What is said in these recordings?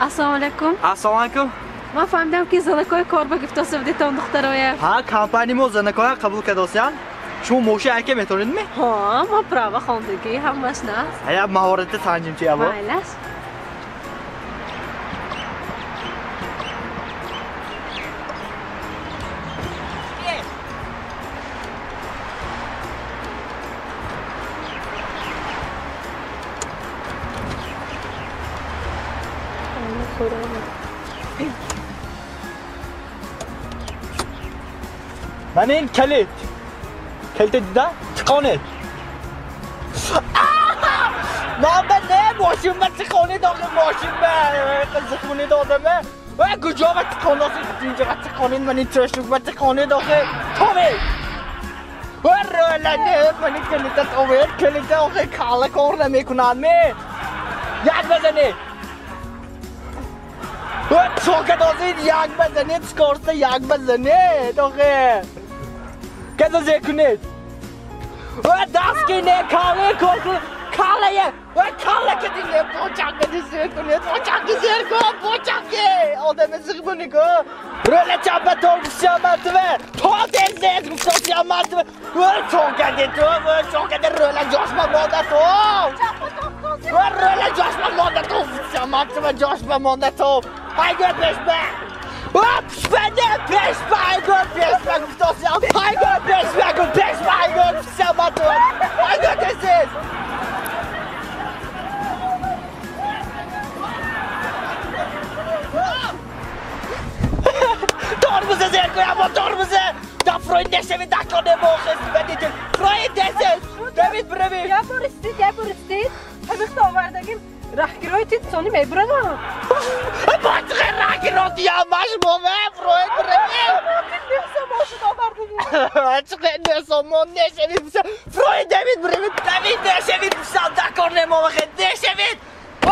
السلام علیکم. السلام علیکم. من فهمیدم که زنکای کار به گفته سفیدتان دخترای. ها کمپانی ما زنکای قبول کردوسیان. شما موشه اگه میتونید می؟ ها ما پراوا خواندگی همش نه. هیا مهارت تنجیم چی ابا؟ مایلش. من این کلیت دیده؟ تکانید نه من نه ماشین من تکانی داخل ماشین من زخونی دادمه و کجا من تکان داخل اینجا من تکانید من این ترشوک من تکانی داخل تامی و رولنه من این کلیت اوید کلیت آخه کالا کار نمیکنن می یک بزنید و چوکه دازید یک بزنید سکارسته یک بزنید آخه کدو زیر کنید و دست کنید کاله و کاله کدید بوچک بدید زیر کنید بوچک زیر کن بوچک آدم زیر کنید روله چپه تو سیامتوه تو دیزید گفتو سیامتوه و چوکه روله جاشما مانده تو و روله جاشما مانده تو سیامتوه جاشما مانده تو های گوید پیش Ups, پیش گفتو سیام های گوید پیش گفت سیامتو های گوید دیزید ترمزه زیر کنم با ترمزه دا فروید نشوید دکانه موخست بدید فروید دیزید دوید بروید یا برستید همیخت آوردگیم رهگیرای تید سانی میبرنم باطقه رهگیراتی همش مومه فروید بروید نفسه ماشد آوردگیم چقه نسامان نشوید بسید فروید دوید بروید دوید نشوید بسید دکانه موخست نشوید و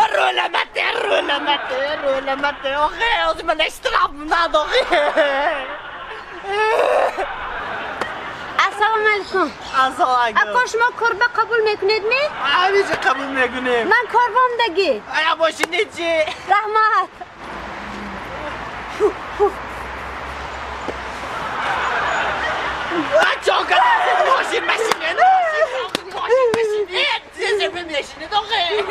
رولمته آخه از من اشتراف ند آخه السلام علیکم. السلام علیکم. اکا شما کربه قبول میکنید می؟ همیشه قبول میکنیم. من کارواندگی. ایا باشینید چی؟ رحمت. چاکر ماشین بشینید زیر بشینید آخه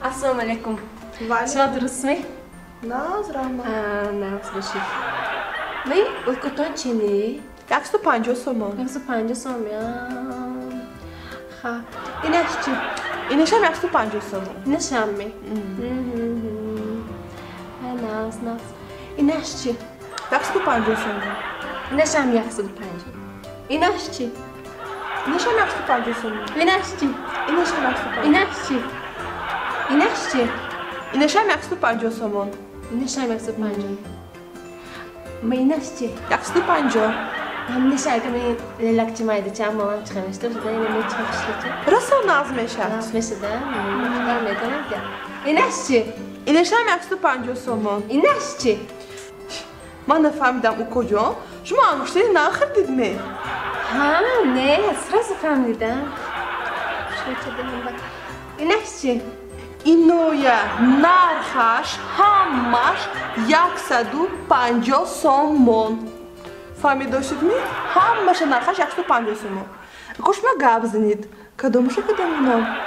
السلام علیکم. شما درست می؟ ناز رحمت ناز باشید. می؟ اوی کتان چینی؟ 150 سومان 150 سومیان. خب اینش چی؟ اینش هم 150 سومان اینش هم می؟ ناز اینش چی؟ 150 سومان اینش هم 150. اینش چی؟ اینش هم 150 سومان اینش چی؟ اینش هم 150 اینش چی؟ اینش چی؟ اینش هم 150 سومان اینش هم 150. ما اینش چی؟ 150 هم نشه اگه من لکچه مایده چند مامان چخمشته شده اینه میچخشته رسا ناز میشد ناز میشده؟ دار میدونم که اینش چی؟ اینش هم 150 سومان اینش چی؟ من نفهمیدم او کجا شما انگشتری نخریدید می ها نه سراز فهمیدم اینش چی؟ این نوعه نرخش همش 150 سومان فهمیداشید می؟ همش نرخش 150 سومان کاش ما گپ زنید کدومشو بدونم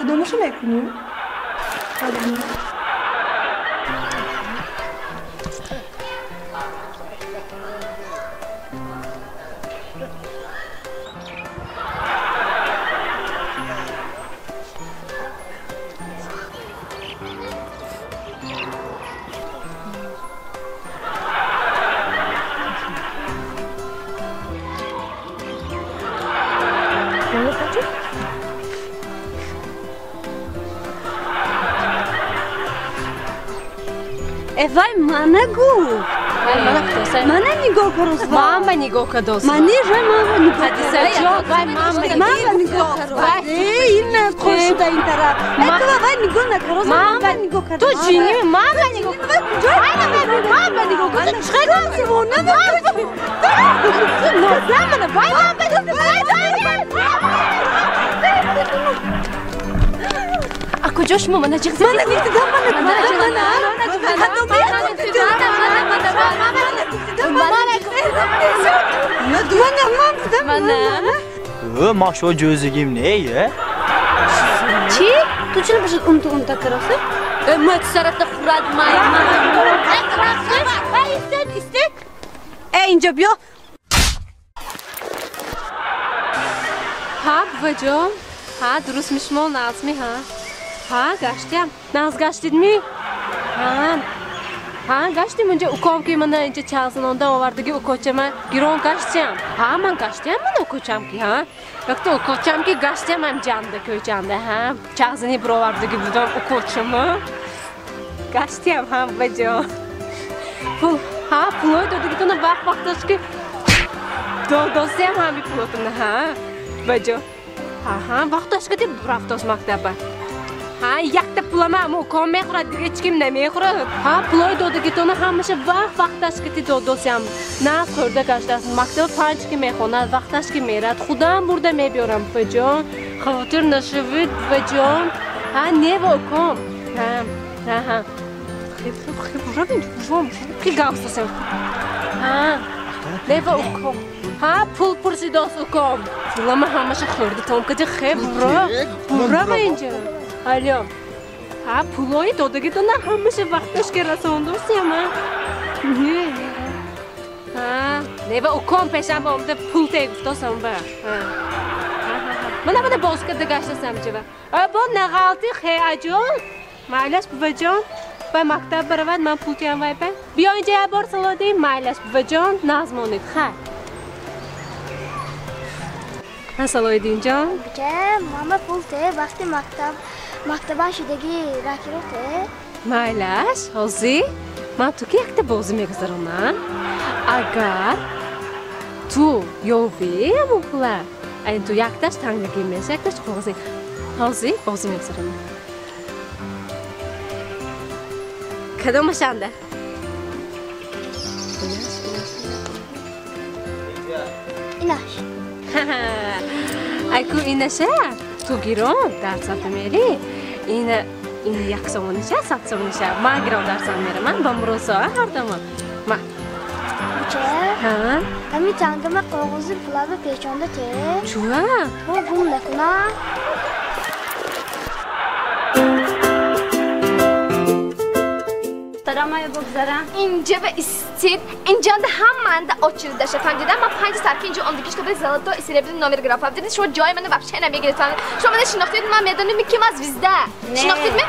کدومشو میکنیم؟ وای منگو Mana nigor karos. Mama nigoka dost. Manija mama nigor. Hadisa jog vay Mama nigor karos. Ina qo'shida in taraf. Aytma vay nigor na karos. Mama nigor karos. Tu jini mama nigoka. Mama nigoka. Chiqaramsi uni. Nozlamana vay mama Aku josh mu mana chiqsa? Mana nigor Maşo gözlüğüm ne ya? Chi? Tu chini bir unta karası? Ömür sarafta Fırat mayma. Ay istet. Inja biyo. Ha babacığım. Ha duruşmuş mu Nazmi ha? Ha gaçtım. Naz gaçtın Ha gaçtım önce ukom ki bana önce çalsın onda o vardı ki ukoçama giron gaçtım. Ha ben gaçtım ben ukoçam ki ha. Yoksa ukoçam ki gaçtım hem canda köy canda ha. Çalsın bro vardı ki buradan ukoçama. Gaçtım ha babacığım. Pul ödedi ki ona bak ki. Dosyam ha bir pulotunu ha. Babacığım. Vaqt de raftos maktaba. Yakta pulama ama ukom mekhurad hech kim nemekhurad. Puloy dodi ki tona hamisha vaqtash ki dosyam. Na xurda gashtas maktaba 5 ki mekhona vaqtash ki merad. Khudam burda mebiyoram babacığım. Xavotir nashvid babacığım. Ne va ukom. Ki gavstasam. Ne va ukom. Pul pursi dos ukom. Pulama hamisha xurda tomkaja xeb bura bayinja. Alo. Puloy dodi ki tona hamisha vaqtash ki rasondosam ha. Ne va ukom pesham bomda pul teguftasam ba. Mana boshqa dagashtasam jiva. Bu nag'alti xeajon. Maylas buvajon. Ba maktab baravat man pul tiyam vay ba. Biyoinja bor salodi maylas buvajon nazmonit ha. Nasıl oydinjon? Mama pul te vaqti maktaban shidagi rakiro te. Maylash, hozir man tu yakta bo'zi megzaroman. Agar tu yovi amukla. Ay tu yaktash tanga kimesa yaktash qo'zi. Hozir bo'zi megzaroman. Kadom shanda. Inash. Ayku inasha. Tu giron darsata meri. Ina yaksoncha, satsoncha. Ma giron darsam meraman. Bamroso har zaman. Ma. Ami tangama qog'ozi pulabi pechonda te. Chua. Bu bunda kuna. Taramaya bogzaram. Ince ve istit. İncanda hammanda очередь дاشта. Фамдидам ман 5 сарки инҷо омдагӣ шуда золото и серебряный номер графа. Дидед шумо ҷои мани вообще намегирифтам. Шумо мани шинохтед ман медонем ким аз визда. Шинохтедми?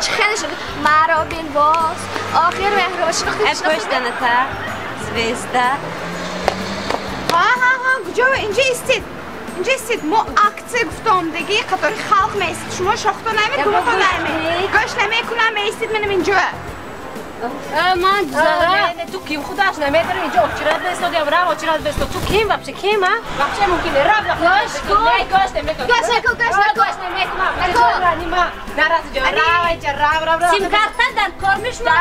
Чӣ хеле шуд? Маро бинвос. Охир меҳрубон шинохтед. Пошданата. Звезда. Куҷо инҷа истед. Инҷа истед. Мо аксия гуфтомдагӣ қатори халқ меистед. Шумо шохто намед, гуфто намед. Гӯш намекунам меистед менам инҷо. Man zara. Tu kim xudash nemedari inja очередь bestodi avra очередь besto. Tu kim вообще kim ha? Вообще mumkin ravla. Gosh nemekun. Naraz rav. Sim kartdan dar kormish ma.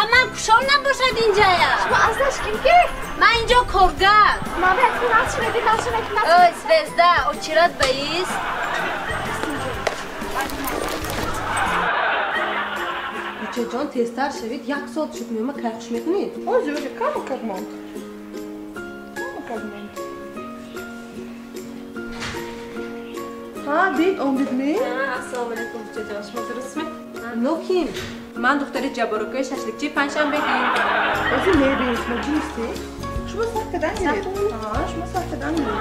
Ama kushon nabashad injaya. Шумо аздаш ким ки? Man injo korgar. Ма бехти начмеди. Звезда, очередь баис. Jon teztar shavit 1 soat shukmema kayqish mekunid. O'zi kamo kagmon. Bek omdidmi? Assalomu alaykum jon. Shunaqasizmi? Lokim. Man doktori Jaborokay shashlikchi panshanba keyin. O'zi ne deyishmi? Jinsi? Shuma safkadan yedi. Shuma safkadan yedi.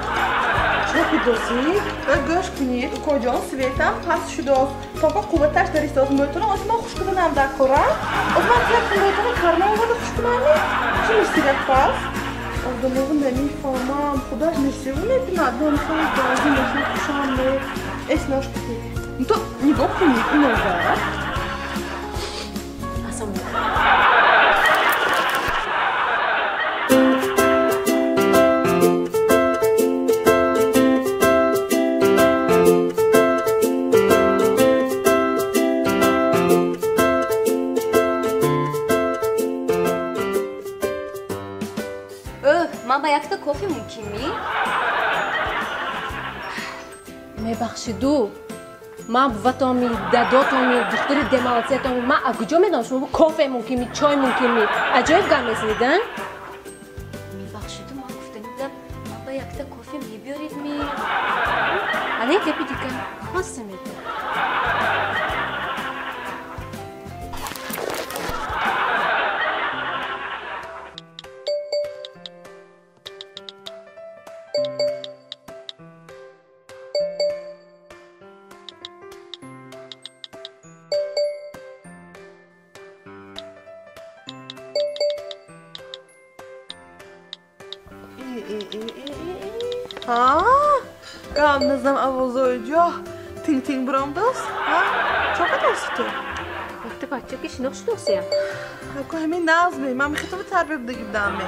Shuna go'sht kunit, ukojon, svetam, past shudos. Toqa quvvatash daristos mo'tona, osma xushkunam da kora. Osma tlak mo'tona karma ovada xushkunami. Shuni sirat pas. Odamog'im da nifamam. Xudosh nishivuni pinadon son gazi nishni xushamne. Esnosh kuti. To nigo kunit inova. Assalomu alaykum. من با یک تا کافی ممکنی؟ میبخشیدو من بواتامی داداتامی دختر دمالاتیتامی من اگجا میدونم شما کافه ممکنی چای ممکنی عجایب گم میزنیدن میبخشیدو من گفته بودم من با یک تا کافی میبیارید علی تپی دیگه خواسته میده Qanınızdan avoz oyucu. Ting buramdaz. Çok adası to. وقتی بچه که شناختوسیم Ako همین نازمی من میخوام تربیت بدم دامه.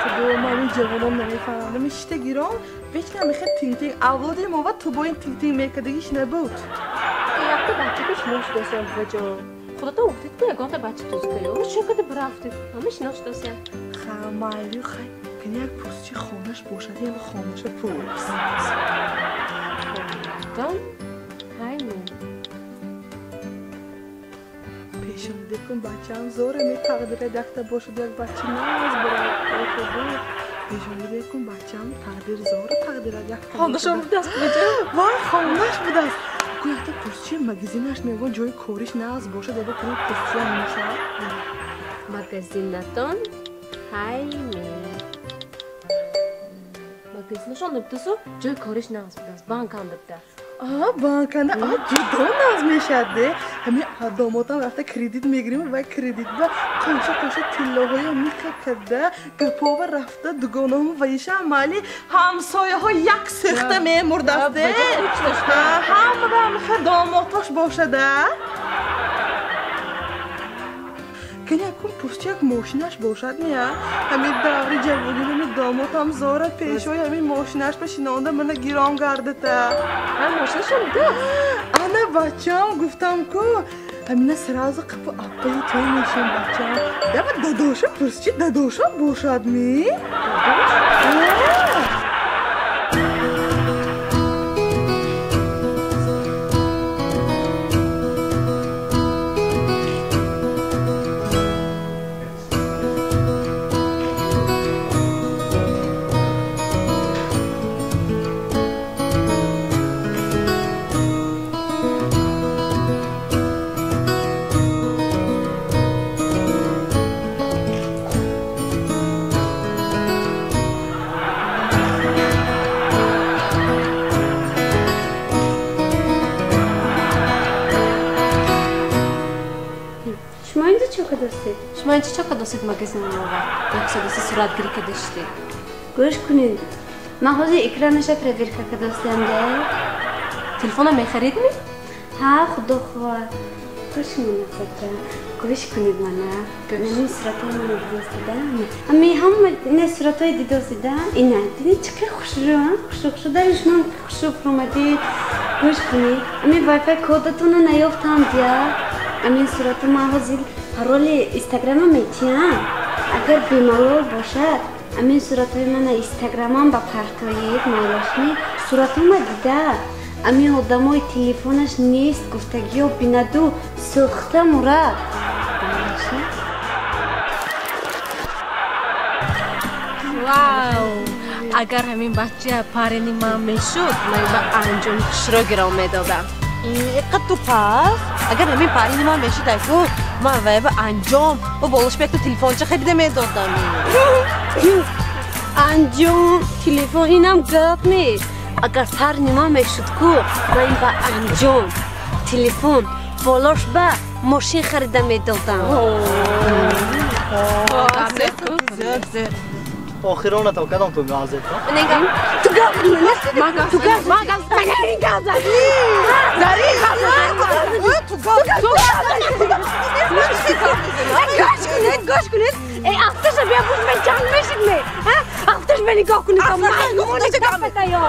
خدا من جوانم نمیفهمم میشته گیرم وقتی میخواد تینگ اولادی مواد تو با این تینگ میکردیش نبود. وقتی بچه که شناختوسیم بچه خدا تو وقتی که یگان تا بچه توز کلیو چه کده برافتی همه شناختوسیم خمایلی خی کنی یک پوسچی خونش باشد یا خونش پوست. دام همین پیشون دیدم بچه‌ام زوره می تقدیر دکتر باشد یک بچه ناز برای بود. پیشون دیدم بچه‌ام تقدیر زوره تقدیر دکتر. خواندشون بود دست بچه. وای خواندش بود دست. گویی پوسچی مگزینش میگن جای کوریش ناز باشد دیگه کنی پوسچی میشه. مگزین نتون همین مگزینشون نبودسو جای کارش ناز بود است بانک هم بود است بانکانه جدا ناز میشده همین آدماتم رفته کردیت میگیریم و کردیت با قنچه تیلاهای میکرده گپا و رفته دوگانم و یش عملی همسایه ها یک سخته میمردسته هم خداماتش باشده کنی اکون پوسچی یک ماشینش باشد نیا همین دوری جوانی همین دامات هم زاره پیشوی همین ماشینش بشینانده منو گیران کرده تا هم ماشینش هم ده انا بچه هم گفتم که همینه سرازو قبو اپایی توی میشیم بچه هم دم داداشه پوسچی داداشه باشد می؟ شما اینجا چه دستید مگزین موقع؟ یک سادسی صورتگیری که داشتی گوش کنید من حوض اکرامش پرویر که دستم ده تلفونم میخریدی؟ ها خدا خواه گوش کنید خدا گوش کنید منه من صورتای من دیدم امی هم نه صورتای دیدم اینه دیدید چه خوش رو درش من خوش رو فرمدید گوش کنید امی وای فای کودتون رو نیافتم دیا امی صورت ما حوضی پرول اینستاگرام میتیم اگر بیمالول باشد امین صورتهای من اینستاگرامم با پرتایید مایلاشنی صورتم دیده امین آدمای تلفنش نیست گفتگی و بیندو سوخته مرد واو اگر همین بچه پرینی من میشد من با انجام شروع گرام میدادم اقد تو پس اگر همین پرینی من میشد ایکو من وای با انجام با بالش بیک تو تلفن چه خیلی میدادم انجام تلفن اینم گپ نیست اگر پرینی من میشد کو من با انجام تلفن بالش با ماشین خریده میدادم آخران تا کدام تو گازت نگم تو گاز ما گاز این گاز داری گوش کنید ای افتش بیا بود من جان میشید نه ها افتش بنی نگاه کنید تا من گفتم کفتا یا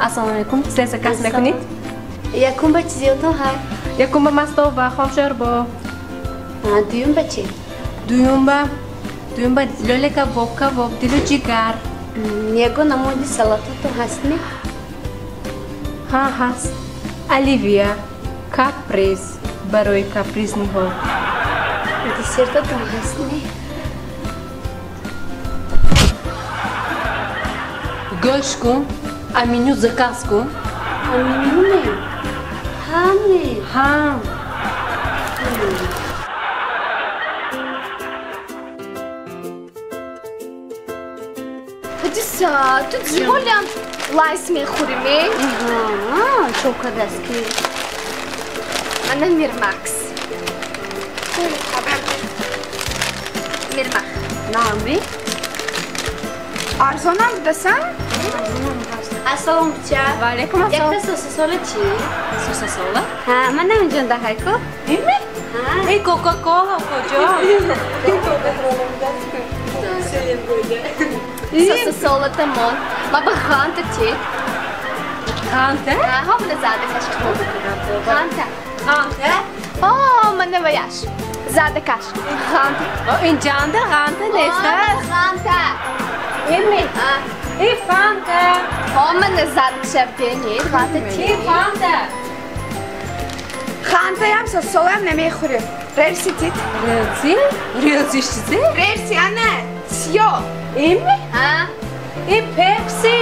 Assalomu alaykum. Siz kas mekunid? Yakun ba chiziyotun hay. Yakun ba masto ba khamshar ba. Duyun ba chi? Duyun ba lole kabob dilu jigar. Yakun namudi salata to hasni. Ha has. Olivia caprice baroy caprice ni ho. Десерта то hasni. Goshku a menü zakasku. A menü ne? Ha ne? Ha. Hadi sa, tu Holland lice میخوری می؟ شوکادسکی. من میرماکس. میرماک. نامی؟ Arzonam desem? Assalomu cha. Va alaykum assalom. Yakta sosa sola chi? Sosa sola? Ha, mana unjonda hayko? Imi? Ha. Hey Coca-Cola koca. Sosa sola tamam. Ma bakanta ti. Kante? Ha, hamle zade kaş. Kanta. Kante? Oh, man vayash. Zade kaş. Kanta. O incanda kante nesta. Kanta. Imi? Ha. Hey Fanta. Oh, man zade şevdeni. Kanta ti. Hey Fanta. Xantayam sosolam nemikhuri. Revsitit. Relsi işte. Revsi anne. Siyo. Imi? Ha. Hey Pepsi.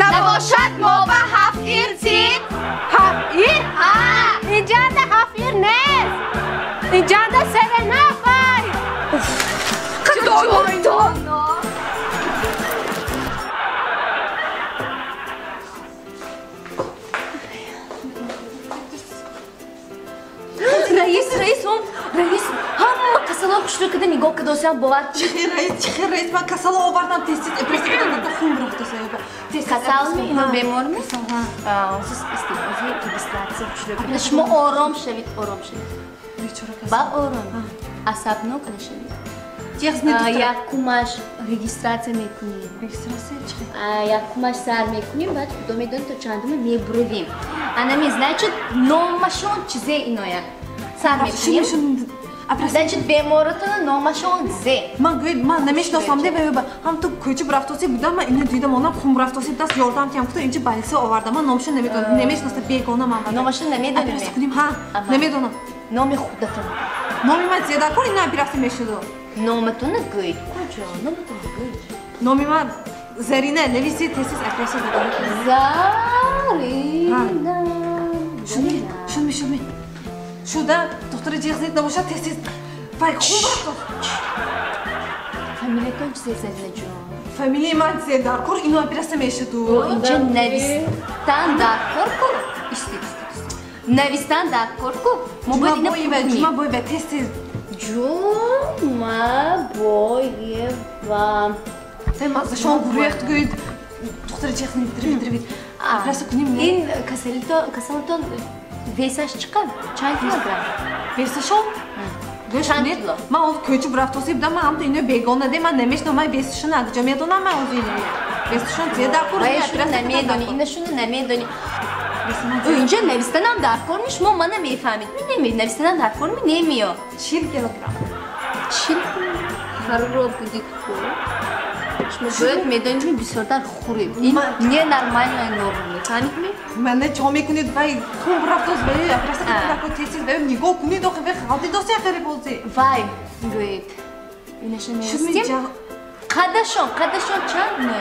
نباشد ما و حفیر تید Hafir? Ha. İncanda hafir ne? İncanda sevene fay. Reis, hamma kasalar kuşluğu kadar nigo kadar sen boğat. Çıkır reis ben kasalı ovardan testis epresi kadar da kum bıraktı sayı. Kasal mı? İno bemor mu? Siz istiyorsunuz registrasyon kuşluğu kadar. Şuma oram şevit. Ba oram. Asabno kadar şevit. Cihaz ne tutar? Ya kumaş registrasyon mekuniyim. Registrasyon çıkır. Я кумаш сар мекуним, баъд домедон то чандаме мебуревим. Ана ми значит номашон чизе иноя. Сар мекуним. Значит беморатона номашон зе. من گوید من نمیشناسم ده و هم تو کوچه برفتوسی بودم من اینو دیدم اونم خون برفتوسی دست یاردم کم کردم اینجا بایسه آوردم من نامشون نمیدونم نمیشناسم بیگانه من Номашон намедоним. ادرس کنیم ها نمیدونم Номи худатон. نامی من زیاده کن اینا برفتی میشدو Номатона гыйт. Куча, номатона гыйт. نامی من زرینه نویسی تسیس اپرسی دادم Зарина. شون شده دکتر جیغزید نباشه تسیس وای خون برفتوس Фамилиятон чизе Зарина ҷон. فامیلی من زیاده کن اینو اپرسی میشدو Инҷа навистан дар кор ку. Исти. Навистан дар кор ку. Мо бояд ина пухнем. جمعه بای به تسیس Ҷума боева. Sen mazlaşan guruyaktu göyüd. Doktora cihazını bitirip. Aprası kunayım ne? Ин касалитон весаш чиқад? Чанд килограмм? Vesişon? Чанд Ne? кило? Ma o köçü bıraktı bidam ma hamda ino begona de ma nemeş no ma vesişon adacağım ya dona ma o zeyni. Vesişon ziyada kur. Вай шуна намедони, ина шуна намедони. Önce nevistanam dar kormuş mu bana meyfahmet mi nemi? Nevistanam dar kormu nemiyor. Şil kilogram. Şil harro budik ko. Şimdi böyle medanı bir sordan khurib. Ne normal ne normal. Tanık mı? Ben de çoğu mekunid vay kum bıraktı böyle aprası bıraktı tesis ve nigo kunid o ve hadi dosya kare bolzi. Vay, güyt. Ina şunu istim. Kardeşon çan mı?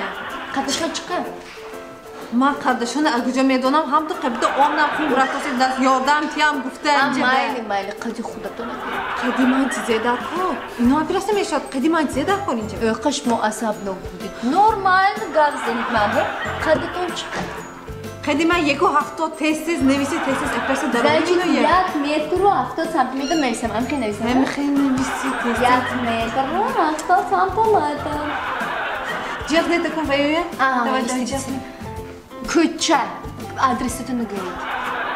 Kardeşon çıkar. Ma kardeşone agıca medonam hamda qabda ondan kum bıraktı das yordam tiyam gufte önce. Mayli qadi xudatona. Qadiman ziyada kor. İno aprası meşat qadiman ziyada kor ince. Qish muasabno budik. Normal gavzenit mamı. Qaditon çıkar. Qadiman yeko hafta tesis nevisi tesis aprası Значит, darabino ye. 1 метру 70 сантиметр нависам. Амкин нависам? Hem xeyli nevisi tesis. 1 метру 70 сантиметр. Cihaz ne takım veyoya? Давай, Ko'cha. Adresini g'o'yt.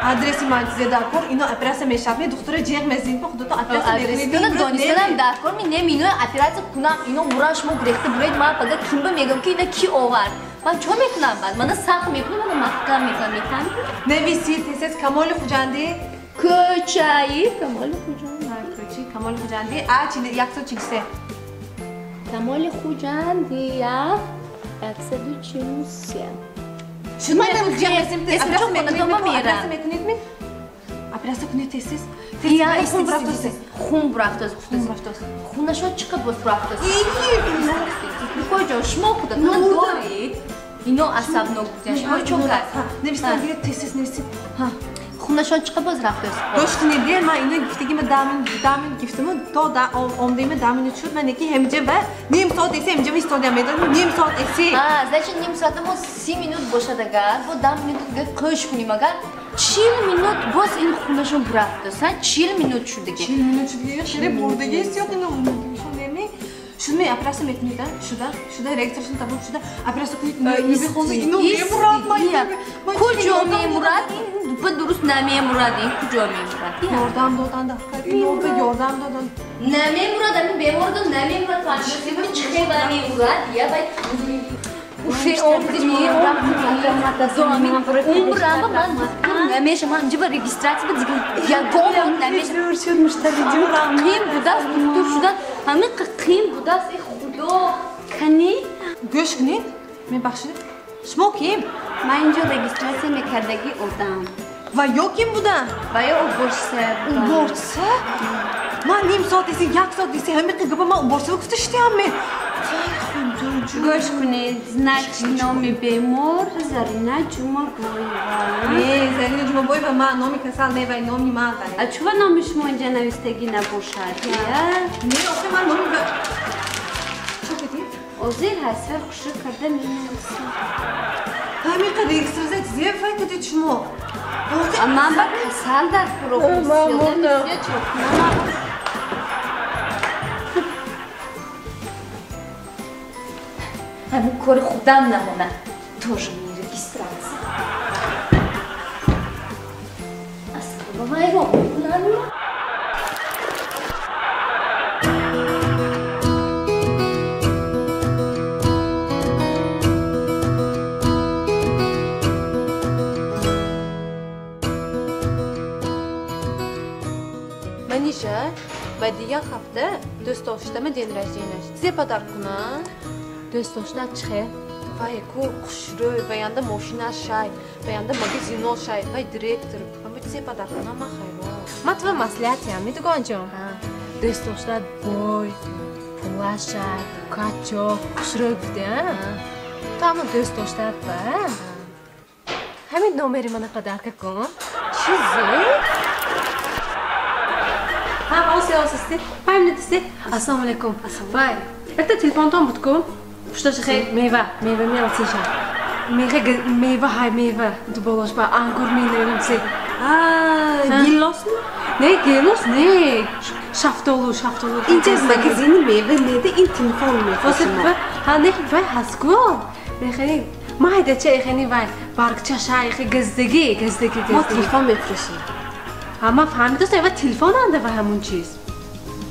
Adresi maziyada kor, ino operatsiya meshadmi, doktora jiyaq mezin pa xudo operatsiya Adresini donisam dar kor, men ino operatsiya kunam, ino urashmo grexti burayt ma paga kimba megam ki ina ki ovar. من چون میکنم بعد من سخت میکنم من محکم میکنم نویسید تست کمال خوجندی کوچایی کمال خوجندی کوچی کمال خوجندی چی یک تا چیسته کمال خوجندی 143 شما نمی‌گم اسمشو خودتون میرم اپراسیون کنید تست یا خون برفتاز خونشو چقدر باز برفتاز کجا شما خودتون دارید اینو عصب نگفتن شما چون کرد نویسید دیگه تست نویسید خونشون چقدر باز رفتاز گوش کنید دیگه من اینو گفتگی من دامین گفتم تا عمدیم دامین شد من یکی همجه و نیم ساعت ایسی همجه ایستادم میدونم نیم ساعت ایسی زیچ نیم ساعت ما 30 minut باشه اگر با 10 minut دیگه کش کنیم اگر 40 minut باز این خونشون برفتاز 40 minut شد دیگه 40 minut شد دیگه خیلی بردگی است یا اینو شد می اپراسیون میکنید شده رگسترشن تمام شده اپراسیون کنید اینو میمراد کجا میمراد به درست نمیمراد این کجا میمراد یاردم دادن اینو به یاردم دادن نمیمراد همین بیمارد نمیمراد فانسی به چه میمراد یا باید اوفی عمری عمرم من نمیشه من اینجا با رجیستراسی به دیگه یا گم نمیشه شد مشتری جورم قیم بوده است دکتر شدن همه قیم بوده است خدا کنی گوش کنید میبخشید شما کیم من اینجا رجیستراسی میکردگی اودم و یا کیم بودن و یا او بورسه من نیم ساعت ایسی یک ساعت ایسی همه قیقه با من او بورسه گفتشتی همه گوش کنید نقش نامی بیمار زرینه جمعه بایی نه زرینه جمعه بایی و من نامی کسال نه و نامی من چوبه نامی شما اینجا نویستگی نباشد نه آخه من نامی به چو بدید؟ اوزیر حسفه خوشی کرده مینویسید همین قدر اکسترازه چیزیه فای کدید شما من با کسال در پروفیسیون نیست همین کار خودم نمونه توش می رجیستراسی اصلا با من رو بکنم منیشه و دیگه هفته دوست داشتم دین رجینش چیزی پدر کنن؟ دوست داشتن چه؟ وای کو خوشروی و ینده ماشینش شای و ینده مگزینو شای وای دیرکتر من چیزی پدر کنم من خیلی من تو مسئولیتی هم میدونم جان دوست داشتن بای پولش شد کچو خوشروی بوده تو همون دوست داشتن با همین نامری من قدر کن چیزی؟ آسیستی فهمیدی استی؟ السلام علیکم وای ارتا تلفنتون بود کن پشتش خیلی میوه میرسیشم میوه های میوه دو بالاش با انگور می‌نویم سی گیلاس نه گیلاس نه شفتالو اینجا مگزین میوه نیده این تلفن میفرستم ها نه وای هسکو بخیری ما هیده چه خیلی وای بارکچه شای خیلی گزدگی ما تلفن میفرستیم اما فهمیدی است ایوه تلفن انده و همون چیز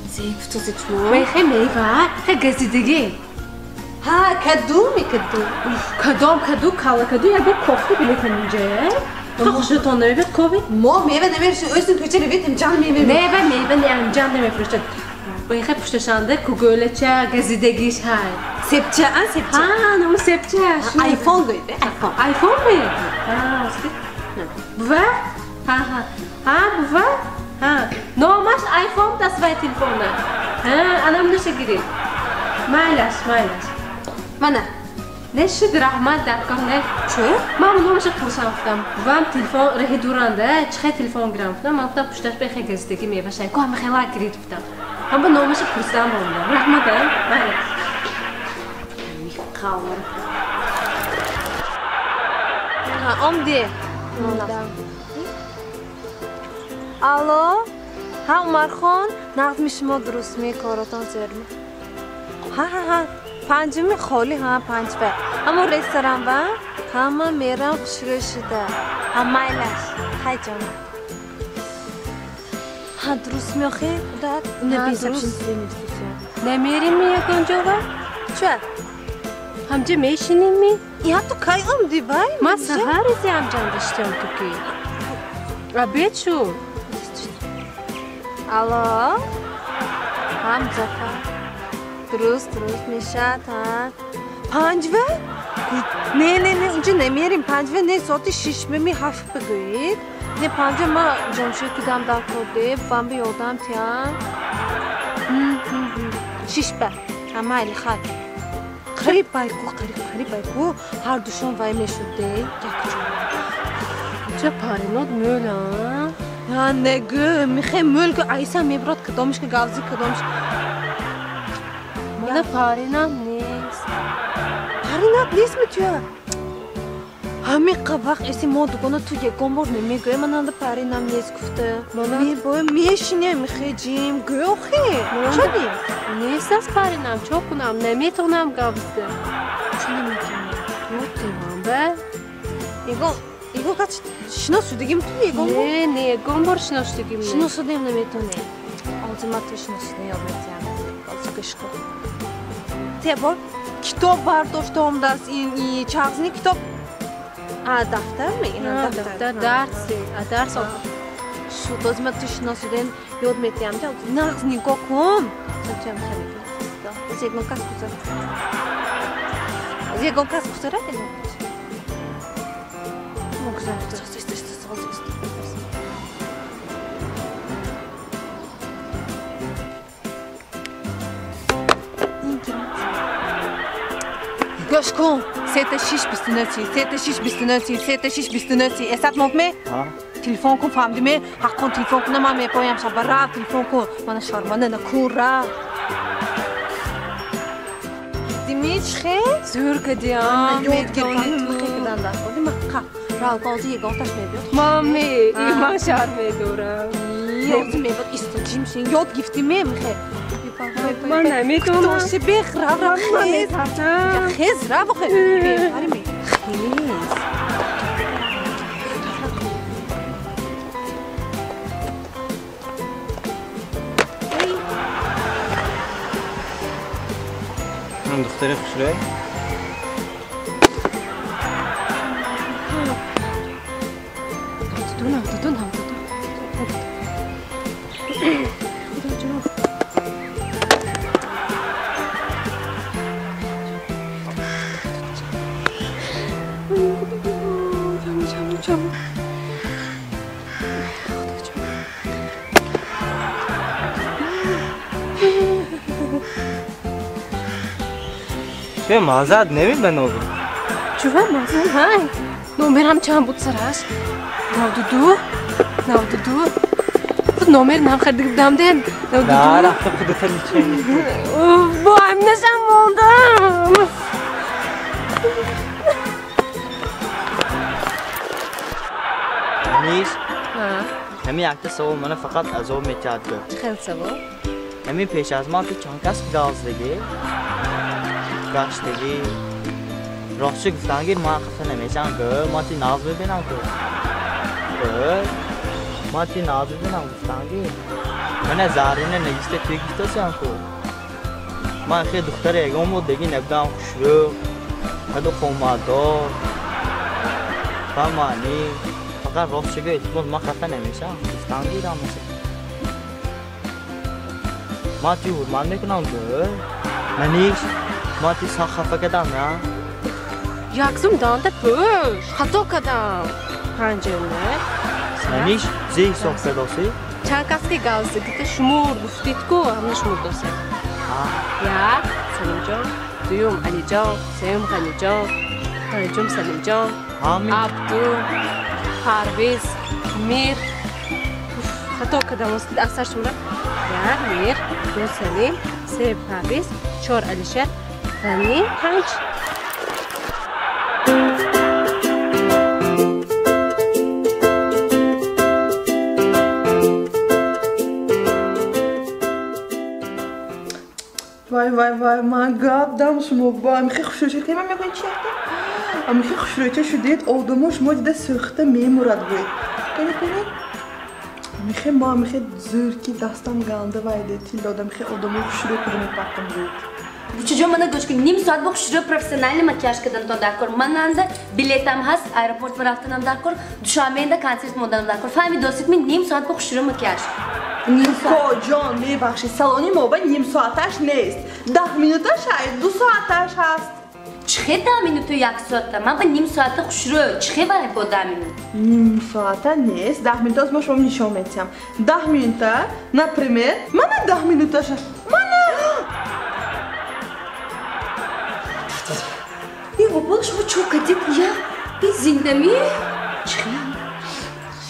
زیف تو زیتمو وای خیلی میوه خیلی گزدگی ها کدو کدو کالا کدو یا bir kofte bile temizce. Kakışı tonları bir kovi. ما میوه نمیرسه özün köçe بیتیم جان میوه میوه نه جان نمیفروشد. باید خیلی پشتشانده کوگولچه گزیدگیش های. سبچه ها نمو سبچه. آیفون گویده آیفون می. ها استی. بوا ها بوا ها نامش آیفون das وای تلفونه. ها anam نشه گیری. مایلاش منه نه شد رحمت در کنه چه؟ من نامش پرسان گفتم وام تلفن راه دورنده چه تلفن گرم گفتم من گفتم پشتش به خیلی گزیدگی میوه شاید که همه خیلی گرید گفتم اما نامش پرسان بودم رحمت دارم بله میخوام ها آمده الو ها عمر خان نقد شما درست میکاراتان سرمی ها پنجمی خالی ها 5 به اما رستوران با همه میرم خوشروی شده همه ایلش های جان ها درست میخوای خودت نمیریم میگن جوگا چه؟ همجا میشینیم می؟ یا تو کی آمدی بای؟ من سهر ازی همجا داشتم تو کی عبید شو الو هم زفر درست میشه تا پنجوه؟ نه اونجا نمیریم پنجوه نه ساعت 6 می 7 بگویید نه پنجوه ما جمشید کدام در کرده فهم بیادم تیان 6 به همه ایلی خواهد قریب بایکو هر دوشون وای میشده یک چه پارینات مولم یا نگه میخواه مول که عیسا میبرد کدامش که گوزی کدامش مال پارینات نیست میتویه همه قبق ایسی ما دوگانه تو یکم بار نمیگوه من هنده پارینام نیست گفته میشینه میخواه جیم گوه خیلی چه نیست از پارینام چه کنم نمیتونم گوزده چه نمیتونم نمیتونم به ایگو کچ شناس شدگیم تو یکم بار؟ نه یکم بار شناس شدگیم نه شناس شدگیم نمیتونه آزمت تو شناس شده یاد میتیم آزو گشکو ته بار کتاب برداشتم درس این چغزنی کتاب دفتر می دفتر درس شد آزمت تو شناس شدن یاد میتیم نغز نگاه کن سنچم خیلی از یکم کس بزرد از یکم کس بزرد گوش کن 3629 اسات موقمه تلفن کن فهمیدی حق کن تلفن کنم من میپایم شب رفت تلفن کن من شرمنده نکور رفت دیمیچ خیلی زور کدیم یاد گرفتم تو خیلی کدن دست بودی من راو قاضی یگاتش میبید مامی این من شرمه دارم یاد میبید استجیم شین یاد گفتی میخواه من نمیتونم دوشی بیخ رو خیز رو بخیر بیخاری می خیز من دختر خوشره دونم چه مازاد نمی بنوی چوه مازن های نومرم چند بود سرش 92 خود نومر نم خرد دم دن 92 نه رفته خودت لیچه با هم نشم موندم نیست همین اکت سوال من فقط از او میتیاد گفت خیلی سوال همین پیش از ما که چند کس گازدگی گشتگی راستش گفتنگیر ما خفه نمیشن که ما تی ناز ببینم که ما تی ناز ببینم گفتنگیر من زارینه نگیسته توی گیسته سیم که من خیلی دختر ایگم بود دیگه نبدم خوشرو هدو خومدار فهمانی فقط راستش گفت ما خفه نمیشن گفتنگیر هم میشه ما تی حرمان میکنم که منیش ما تی سا خفه کدم نه یکزم دانده پوش خطا کدم پنجمه منیش زی ساخت داسی چند کس که گازدگی شمور گفتید که همه شمور داسته یک سلیم جان دویم علی جان سوم غنی جان پنجم سلیم جان عبدو پرویز میر خطا کدم است اکثر شماره یک میر دو سلیم سه پرویز چهار علیشه غنی پنج وای من گادم شما با میخوای خوشوچه که من میگوین چی هسته؟ میخوای خوشوچه شدید آدماش ما دیده سخته میمورد بود کنید میخوای زور که دستم گنده وایده تیل دادم میخوای آدمو خوشوچه کنم پاکم بود Buchajon mana go'sh kun nim soat bo'q shurib professionalniy makiyaj qildim dakor. Mananda biletam has aeroport va raftanam dakor. Dushanbeda konsert modam dakor. Fahmi do'stit men nim soat bo'q shurib makiyaj. نیم ساعت جان میبخشی سالونی ما با نیم ساعتش نیست 10 minutش هست 2 ساعتش هست چه 10 minut و 1 ساعت من با نیم ساعت خوشرو چه برای با 10 minut نیم ساعت نیست 10 minut از ما شما نشون میدم 10 minut например من 10 minutش من ای بابا شما چو کدید یا بی زندمی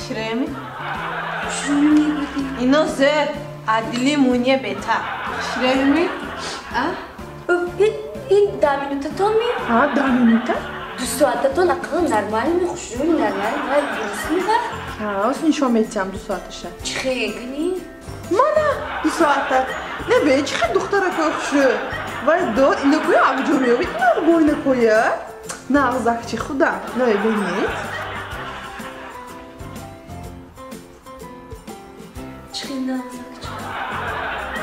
شرمی شرومی بودی اینا زد عدلی مونیه بهتر شرمی این 10 minut تا می؟ ها 10 minut 2 ساعت تا نقل نرمال می خوشرومی نرمال وای درست می ها از نشون میدم 2 ساعتشه چه گنی؟ من 2 ساعت نه به چه دختره خوشرو وای دور اینو کوی آبجوریه اینو بوینه کویه نه زاکچی خدا نه ببینید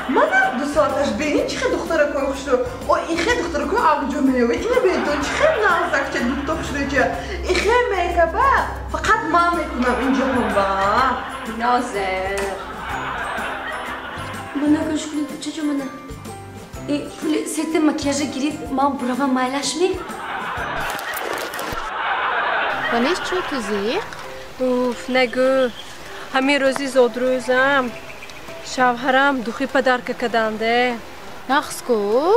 من 2 ساعتش ببین چه دختره کوی خوشرو او این خیلی دختره کوی آبجوریه اینو بدون چه نازکچه دختر خوشروچه این خیلی میکبه فقط من میکنم اینجا هم با نازر bana göç günü çocuğum bana pul sette makyaja girip ma burama maylaş mı? Bana hiç çok güzel. Uf ne gü. Hami rozi zodruzam. Şavharam duhi padarka kadande. Naxsku?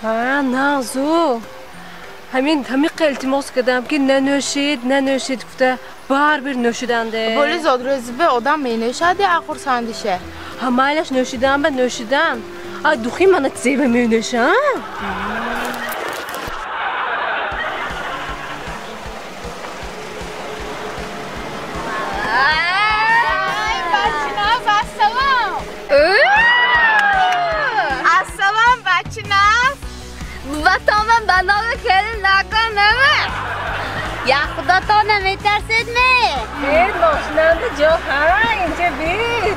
Ha nazu. Hamin iltimos kadam ki ne nöşid gufte bar bir nöşidande. Böyle zodruzi be odam me nöşadi akhur sandişe. Ha maylaş nöşidan ben nöşidan. Ay duhi mana tsevemi nöşa. Vatanım bana gelin nakal neme? Ya Xuda to neme tersid mi? Bir boşlandı çok ha ince bir.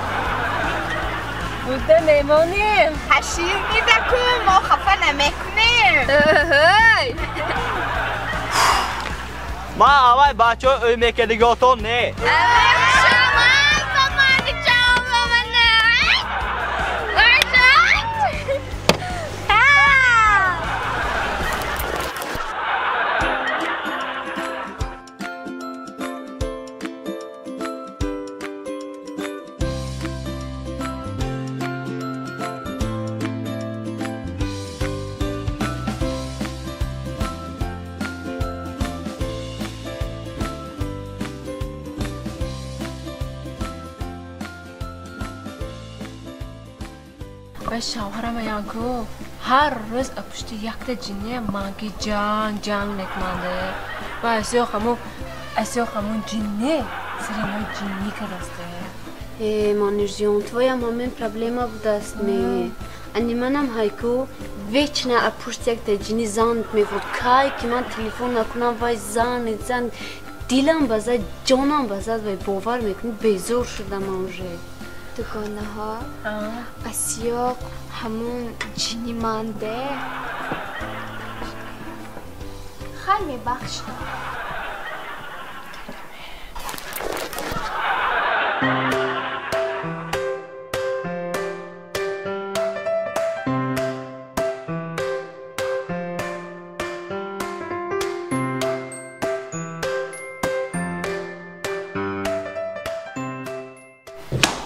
Burada memonim. Haşir nidakum o xafa nemekunim. Hey. Ma avay bacho öymekedigoton ne? و شوهرم یانکو هر روز پشت یک تا جنیه مانگی جنگ نکننده و اسیو خمون جنیه سری ما جنی کرسته مانیرجیون تویا همین پرابلما بود است می انی منم هایکو ویچنه پشت یک تا جنی زند می بود که من تلفن نکنم وای زن دیلم بزد جانم بزد و باور میکنی بیزور شدم اونجا دکانه ها اسیاق همون جنی مانده خیلی بخشم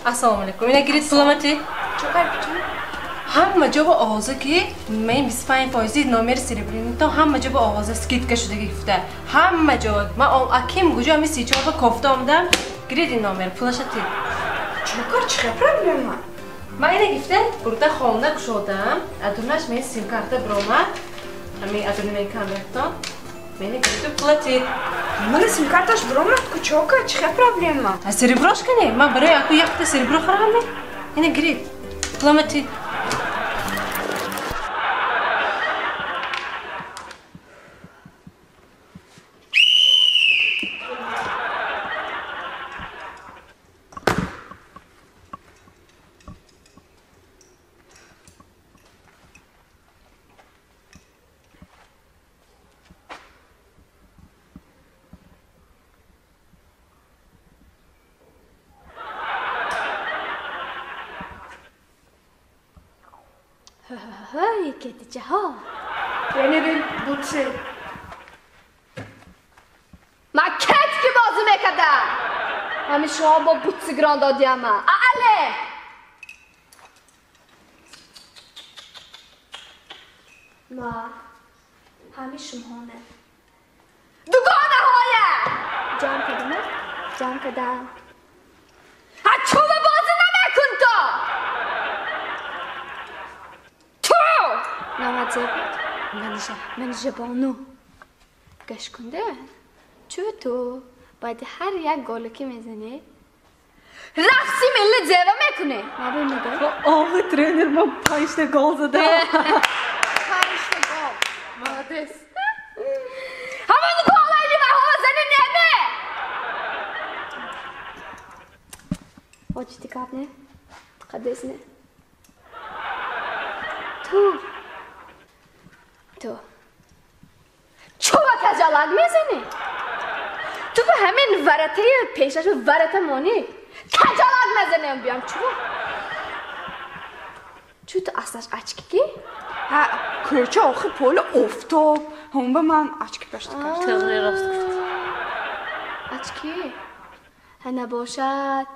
Assalomu alaykum. Meni girit pulamati. Cho'qar bichun. Hamma joy ovozi ki men 25% nomer serебряный то hamma joy ovozi skidka shudagi gifta. Hamma joy. Men akim gujo mi 34 kofta omdam. Girit nomer pulashati. Cho'qar chiqa problema. Men ina gifta burada xona kushodam. Adurnash men sim karta bromat. Ami adurni men kamrakton. Meni girit pulati. Mana sim kartash bromat ku cho'qar chiqa problema. А сереброшка не? Ма бре ако яхте серебро хараме? Ина грит. Пламати. های کتیچه ها بنرین بوچه ما کت که بازی میکردم همین شما با بوتسی گران دادیم ما اعله ما همین شما نه دوگانه های جمع کردم جمع کردم چوب بازی نمیکن تو نمازه بود منیشه بانو گشت کنده چو تو باید هر یک گالو که میزنه رفسی ملی زیوه میکنه نبیم نگه آقا ترینر ما 5 تا گل زدم 5 تا گل مادس همون گالایی و هوا زنه نمه واجدی کاب نه قدس نه تو چوبا کجالک میزنی تو به همین ورته پیشش ورته مانی کجالک میزنیم بیام چو تو اصلاش اچکی ها کلچه آخه پول افتاب هم به من اچکی پشت کرد تغییر راست اچکی هنه باشد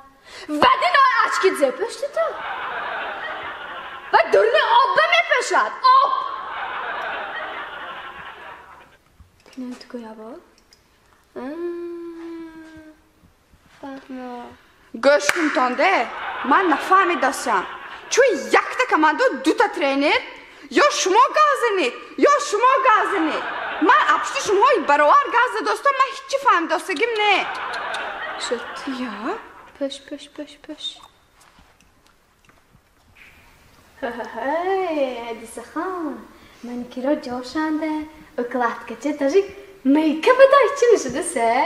ودی نوع اچکی زی پشت تو و دورنی آب میپشد آب نه تو گویا با فهمه گوش کن تانده من نفهمیدم چون یک تا کماندو 2 تا ترینر یا شما گازنید یا شما گازنید من اپشت شما برابر گاز دوستم من هیچی فهمیدم نه شد یا پش حدیث خان من کرا جاشنده اکلات کچه تاجیک میکپ دای چی نشده سه؟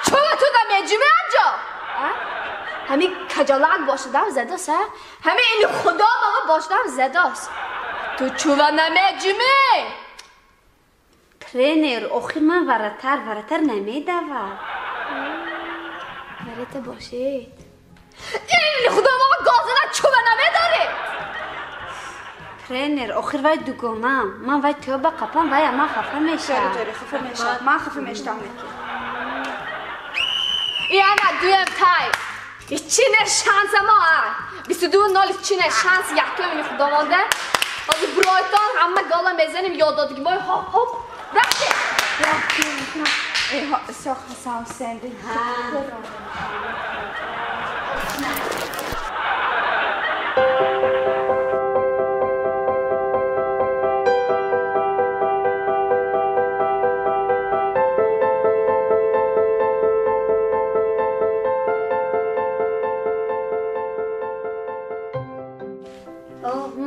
چوه تو دا میجیمه انجا همین کجالک باشدم زده سه همین این خدا بابا باشدم زده است تو چوه نمیجیمه ترینر آخر من ورتر نمیدوم ورته باشید این خدا بابا گازنه چوه نمیداره ترینر آخر وای دوگانم من وای تو با قپم وای اما خفه میشم خفه میشم من خفه میشم این انا دویم تای ایچی نه شانس ما 22 نال ایچی نه شانس یکی این خدا مانده از برایتان همه گالا میزنیم یاد دادگی بای هاپ رفتی ساخ حسام سندی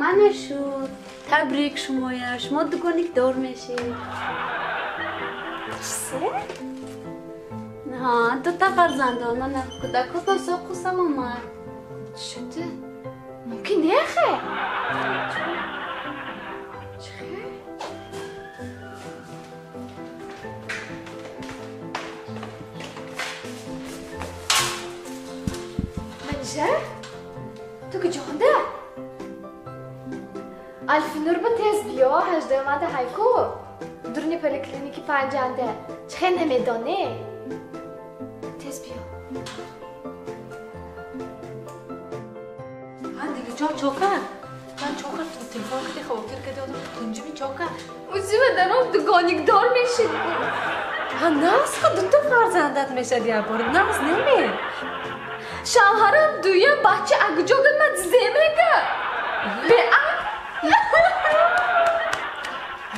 من شد تبریک شما دوگانیک دار میشید ها 2 تا فرزندان من کودک و پاسا خوستم اومد شده ممکن نیخه منشه تو کجانده الفینور با تست بیا 18 اومده هایکو درنی پلیکلینیکی 5 چه نمیدانه تست بیا دیگه جان چوکر من چوکر تلفن کردی خواهر کردی آدم کنجی می چوکر اوزی بدنم دوگانیک دار میشید ها ناز خود 2 تا فرزندت میشد یا بار ناز نمی شوهرم دویم بچه اگجا گل من زمگه به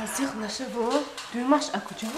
از یخ نشه و دویمش اکجا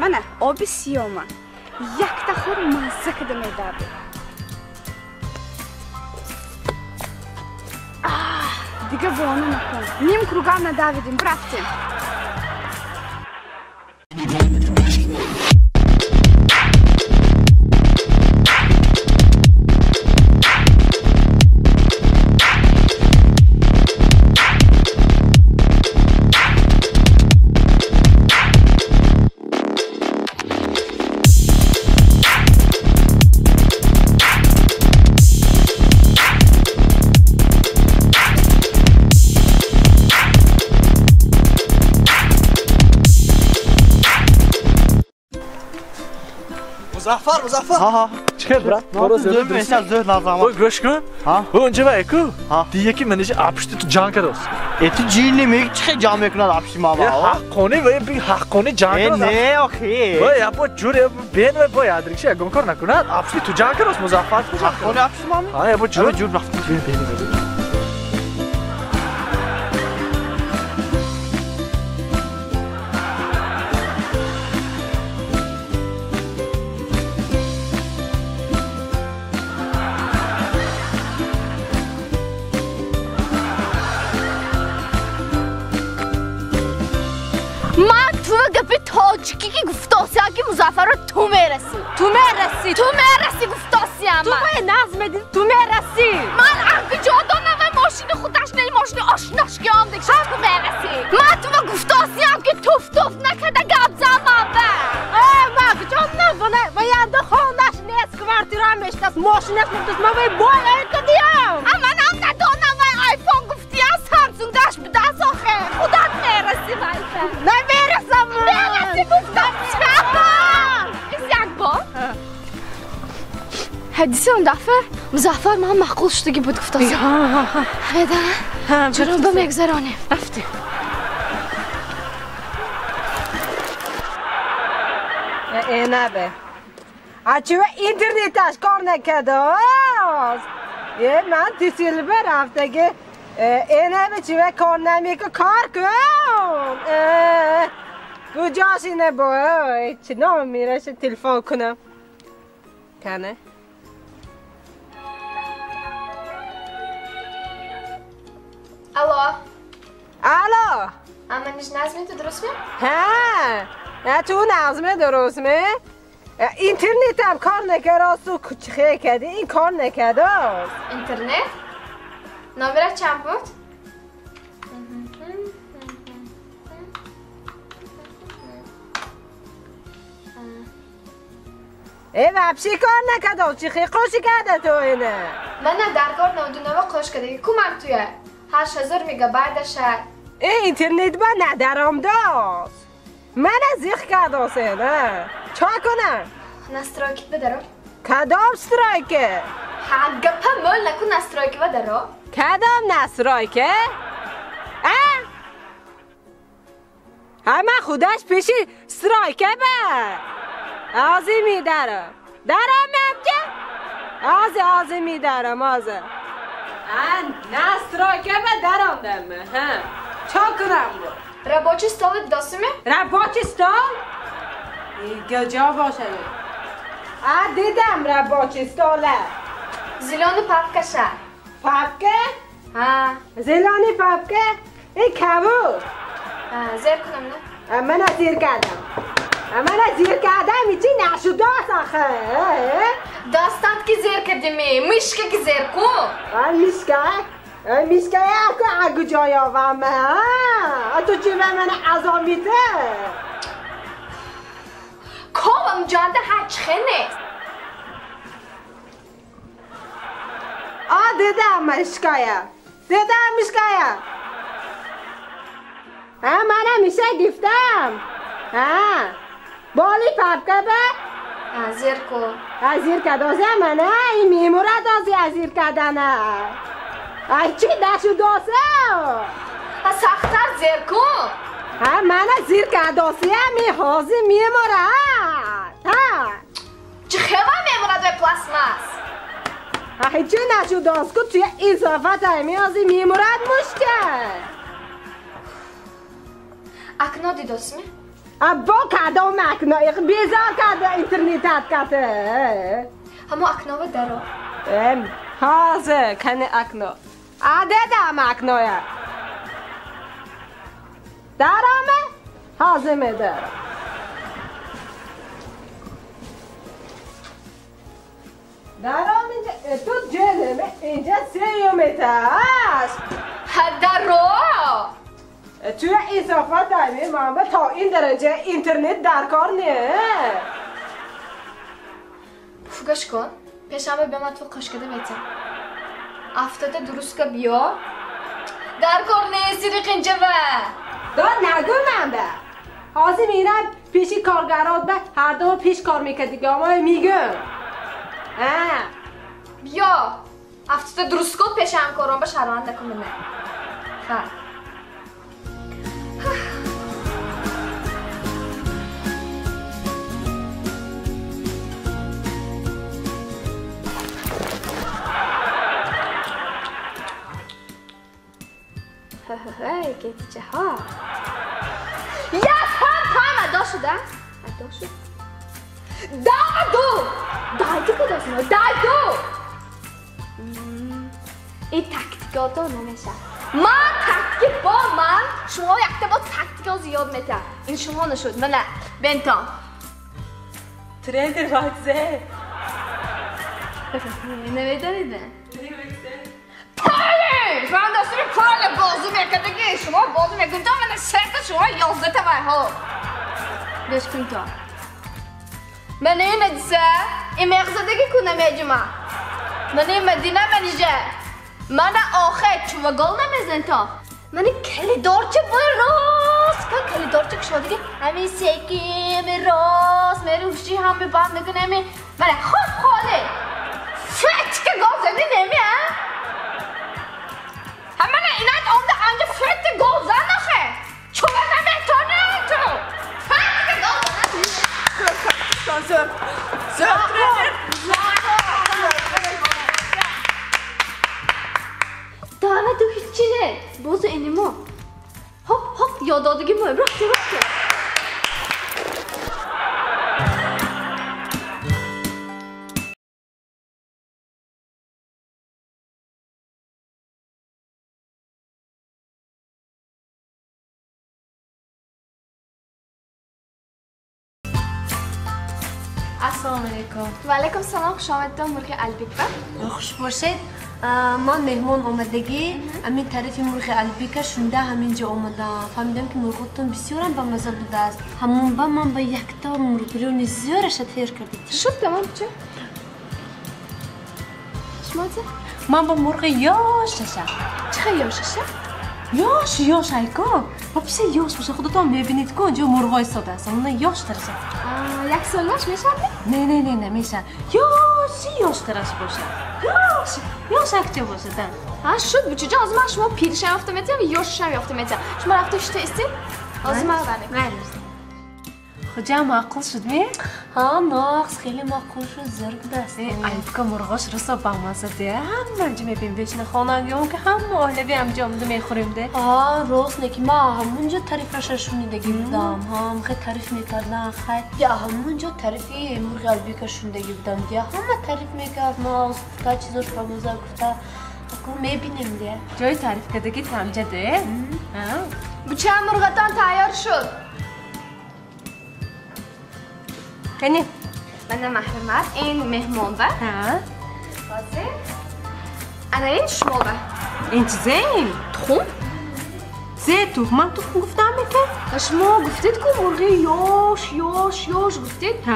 منه آب سیامه یک تخور مزه کده میداد دیگه بانو نکن نیم کروگام نداویدیم برفتیم مظفر ها چه برات برو زود میشه زود لازم اوه گوش کن ها اونجا بایکو دیگه کی منیش اپشتی تو جان کردوس eti جینی میگه چه جام میکنه اپشی ما با حقونه وای بی حقونه جان کردوس نه اوکی وای اپا جوره بین و با یادریکش اگه کار نکنه اپشتی تو جان کردوس مظفر تو جان حقونه اپشی ما ها اپا جور رفت بین تاجیکی که گفتاسی اگه مظفر رو تو میرسی گفتاسی هم تو باید نظم بدین تو میرسی من اگه جادا نوه ماشین خودش نی ماشین آشناش که هم دیگه تو میرسی من تو گفتاسی هم که توف نکده گب زمان مگه جان نبونه باید خواندش نیست کورتی رو هم اشتاس ماشینش نبودست ما باید باید کدیم اما نم ندانم وای آیفون گفتی از سامسونگ داشت به دست آخه خودت میرسی نه میرسم میرسی گفتم این یک بار حدیث اون دفعه مظفر من مخول شدگی بود گفتاسی همیده چرا بمیگذرانیم رفتیم اینه به اچه اینترنتش کار نکده من تیسیل برفته که اینه به چیوه کار نمیکه کار کن کجاش اینه باید چه نام میرشه تلفن کنم کنه الو اما نیش نظمی تو درست میام؟ نه تو نظمه درست می اینترنت هم کار نکرد تو کچخه کردی این کار نکرد اینترنت؟ نامره چند بود؟ وپشی کار نکرد چی خیلی خوشی کرده تو اینه من نه درکار 99 خوش کرده کمم توی 8000 مگابایت شد اینترنت با ندارم داست من از ایخ کرده سینه چا کنم؟ نسترایکت بدارو؟ کدام سترایکه؟ گپا مول نکن نسترایک بدارو؟ کدام نسترایکه؟ همه خودش پیشی سترایکه به آزی دارم هم که؟ آزی دارم نسترایکه به دمه چا کنم بود؟ رباچی ستال داستمه؟ رباچی ستال؟ گجا باشه دیدم رباچی ستاله زیلان پاپکه شد پاپکه؟ زیلانی پاپکه؟ این کبود زیر کنم نه؟ من زیر کردم ایچی نشده آخه داستان که زیر کردیمی میشکه که زیر کن میشکه اگه جای آوامه تو چی به من عذاب میده کامم جانده هرچ نیست دیدم مشکایه منم میشه گفتم بالی پاپکه به زیر کن زیر کدازه منه این میموره دازی از زیر کدنه چی داشو دازه سختر زیر کن من زیر کدازه میحازی میموره چه خیلی میموره دوی پلاسماس چی نشو داز کن توی این صفت میحازی میمورد مشکل اکنو دیدوسمی؟ ابا کادا مکنو ایخ بیزار کادا اینترنت کاته همو اکناو درو هازه کنه اکنو عده دا مکنویا دارامه هازمه دارم دارم اینجا تو جنمه اینجا سیومه هست درو توی اضافه داریم ماما تا این درجه اینترنت در کار نه فوگش کن پیشمه به من تو قشکده میتم افتاده درست که بیا در کار نه سیری قنجه با دا نگو من به حاضی میرم پیشی کارگرات به هر دو پیش کار میکرد دیگه اما میگم بیا افتاده درست کن پیشم کارم با شران نکن نه خب هی گیت ها یک هم ادا شده ادا شد دایدو که داشتیم دایدو این تکتیکاتا نمیشه من تکتیک با من شما یک با تکتیکا زیاد میتر این شما نشد من نه بنتان ترند راکزه نمیدانید پایین من دستوری کار بازی میکرده که شما بازی میکنید من سرد شما 11 تبای ها بیش کن تا من این مدیسه این مغزدگی کنم یجمع من این مدینه منیجه من آخه چوه گل نمیزن تا من این کلی دارچه باید راست که کلی دارچه که شما دیگه همین سیکی همین راست میری روشی هم به بند نکنه همین من خوب خاله فت که گل زنی نمیه همه اینات آمده انجا فت گل زن نخه چوه نمیتونه تو فت که گل زن دانه دو هیچی نه بازو اینیمو هپ یادادگی مهم رفته السلام علیکم. و علیکم سلام خوش آمدید مرغ البیکا. خوش باشید. ما مهمان آمدگی همین طرف مرغ البیکا شونده همینجا آمدم. فهمیدم که مرغتون بسیار با مزه بوده است. همون با من با یک تا مرغ زیارش تیر کردید. شد تمام چه؟ شما چه؟ من با مرغ یاششه. چه یاششه؟ یاش ایکا. با پیش یاش باشه خودتون میبینید که اونجا مرغای ساده است. اون یاش درسته. یک سالاش میشه؟ نه میشه. یاش درش باشه. یاش اکچه باشه دن. شد بچه از من شما پیرش یافته میتیم یاش یافته میتیم. شما رفته شده استید؟ از من برنیم. خجا معقول شد می؟ ها ناقص خیلی معقول شد زرگ دست. البته مرغاش رسا با مزه ده. هم منجی میبین بچه خانگیون که هم اهلوی همجا آمده میخوریم ده. راست نکی ما همونجا تعریفش شنیدگی بودم. هم خیلی تعریف میکردن خیلی. یا همونجا تعریفی مرغ البیکا شنیدگی بودم. یا همه تعریف میکرد ما تا چیزاش با مزه گفته. اکنون میبینیم ده. جای تعریف کردگی همجا ده. بچه مرغتان تیار شد. کنی من محرمت این مهمان با بازه انا این شما با این چیزه تخم زیتو من تخم گفتم میکن شما گفتید که مرغی یاش گفتید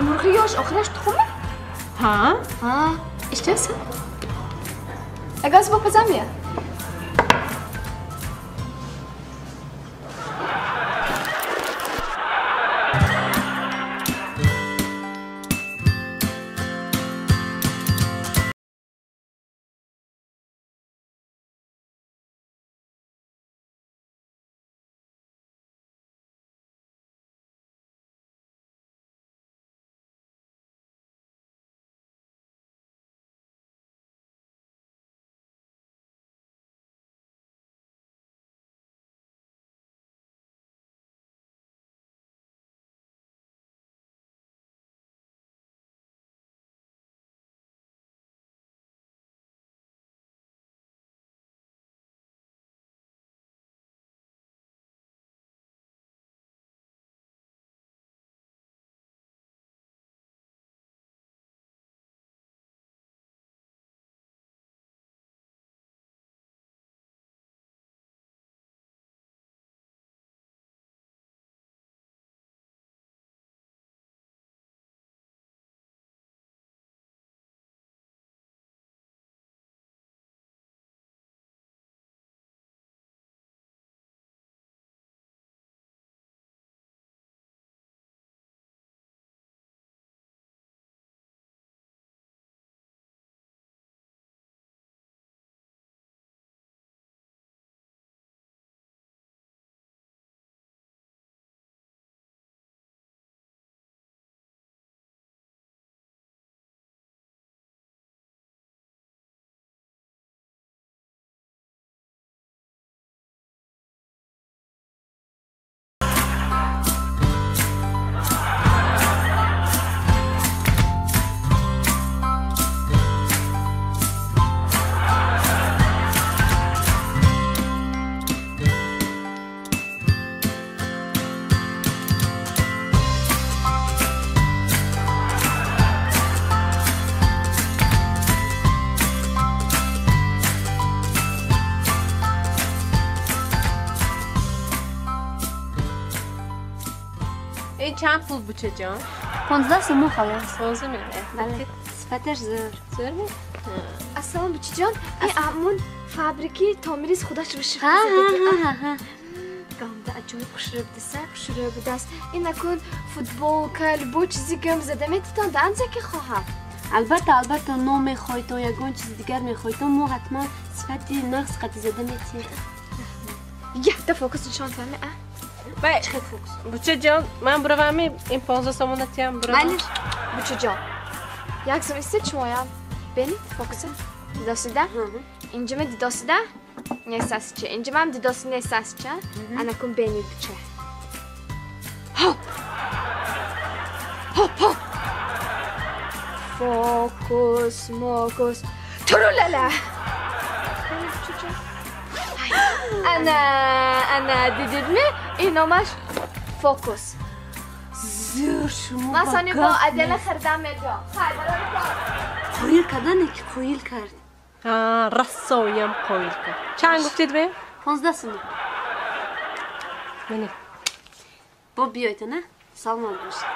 مرغی یاش آخرش تخمه اشته هستم اگه با پزم این چند پول بچه جان؟ 15 سومو خلاص 15 میلیون بله صفتش زور می؟ اصلا بچه جان این همون فابریکی تعمیریز خودش رو شفت ها گامده اجای خوشره بوده خوشره بوده است این نکن فوتبال کلبو چیزی گم زده میتیتان دنزه که خواهم البته نو میخوای تو یگون چیز دیگر میخوای تو مو حتما صفتی نقص قطع زده میتی یک تا فوکس نشان فهمه بای بچه جان من برو این 15 سومونتیم برو بله بچه جان یک زم است شمایم بینید فوکس دیداسیده اینجا من دیداسیده نیست است چه اینجا من دیداسی نیست است چه انا کن بینید بچه هاپ هاپ هاپ فوکس موکس ترولله انا دیدید می این نامش فوکس زور شما مثلا با عدل خردم میجا قویل کردن که قویل کرد رسایم قویل کرد چند گفتید به؟ 15 سومو منی با بیایید نه؟ سلمان باشه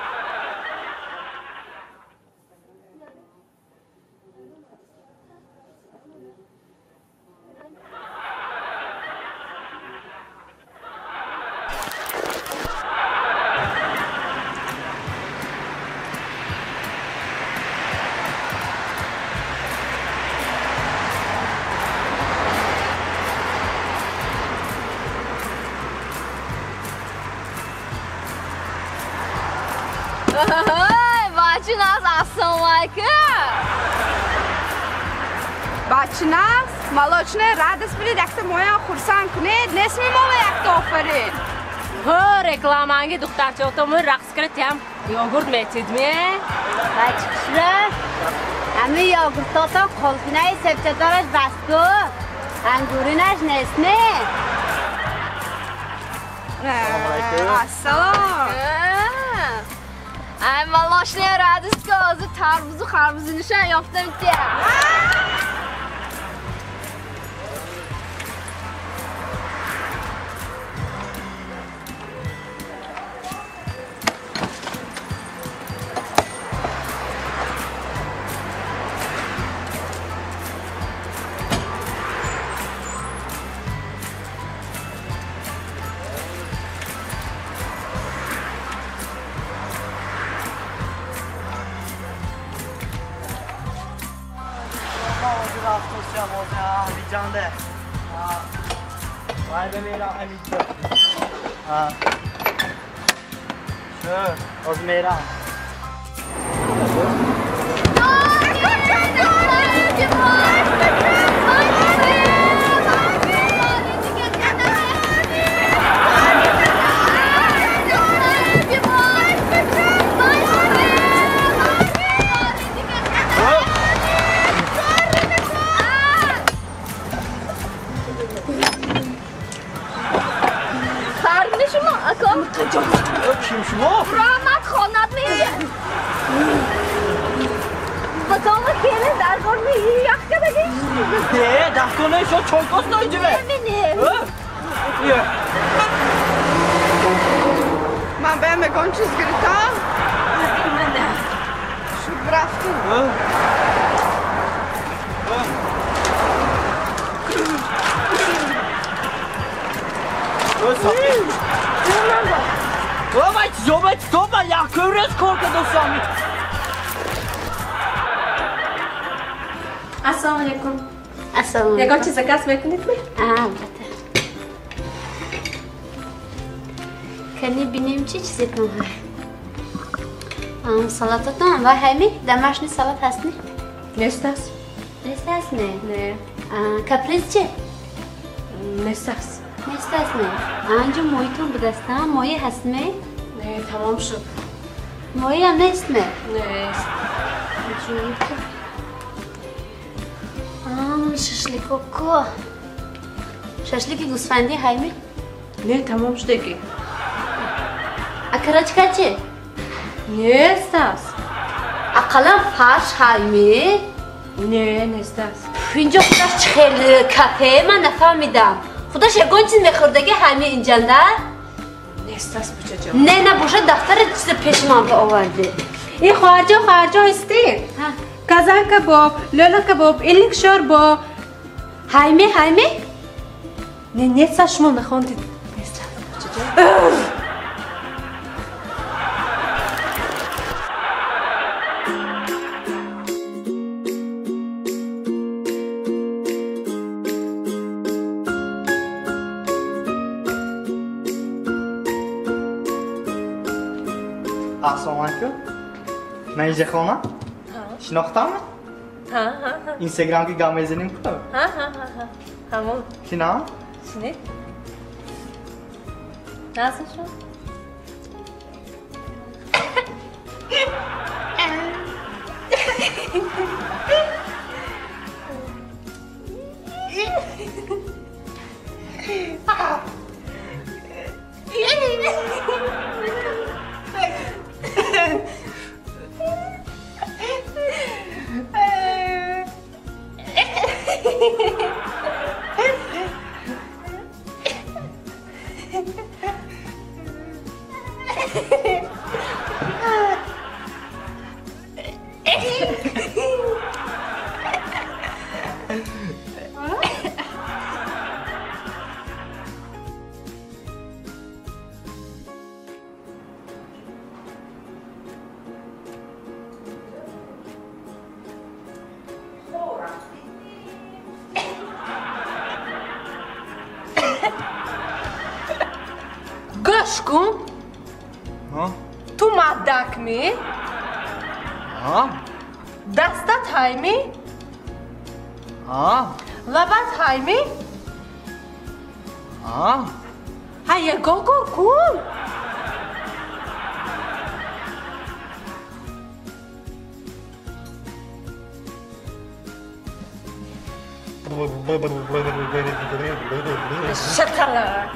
Бачнас, молочная радость будет, як ты моя хурсан кунед, не смемова як то оферин. رکلامانگی دخترچه اتومون رقص کردیم یاگورت میتید می؟ بچه کشره همه یاگورتاتا کلفینای سبچدارش بستو انگورینش نسنه السلام ای молочная радость که از تربوز و خربوزی نشان یافته میتیم جانده وای به میرا همینجا از میرا kim şumo? Rahmat xonat میگه باتام کینه در کار میگی یک کدی نه دکونه شو چوکوس نایجه ببینه من به میگم چیز گرفتم منه شو رفتم Zoba ya kövres korku dostum. السلام علیکم السلام یکم چیز کس میکنید می؟ البته کنی بینیم چی چیزی کن های سلطتون و همی دمشنی سلط هستنی؟ نیست است نیست هست نه؟ نه کپریز چه؟ نیست است نیست هست نه انجا مویتون بدستم مویی هست می؟ نه تمام شد مویی هم نیست می؟ نیست ششلیکو کو ششلیکی گوسفندی هایمی؟ نه تمام شده که اکراچکا چه؟ نیست است اقلا فرش هایمی؟ نه نیست است اینجا خودش خیلی کپه من نفهمیدم خودش یکون چیز میخوردگی هایمی اینجا نه؟ نیست است بچه جان نه باشه دفتر پشمان به آورده این خارجه هستی کازان کباب لولا کباب ایلک شوربا hayme ne saçma ne hangi Assalomu alaykum. Men Ijaxonman. Shinoqtami? Ha. Instagramga gamezining qilib. Ha. Tamam. Shino? Ne? Nasıl şu? Goshku? Ha? Tu maddak mi? Ha? Dastat hay mi? Ha? Labat hay mi? Ha? Hayır gogor kun. Şatalar.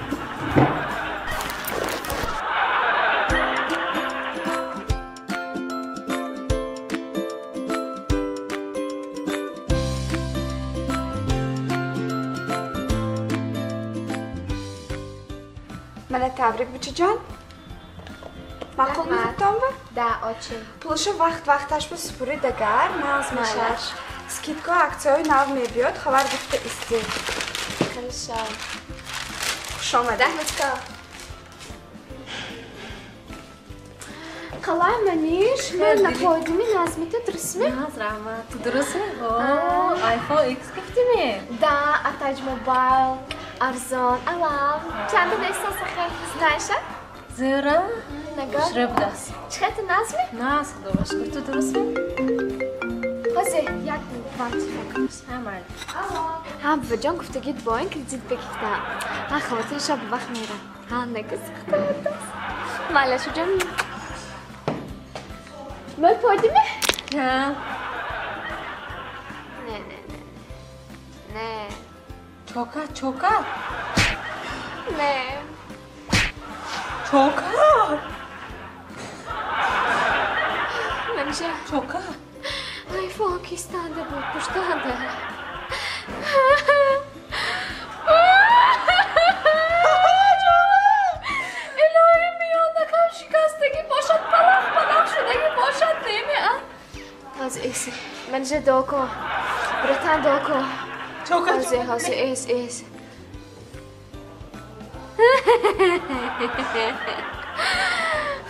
Mana tabrik buchijon. Ma'qul miqdormi? Da, очень. Pulshi vaqt-vaqtash bu spuri dagar, nazmalar. Skidka aksiyoy nav mebyod, xabar bitta isti. Хорошо. Xush omada. Qalay Manish, men napoydimi nazmita durustmi? Rahmat. Durustmi? Oh, iPhone X gifti Da, Ataj Mobile, arzon, alam. Чанда нестан сахай, знаешь? Зира? Нага? Шребдас. Чхайта назми? Нас, дурашка, tu durustmi? Хозе, як варт фокус. Hamar. ها بجان گفتگیت با این که زید بکیفته ها خواتین شب وقت میرم ها نگه سخته دست مالشو جان مال پایدی می؟ نه نه چوکا نه چوکا منشه چوکا ای پاکستانده بود پشتانده الهی میاد نکم شکستگی باشد پلاخ شدگی باشد نمیاد از ایسی منجه دوکو برتن دوکو هازه ایس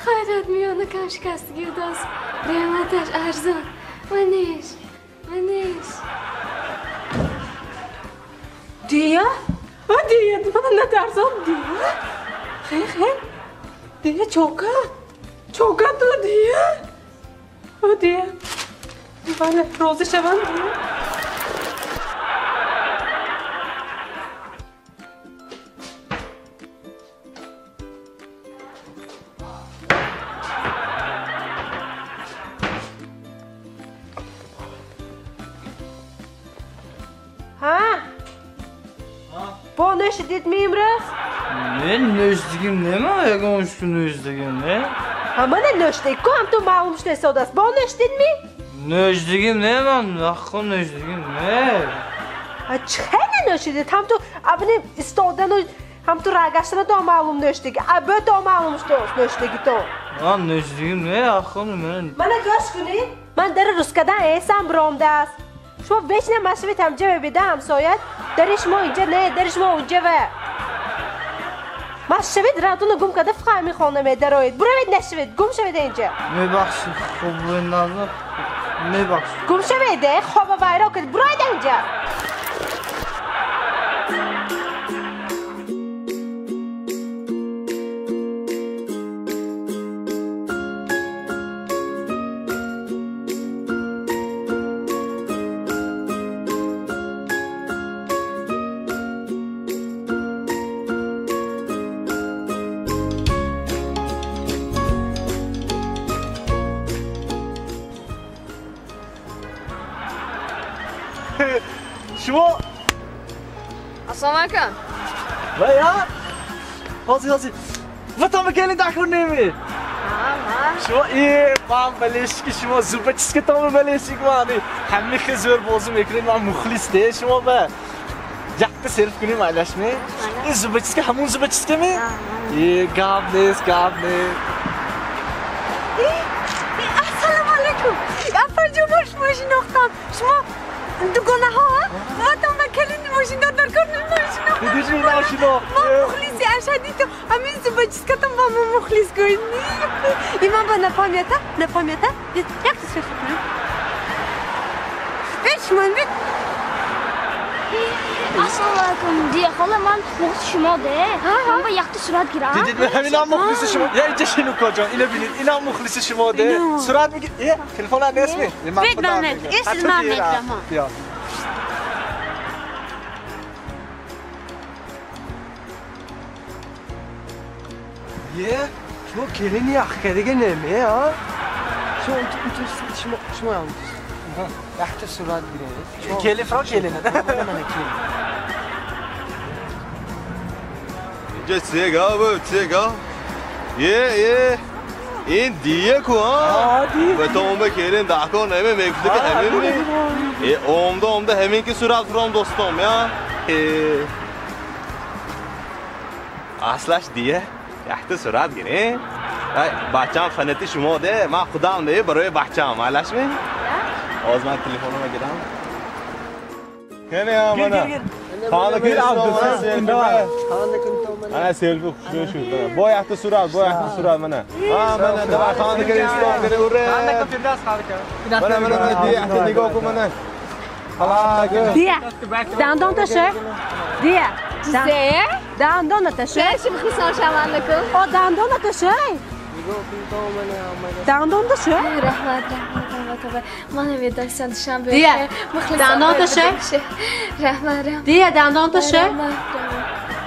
خیرت میاد نکم شکستگی و داست ریمتش ارزان منیش Diya? Ha Diya, bana ne dersen Diya? Hayır. Diya çoka tu Diya. Ha Diya. Bana roze şavan Diya. Nöşedit miyim raz? Ne nöşdigim ne mi? Ayağım uçku nöşdigim ne? Ama ne nöşdik? Kom tu mağulmuş ne sodas? Bo nöşdin mi? Nöşdigim ne mi? Nakko nöşdigim ne? Çene nöşedit? Ham tu abone istodan ham tu ragaştana da mağulum nöşdigi. Abö da mağulmuş dost nöşdigi to. من نجدیم نه آخون من گوش کنید من در رسکدن ایسم برامده است شما بچنه مشروط هم جوه بیده همسایت در شما اینجا نه در شما اونجا و مشروط راتون گم کده فقط میخوانه میده روید بروید نشوید گم شوید اینجا میبخشی خوب نظر میبخشی گم شویده خواب ویرا کنید بروید اینجا شما السلام علیکم ویا هازی و تو مگه داخل نمی شما من بلش که شما زوبه چیز که تو بلشی کنی همه خیلی زور بازی میکنید من مخلص ده شما به جکت سلف کنیم علاش می این زوبه چیز که همون زوبه چیز که می گاب نیست السلام علیکم افر جو ماشین اختم شما دوگانه ها و تا من کلین ماشین دار در کار نماشین دیدی چی ماشین ها ما مخلصی اشدی تو همین زبا چیز کتم با ما مخلص کنی ایمان با نفهمیتا یک تصفیه کنم بیش من بید السلام علیکم دیگه خاله من مخلص شما ده من با یخت صورت گیرم دیدید همین هم مخلص شما یا اینجا شینو کجا اینو بینید این هم مخلص شما ده صورت میگید تلفن هم اسمی بید من اسم من میگم بیا شما کلینی اخ دیگه نمیه ها شما هم یخت صورت گیره کلی فرا کلی نه اینجا چیگا این دیگه کو ها و تو اون به کلین داکو نمی میگفتی که همین می اومده همین که صورت فرام دوستم یا اصلش دیگه یخت صورت گیره بچه‌ام فنتی شما ده من خودم ده برای بچه‌ام حالش می آز من تلفنم گیرم کنه آماده خانه که انا سیلفی شو با یخت صورت منه منه دو خانه که استون کنه اوره خانه که فیرداس خانه که منه دی یخت نگاه کن منه حالا دیا دندان تشه دیا دندان تشه چی می‌خوای شما نکن او دندان تشه دندان تشه رحمت من نمی‌دونم شام دیا دندان تشه رحمت دیا دندان تشه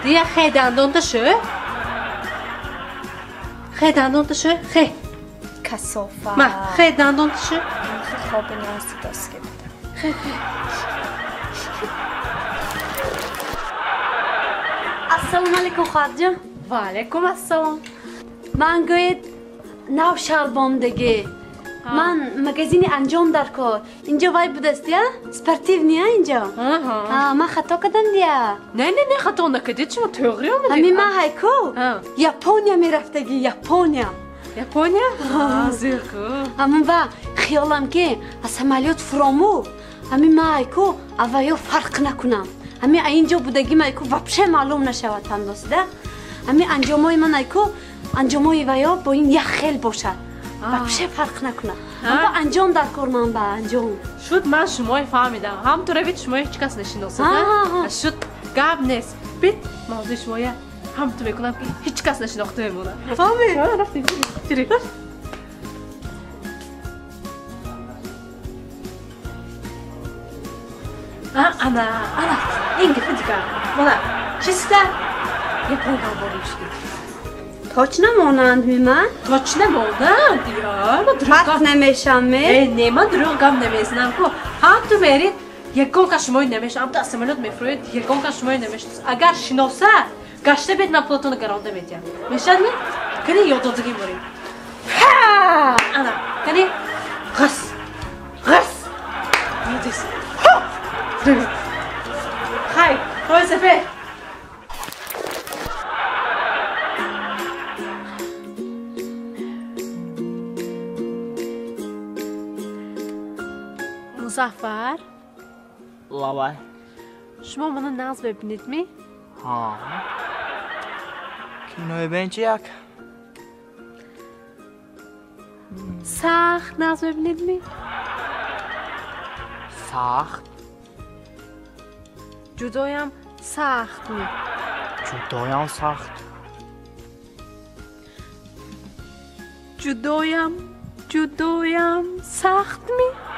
دیا خیلی دندان تشه خیلی دندان تشه خیلی کسافت ما خیلی دندان تشه خواب ناسی دست گرفتم السلام علیکم خواهد جان و علیکم السلام من گوید نو شلبام دیگه من مگزینی انجام در کار اینجا وای بودست یا؟ سپرتیو نیا اینجا من خطا کردم دیا نه خطا نکردید شما تغییر آمدید همین من هایکو یاپونیا میرفتگی یاپونیا زیرکو همون با خیالم که از عملیات فرامو همین من هایکو اوایو فرق نکنم همین اینجا بودگی من هایکو وپشه معلوم نشود تنداست ده همین انجامای من هایکو انجامای ویا با این یه خیل باشد وپشه فرق نکنه با انجام در کار من با انجام شد من شما فهمیدم همطوره بید شما هیچ کس نشیناسته شد گاب نیست بید موضوع شما همطور بکنم که هیچ کس نشیناخته بمونه فهمی؟ رفتیم چیری انا این گفت دیگه مانا چیسته یه پروگرام باریشتی تاچ نمانند میمن؟ تاچ نمانند یا ما دروغ نمیشم نه من دروغ گم نمیزنم که هم تو میرید یکون که شمایی نمیشه هم تو اسمانات میفروید یکون که شمایی نمیشه اگر شناسه گشته بید من پلاتون گرانده میدیم میشد می؟ کنی یادازگی بریم انا کنی غس یادیس خیلی های سفه مظفر لابای شما منو نقض ببینید می؟ ها کینوی بین چی یک؟ سخت نقض ببینید می؟ سخت جدایم سخت می جدایم سخت جدایم سخت می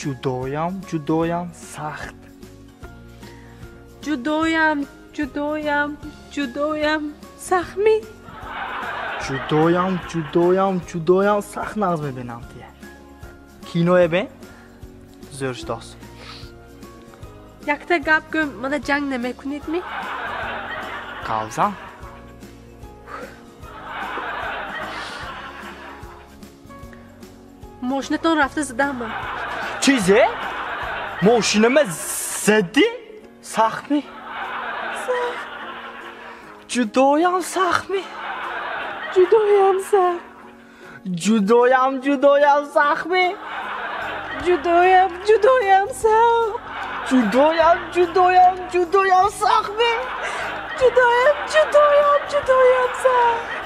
جدایم سخت جدایم سخت می جدایم سخت نقض میبینم دیگه کینوی بین زرش داست یک تا گپ گم من جنگ نمیکنید می؟ قوزم ماشینتون رفته زدم من چیزه؟ ماشینم زدی؟ سخت می؟ جدایم سخت می؟ جدایم سخت جدایم سخت می؟ جدایم سخت جدایم سخت می؟ جدایم سخت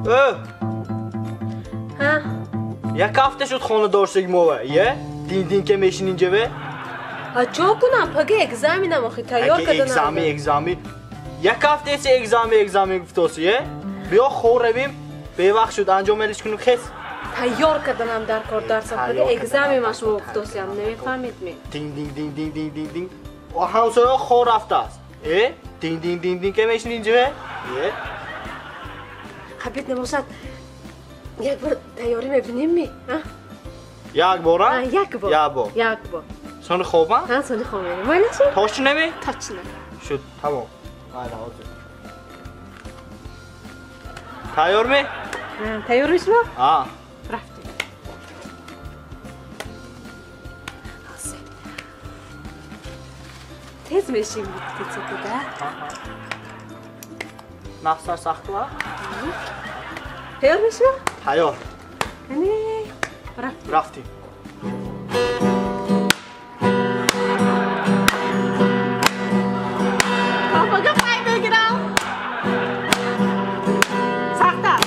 ها یک هفته شد خانه دارشگی موه یه؟ دین که میشین اینجا به؟ چه کنم پگه اگزامینم آخی تیار کردنم اگزامی یک هفته ایچه اگزامی گفتاسی یه؟ بیا خور رویم به وقت شد انجام میلیش کنیم خیس تیار کردنم در کار درسم پگه اگزامی مشمو گفتاسی هم نمیفهمید می دین و همسایه خور رفته است دین که میشین اینجا به؟ خبیت نباشد یک بار تیاری میبینیم می؟ یک بار؟ یک بار سان خوبم؟ ها سان خوبم ولی چی؟ تاچ نمی؟ تاچ نمی شد تمام تیار می؟ تیارش با؟ آه رفتیم تیز میشیم بود که دیگه نفسر سخت با؟ تیار میشیم؟ تیار رفتیم پاپاگا پای بگیرم سخته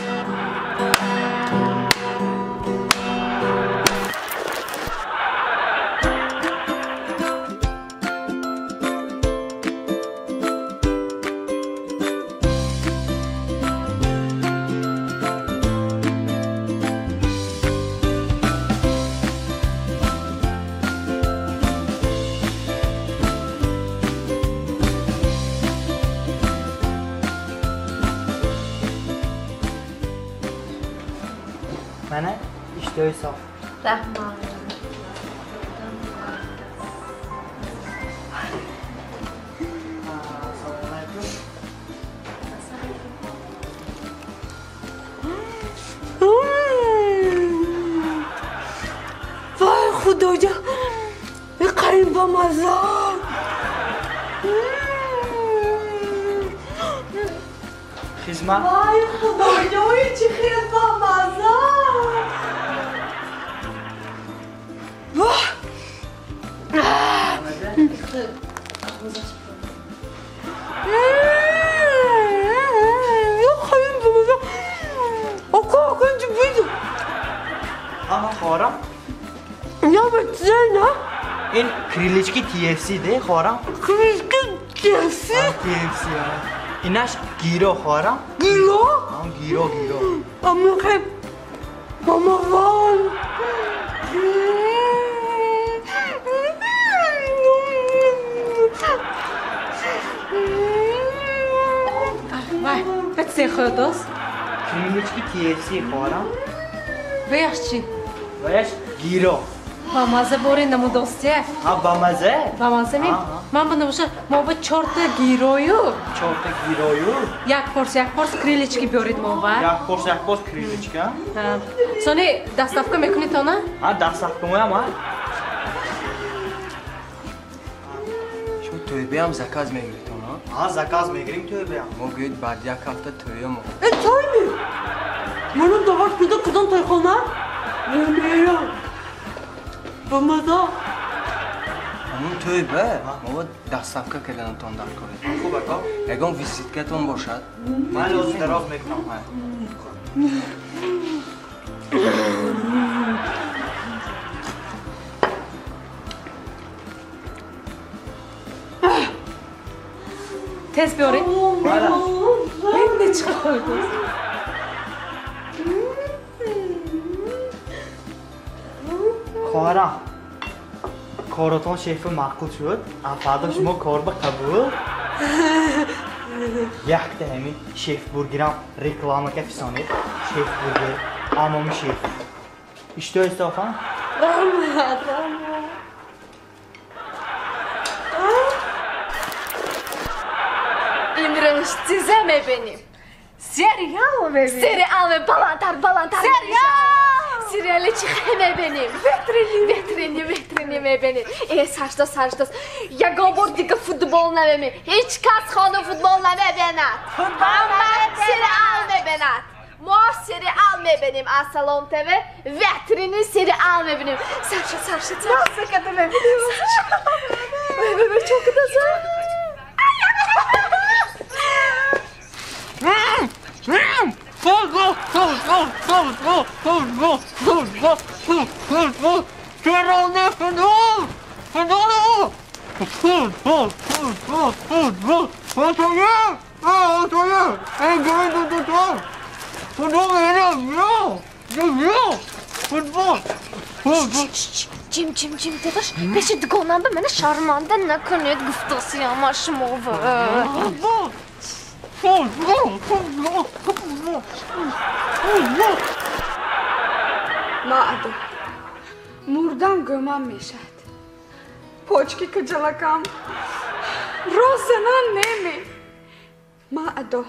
منه اشتهای صاف رحمان وای خدایا قیم با مزه خدمت وای خدایا چی خیلی با مزه خورم یا بچه این کریلیچکی TFC ده خورم کریلیچکی TFC اینش گیرو خورم گیرو اما خیلی ماما وان وای بچه خود دوست کریلیچکی TFC خورم ویش چی؟ ویش گیرو با مزه باری نمو دوستیه با مزه؟ با مزه می؟ من بنده باشه ما با 4 تا گیرویو یک پرس کریلیچکی بیارید ما با یک پرس کریلیچکی سانی دستافکا میکنید تا نه؟ دستافکا مویم شما توی بیم زکاز میگیرید تا نه؟ заказ میگیریم توی بیام. ما گوید بعد یک هفته توی ما. توی می؟ منو داور پیدا کدام توی خونه؟ نمیرم. با مزا. همون توی به ما باید دستفکه کردن تان در کنیم. خوبه که؟ اگه ویزیتکتون باشد من لازم دراز میکنم. تست بیاری؟ این چه خواهد خواهرم کاراتون شیف معقول شد. فردا شما کار به قبول. یک تا همین شیف برگرم رکلامه که فسانید. شیف برگر امامی شیف. اشتو استافان؟ امروز چیزه میبینیم. سریال میبینیم. سریال بالاتر. سریالی چی خیلی میبینیم. بهترینی میبینیم. سرشتاست. یکا بار دیگه فوتبال نمیبینیم. هیچ کس خانه فوتبال نمیبیند. همه سریال میبیند. ما سریال میبینیم از سلام تیوی. بهترینی سریال میبینیم. سرشت. ناسه کده میبینیم. ببین çok güzel. Cim dadaş, beşi dikonan be mene şarmanda nakonuyet guftası ama şmova. Ma'ado, murdan gömem meşed. Poçki kıcalakam, rozanan nemi. Ma'ado,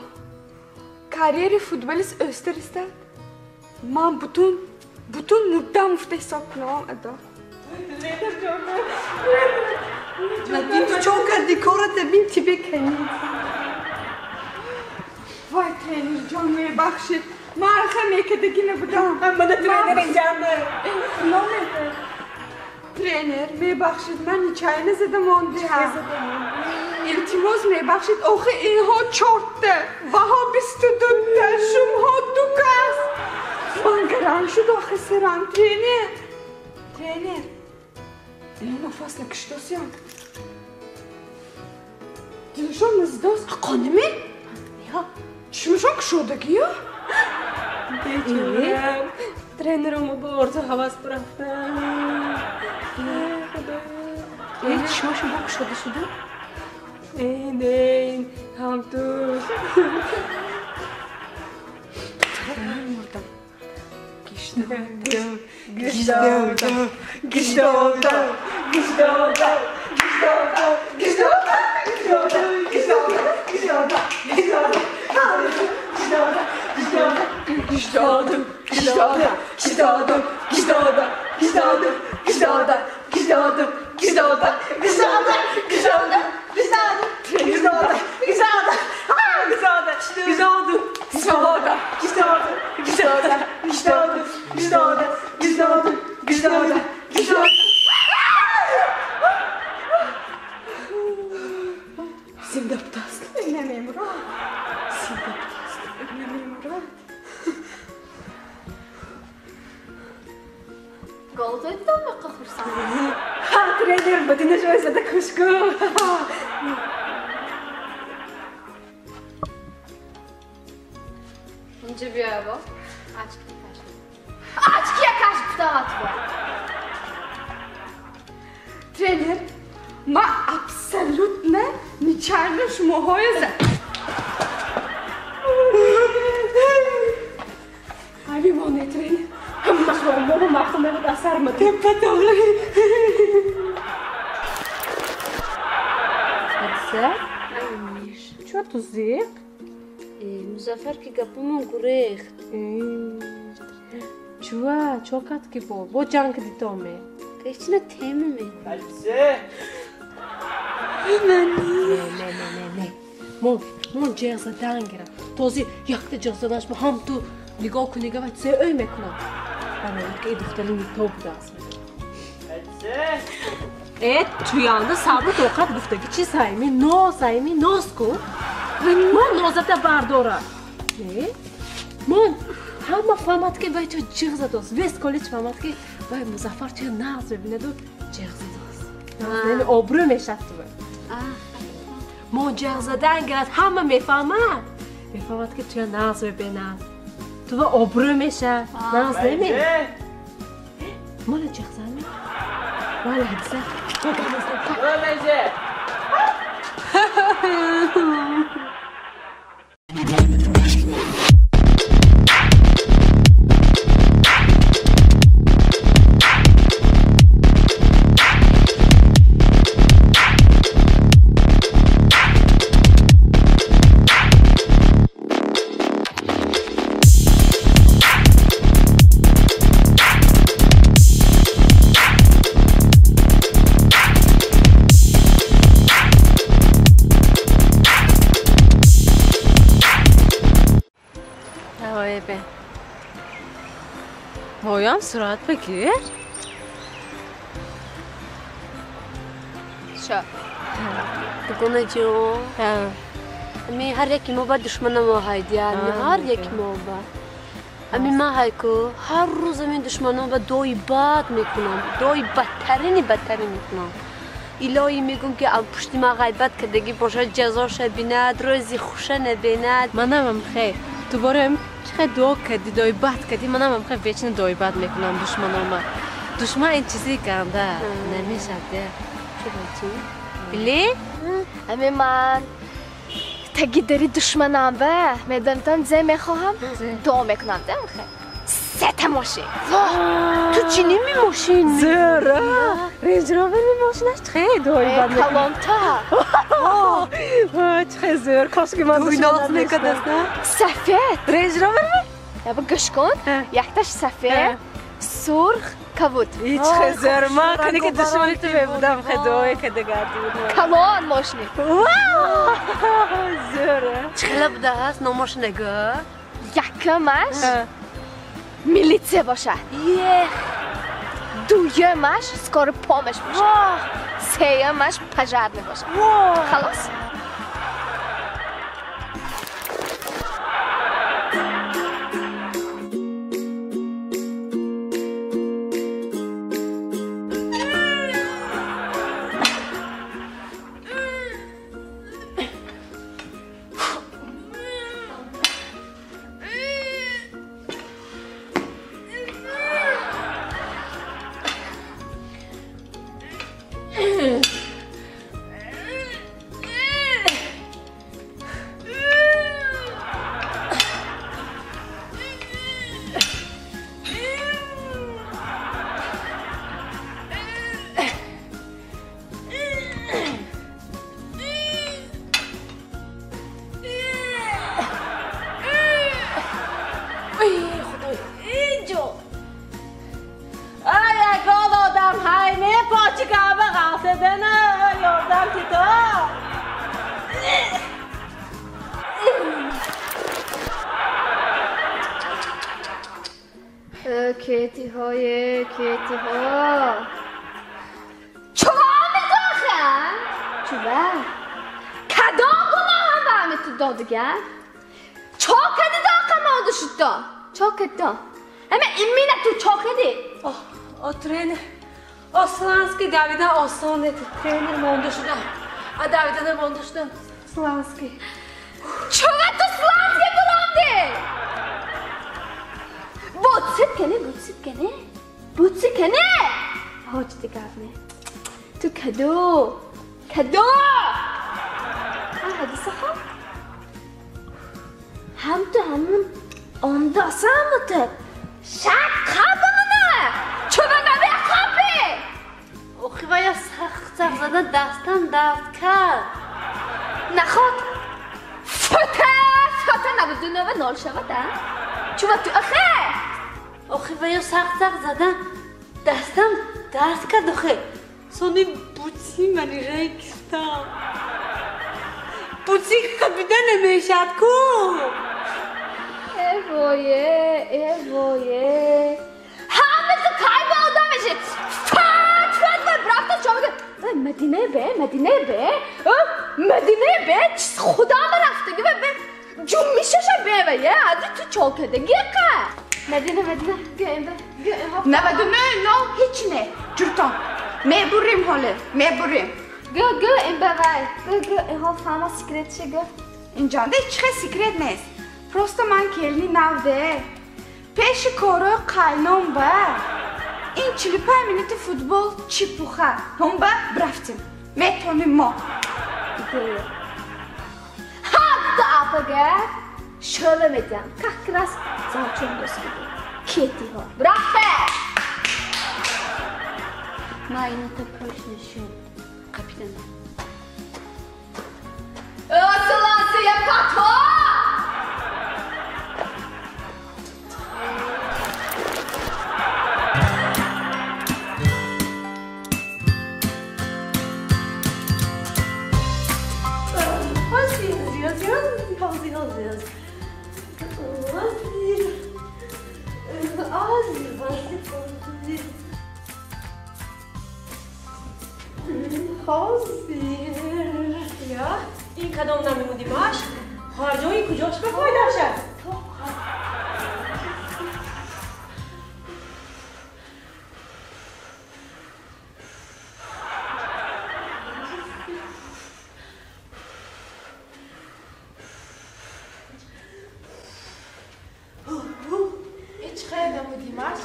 kariyeri futbolist österistad. Man bütün murdan mufte hesap kunam Ado. Nadine çok dekora bin tipe kenit. Vay trener canlıya bakşit. Marka mekedegine budam. Bana trenerin canlı. Ne trener me bakşit ben hikayene zedem ondu ha. İltimoz me bakşit oxi inho çortte. Vaha bistudutta şumho dukas. Man garan şud oxi seran trener. Trener. Lena fasla kıştosyan. Dilşon nazdos. Qanimi? Ya. Шмушок шодagi yo? Trenerimni bu orta havas bıraktı. Шмушок шоди. Nein, ham dur. Голодуєте ми кахурсан? Ха, тренер, бо ти не живешся так хушку. Önce bir araba. Açkiye karşı pıtavat var. Trener, ma абсолютно нечаянно шмогою за... Ай, моне тренер. Махмуду махмуду асармы. Теппатогы. Hadisə? Чё тузик? Müzəffər ki qapımın qurıq. Чува, чокат ki bu. Bu cank di tome. Keçinə təmi mi? Hadi. Ne. من جیغ زدن گرم تازه یک جیغ زدنش با هم تو نگاه کنی و سه ای میکنم برای که دختری تو بوده است توی آنده صبر توقت گفته که چی سایمی ناز کن من نازده بردارم من همه فهمد که باید تو جیغ زده است ویست کلیچ فهمد که باید مظفر توی ناز ببینه و جیغ زده است ناز آبرو میشد تو من جیغ زدن گرد همه میفهمد که توی ناز ببینه تو آبرو میشه ناز نمی مالا جیغ زنی مالا حدیثه مایم سرعت بگیر چه؟ بگونه جو امی هر یکی ما با دشمن ما هایدی هر یکی ما با امی ما های که هر روز امی دشمن ما با دوی بد میکنم دوی بدترین میکنم الهی میگم که ام پشتی ما غیبت کردگی باشه جزاش بیند روزی خوشه نبیند منم خیر تو بارم چقدر دعا کردی دای بد کردی منم خیلی ویچن دای بد میکنم دشمن این چیزی کنده نمیشه ده چه بلی؟ امی من تگی داری دشمنم به میدانتان زی میخواهم دعا میکنم ده خیلی سه ماشین تو چی نمی ماشین زره رنج روور ماشینش خیلی دای بد میکنم کلانتا چقدر زر کاش که من دشمنم میکنم سفید رنج روور یا با گوش کن یکتاش سفید سرخ کبود هیچ خزر من کنی که دشمنی تو بودم خدای که دگردی بود کلان ماشینی زره چخلا بوده هست ناماش نگاه یکمش میلیتسه باشه دویمش سکار پامش باشه سیمش پجرده باشه خلاص کیتی ها چوام داخل چوبه کدام گناه هم تو دادگر چا کدی داخل ماده شد چا کدا اما ایمینه تو چا کدی ترینر آسلانسکی دویدن آسانه ترینر مانده شدم دویدن مانده شدم سلانسکی چوبه تو سلانسکی برانده بوتسی کنه هاچ دیگرنه تو کدو حدیثه خواب هم تو همون اندازه هموته شک خوابمونه چوبه نبی خوابی اوخی باید سخت زده دستم درد کرد نخواد فته نبودونه و نال شود چوبه تو آخه باید سخت زدن دستم درد کرد آخه سانی بوتی منی رای گفتم بوتیک کپیتان نمیشد کو ایوایه همه تو کای با آدم میشه فت برافت شما که مدینه به خدا من رفتگی به جون میشه به یه عادی تو چوکدگی که مدینه گیم نه هیچ نه جورتان میبریم حاله گو این بوای گو ها فهمه سیکرت چه گو اینجا ده هیچ خیلی سیکرت نیست پروستا من کلنی نوده پیش کارو قلنم با این 45 منیت فوتبال چی پوخه هم با برفتیم میتونیم ما حتی اپاگه شله میدم که کلاس زاچون بسکیدی کیتی ها برافت ما اینو تا پروشن شد کپیتان اصلاسی پاتو یا این کدام نمیمودی باش خارجایی کجاش به فایده شد هیچ خیلی نمودی باش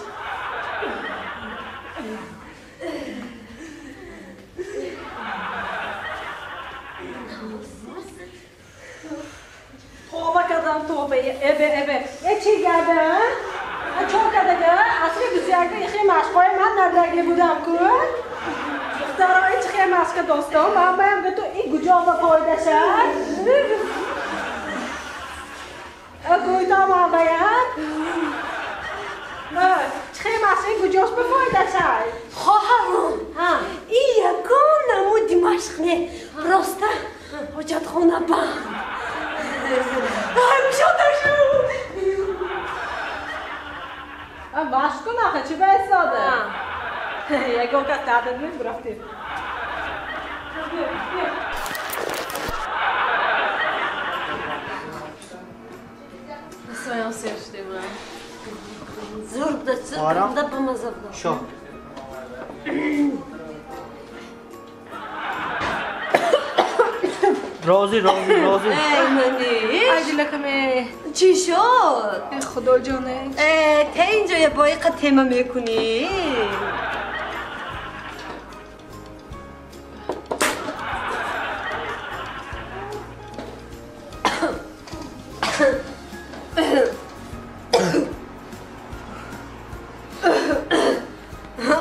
ebe چی گردن؟ چون کدگه اصلی بزیارکه یخی مشقای من ندرگلی بودم کن دخترها ایچ خیلی مشق دوستم من بایم که تو این گجا با فایده شد گویتا من باید خیلی مشق این گجاش به فایده شد خواهرم این یکم نمودی مشق نه راسته حجت خونه بند باش کن آخه چی باید ساده یکم که تعداد نیست برفتیم Soyan seçtim ben. Zırda zırda bamazabda. Şo. رازی منی عادی لکمه چی شد؟ خدا جانه تا اینجا یه بایی قطعه میکنی؟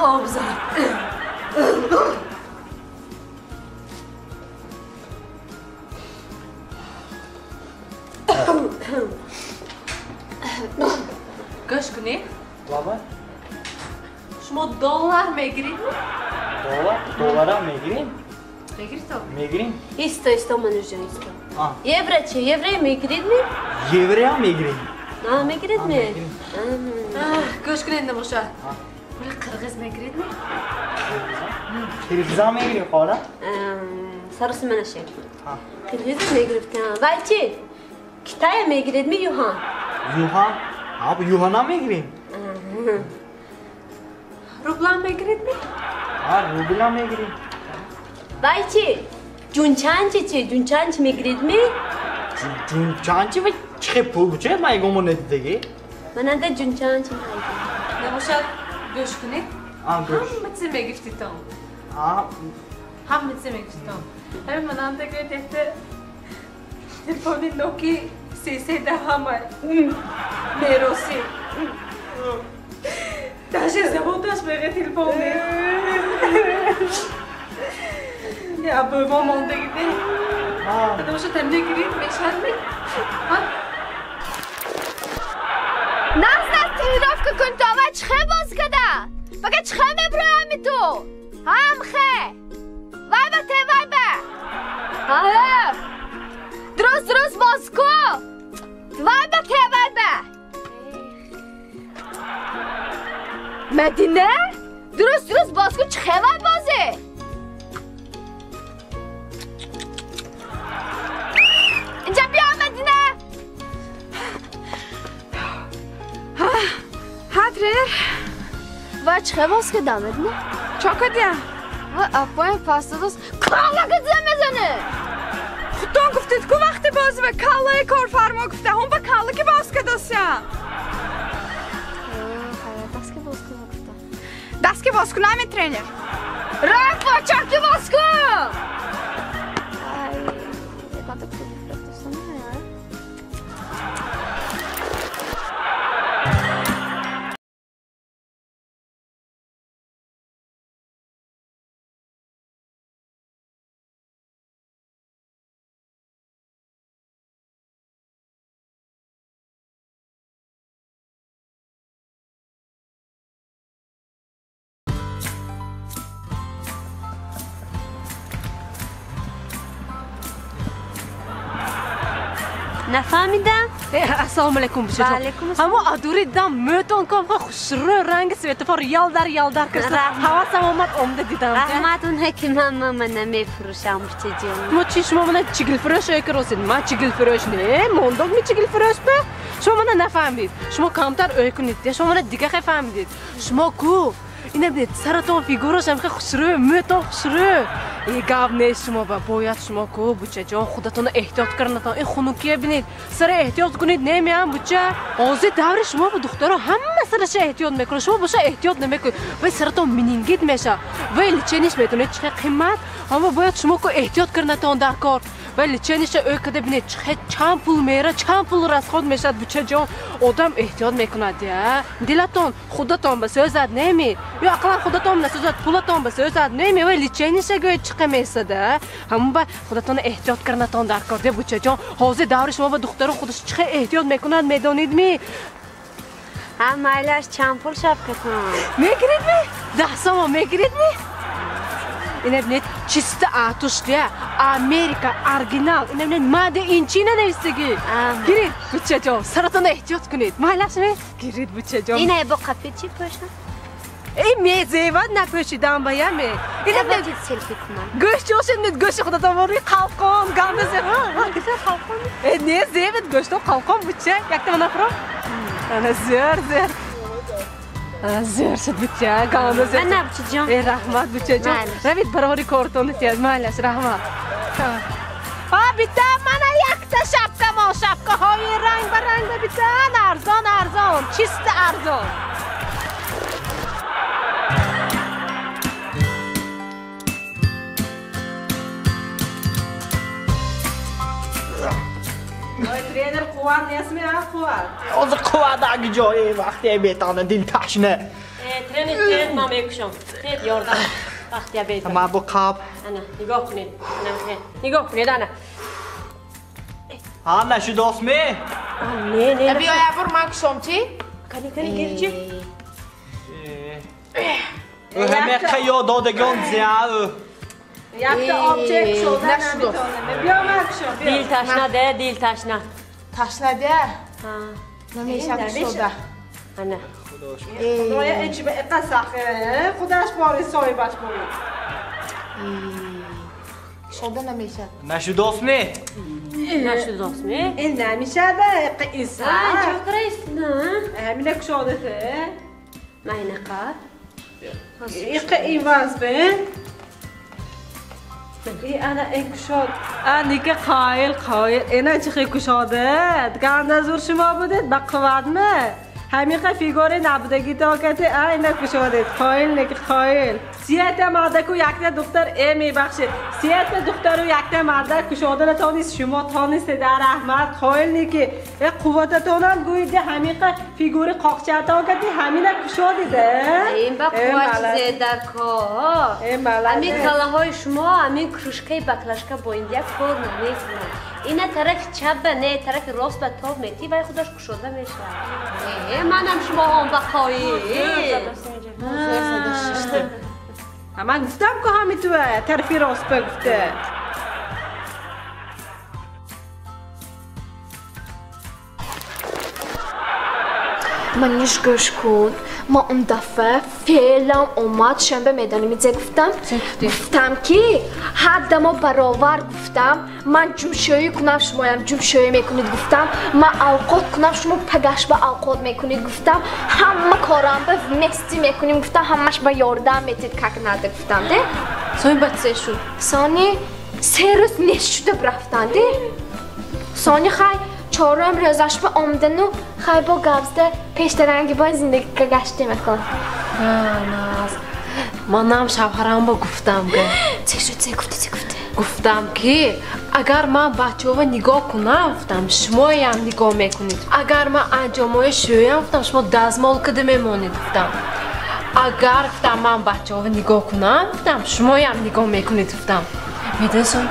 آبزار گوش کنی؟ بابا شما دلار میگیرید؟ دلار هم میگیریم؟ میگیری تو؟ میگیریم ایستا منو جان ایستا یوره چه؟ یوره میگیرید می؟ یوره هم میگیریم نه میگیرید می؟ گوش کنید نموشه ولی قرغز میگیرید می؟ قرغز هم میگیریم خواهر؟ سرس من شد قرغز میگیرید که ولی چی؟ کتای میگیرید می یوهان؟ یوهان؟ آب یوهان هم میگیریم روبلان میگیرید می؟ روبل هم میگیریم ولی چی؟ جونچانچی چی؟ جونچانچ میگیرید می؟ جونچانچی و چه پول چه؟ من گمون ندیدگی؟ من انده جونچانچ میگیرم نموشد گوش کنید؟ هم چی میگیرید تو؟ هم چی میگیرید تو؟ همین من انده گوید تلفونی نوکی 310 همه میروسی داشت زبونتش بگه تلفونی یا بابا مانده گیده داشت تمنی گیرید میشن می نزد تریرافت که کنتا و چخه باز کده بگه چخه میبروی همی تو هم خه وای با ته وای با مدینه؟ درست باز کن چه خبر بازه؟ اینجا بیا مدینه. هدره و چه خبر باز که مدینه؟ چاکا دیم و اپایم پاستا دوست کالا که زن بزنه. خودتون گفتید که وقتی بازی به کالای کارفرما گفته هم به کالا که باز که دوستیم دست که باز کن همین ترینر رفت با چرک که باز کن. نفهمیدم؟ السلام علیکم بچه جان. اما ادوری دم میتون کام خوشرو رنگ سویتفار یال در کرد. حواسم اومد عمده دیدم. رحمت اونه که من نمیفروشم بچه جان. ما چی شما من چیگل فروش کراسید؟ ما چیگل فروش نه. موندوق می چیگل فروش به؟ شما من نفهمید. شما کمتر اوی کنید. شما من دیگه خیلی فهمیدید. شما کو؟ اینه بید سرتون فیگورش هم خیلی خوشرو میتون خوشرو. این گاب نیست شما باید شما کو بچه جان خودتون احتیاط کردن این خنوکیه بینید سر احتیاط کنید نمیام بچه آزی دور شما با دخترها همه سرش احتیاط میکنه شما باشه احتیاط نمیکنید ولی سرتون مینینگیت میشه ولی چنیش میتونه چه قیمت اما باید شما کو احتیاط کردن در کار ولی چنیش اوی کده بینید چند پول میره چند پول رسخود میشه بچه جان آدم احتیاط میکند یا دلتون خودتون به سوزد نمی یا اقلا خودتون نسوزد پولتون به سوزد نمی ولی چنیش گوی چقه میسده همون با خودتون احتیاط کردن در کار ده بچه جان حاضر دور شما با دختر خودش چقه احتیاط میکند میدونید می هم مایلش چند پول شب کتون میگیرید می 10 سوم میگیرید می اینه بینید چیست آتوشلیه امریکا ارگینال اینه بینید ماده اینچی ننویسگی گیرید بچه جان سرتون احتیاط کنید مایلش می گیرید بچه جان اینه با قفی چی پوشن؟ این میزیواد نپوشیدم باید می اینه بینید سلفی کنم گوش جوشید مید گوش خودتون وری قلقم گنده زیر نه زیوید گوشتو قلقم بچه یک تا نفرم انا زیر زیر شد بچه گنده زیر انا بچه جان رحمت بچه جان روید برای کارتون تیز مالش رحمت بیتا من یک تا شبکه های رنگ به رنگ بیتا ارزان چیست ارزان ترینر قوت نیست قوت از قوت اگه جایی وقتی بیتانه دل تشنه ترینر ما میکشم یاردم وقتی بیتانه ما با قاب نگاه کنید نگاه کنید نه شو دوست می نه بیا بر من کشم چی؟ کنی گیر چی؟ همه خیلی دادگان زیاد یک تا آبچه شده نمیتونه بیا مکشم دیل تشنه ده دیل تشنه ده؟ نمیشم شده نه خدای اینچی به اقا سخیره خودش باری صاحبش باری شده نمیشه نشو دوست می این نمیشه ده اقا ایسا چکره ایست نه همینه کشاده ته ماینه قد اقا این وز بین انا این کشاد دیگه خایل اینا چه خیلی کشاده گنده زور شما بودید با قوت مه همین فیگوری نبودگی تا کتی اینا کشاده خایل سیت مرده کو یک دختر ای میبخشید سیت دختر و یک مرده کشاده نتانیست شما تانیست در رحمت خایل نیکی قوتتون هم گویده همین فیگوری قاقچه تا کتی همین کشاده این با قوت چیزه در کار همین کلاهای شما همین کروشکه بکلاشکه با این یک کار نمیکنه اینا طرف چپ نه طرف راست به تاب میتی ولی خودش کشاده میشه منم شما هم بخواهی من گفتم که همین توه طرفی راست بگفته من نیش گوش کن ما اون دفعه فعلا اومد شنبه میدانی میزه گفتم که حد ما برابر گفتم من جوشایی کنم شمایم جوشایی میکنید گفتم من اوقات کنم شما پگش به اوقات میکنید گفتم همه کارم به مستی میکنیم گفتم همش با یاردم میتید که نده گفتم ده سانی بچه شد سانی 3 روز نشده برفتن ده سانی خیلی چهارم روزش به آمدن و خیلی با گفته پیشترنگی با زندگی که گشتی میکن نه منم شوهرم با گفتم که چه گفته گفتم که اگر من بچه ها نگاه کنم گفتم شما هم نگاه میکنید اگر من انجامای شویم گفتم شما دزمال کده میمونید گفتم اگر گفتم من بچه ها نگاه کنم گفتم شما هم نگاه میکنید گفتم میدونی سانی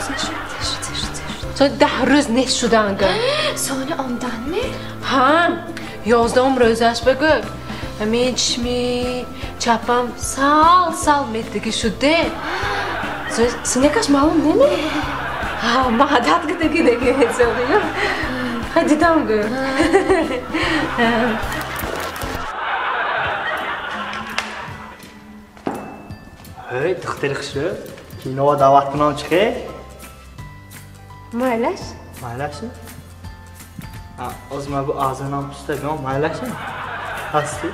سانی 10 روز نیست شدن که سانی آمدن می؟ ها 11 روزش بگو همین چشمی چپم سال میتگی شده سانی کاش معلوم نمی؟ ها ما عدد که دیگه سانی خیلی دیدم که Hey, دختر خوشه کینو دعوت کنم چه مایلش مایلشه از ما با آزنام پسته بیام مایلشه هستی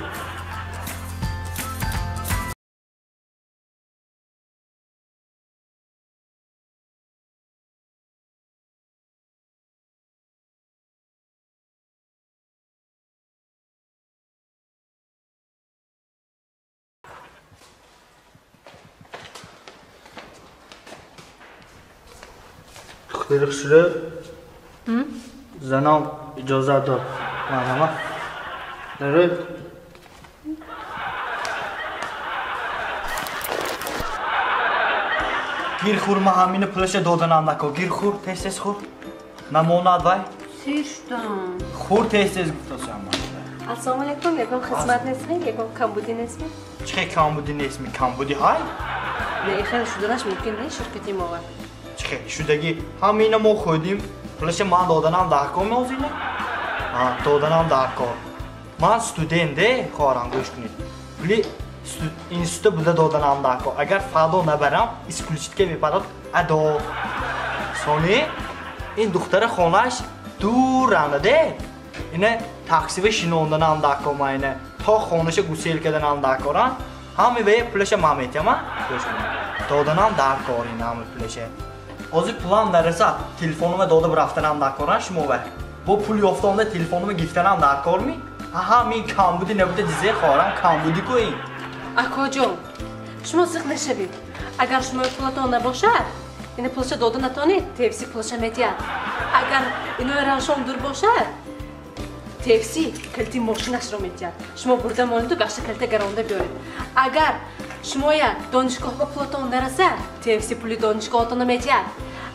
دختر خوشه زنم اجازه داد ماما نره گیر خور ما همین پولش دادنم نکو گیر خور تست خور نموناد وای سیشتم خور تست گفتم السلام علیکم یکم خدمت نسبین یکم کمبودی نسبین چه کمبودی نسبین کمبودی های نه خیلی شدنش ممکن نه شرکتی ما چه شدگی همین ما خودیم پولش من دادنم درکو موزینه دادنم درکو من استودنده خواهرم گوش کنید ولی اینستو بوده دادنم درکو اگر فردا نبرم اسکولشتکه میپرد ادا سانی این دختر خانهش دور رانده اینه تاکسی شنوندنم درکو ما اینه تا خانهش گوسیل کردنم درکورن همه به پولش مامیتیم گوش کنید دادنم درکو این همه پولشه Ozi pulam verirsə, telefonumu dodub raftanam dakkoran şumo ver. Bu pul yoftamda telefonumu giftanam dakkormi? Aha, min kambudi nebude dize xoran kambudi koyin. Akajon, شما سخت نشوید. اگر شما پولتون نباشد، این پولش داده نتونید، تفسی پولش میتید. اگر اینو راشون دور باشد، تفسی کلتی ماشینش رو میتید. شما برده مانید و گشت کلت گرانده بیارید. اگر شما دانشگاه با پولتون نرسد، تفسی پولی دانشگاهتون میتید.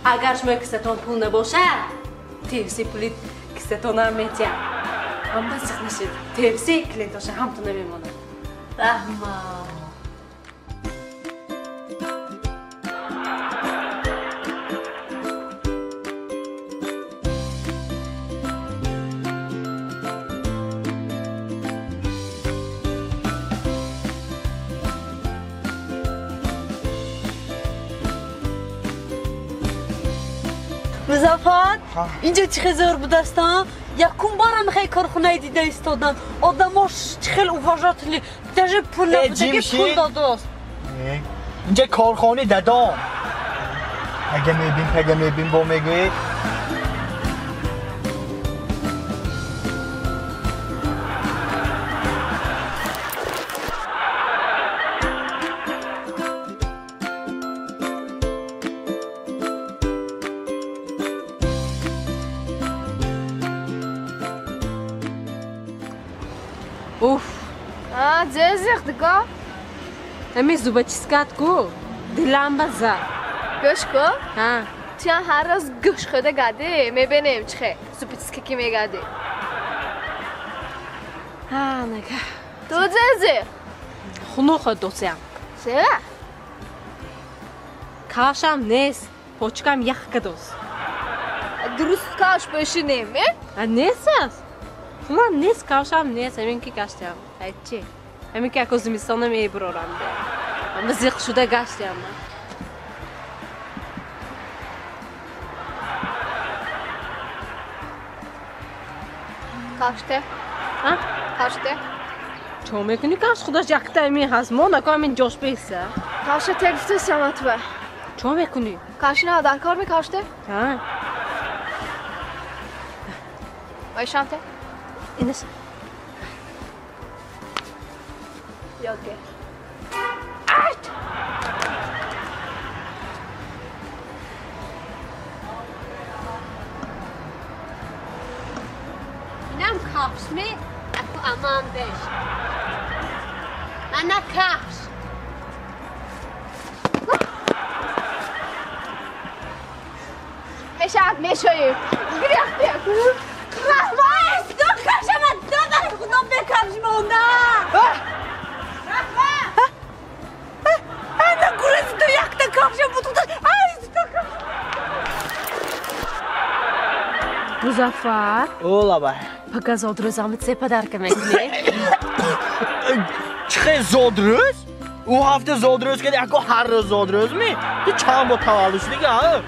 اگر شما کستون پول نباشد، تفسی پولی کستون هم میتید. هم سخت نشید. تفسی کلینتاش همتون نمیمونه. رحمه. مزافات اینجا چه زور بودستان یکم بارم خیلی کارخونه دیده ایستادم آدماش خیلی اوفاجاتلی تجه پول نبوده که پول داداست اینجا کارخانه دادم اگه میبین با میگوی زخدگاه امی زوبچیسکات کو دلم بزا گوش کو ها تو هر روز گوش خدا گاده میبینیم چه زوبچیسکه کی میگاده ها نگه تو زخ خونو خود دوستم چه کاشم نیست پوچکم یک کدوس درست کاش بشینیم نیست خونو نیست کاشم نیست همین کی کاشتم چی همین که اکو زمستانم برورم ده اما زیق شده گشتی اما کاشته ها؟ کاشته چون میکنی کاش خودش یکتا همین هست ما نکو همین جوش بیسته کاشته تلفته سیامت به چون میکنی؟ کاشته نه در کار میکاشته؟ ها وای شانته؟ اینش یادگه اینم کفش می اکو امان بش انا کفش میشد میشویم گریخته رحمه دو کفشم دو در خودم به کفش مونده انا گریز دو یک تا کفشم بود مظفر اولا بای پگه زود روزامت سه پدر که میکنی؟ چه زود روز؟ او هفته زود روز که اکو هر روز زود روز می؟ تو چند با تولد شدی که ها؟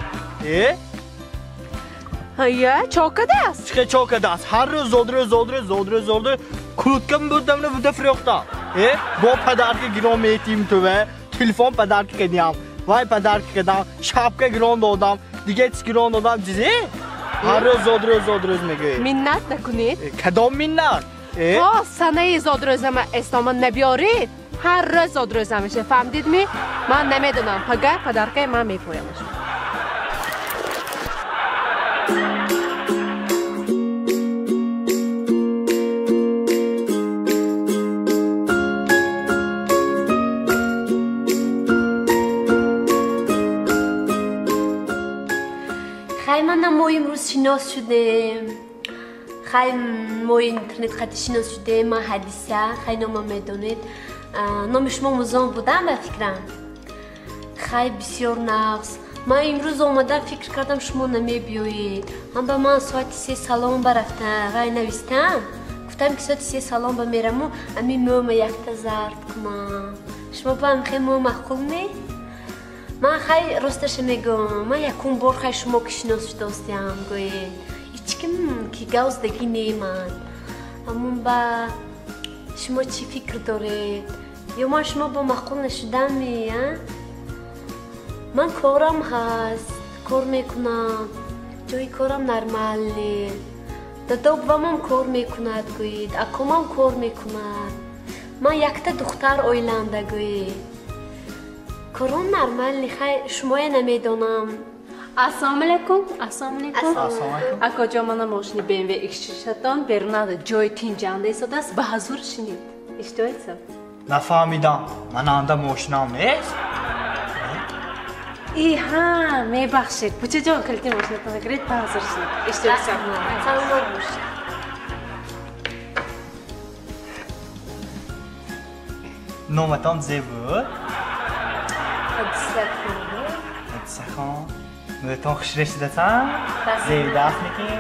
هیه چوکده است؟ چه چوکده است؟ هر روز زود روز کلوتکم بوده فروخته با پدر که گیرام میتیم تو تلفن پدر که کدیم وای پدر که کدیم شبکه گیرام دادم دیگه چی گیرام دادم چیزی؟ هر روز زود روز میگویی منت نکنید؟ کدام منت؟ تا سنه زود روزم اسلام نبیارید هر روز زود روزم میشه فهمدید می؟ من نمیدونم پگه پدر که من میپویمش خیلی من ما امروز شناس شدیم خیلی ما اینترنت خیلی شناس شدیم ما حدیثه خیلی نام میدونید نام شما مزام بودم به فکرم خیلی بسیار نقص من امروز آمدم فکر کردم شما نمی بیایید هم به من ساعت 3 سلام برفتم غیر نویستم گفتم که ساعت 3 سلام بمیرم و امی موم یک تا زرد کنم شما با هم خیلی موم خوب می؟ من خیلی راستش میگم من یکون بار خیلی شما که شناس داشتم گوید هیچکم که گوز دگی نیمن همون با شما چی فکر دارید یا من شما با مخول نشدم می من کارم هست کار میکنم جای کارم نرمال نیست دادابم کار میکند گوید اکومم کار میکند من یک تا دختر اویلنده گوید کارون نرمال نیست شما نمیدونم السلام علیکم اکا جا من ماشینی BMW X6 برنده جای تینجانده ایستاده است به حضور شنید اشتویت نفهمیدم من آنده ماشینم نیست؟ ای ها میبخشید بچه جان کلتی ماشینتون نگرید به حضور شنید اشتویت سلام باشید نومتان زیبود؟ حدیثه خان نومتان خوش رسیدتن؟ زیبود دست میکنی؟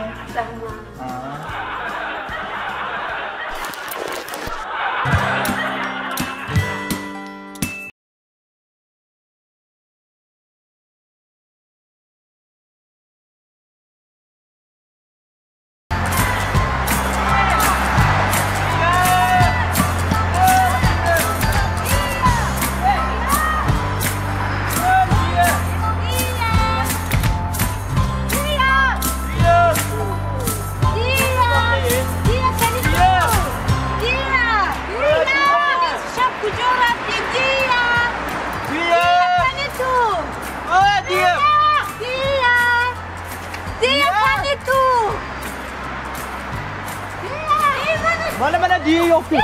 من دیگه یافتی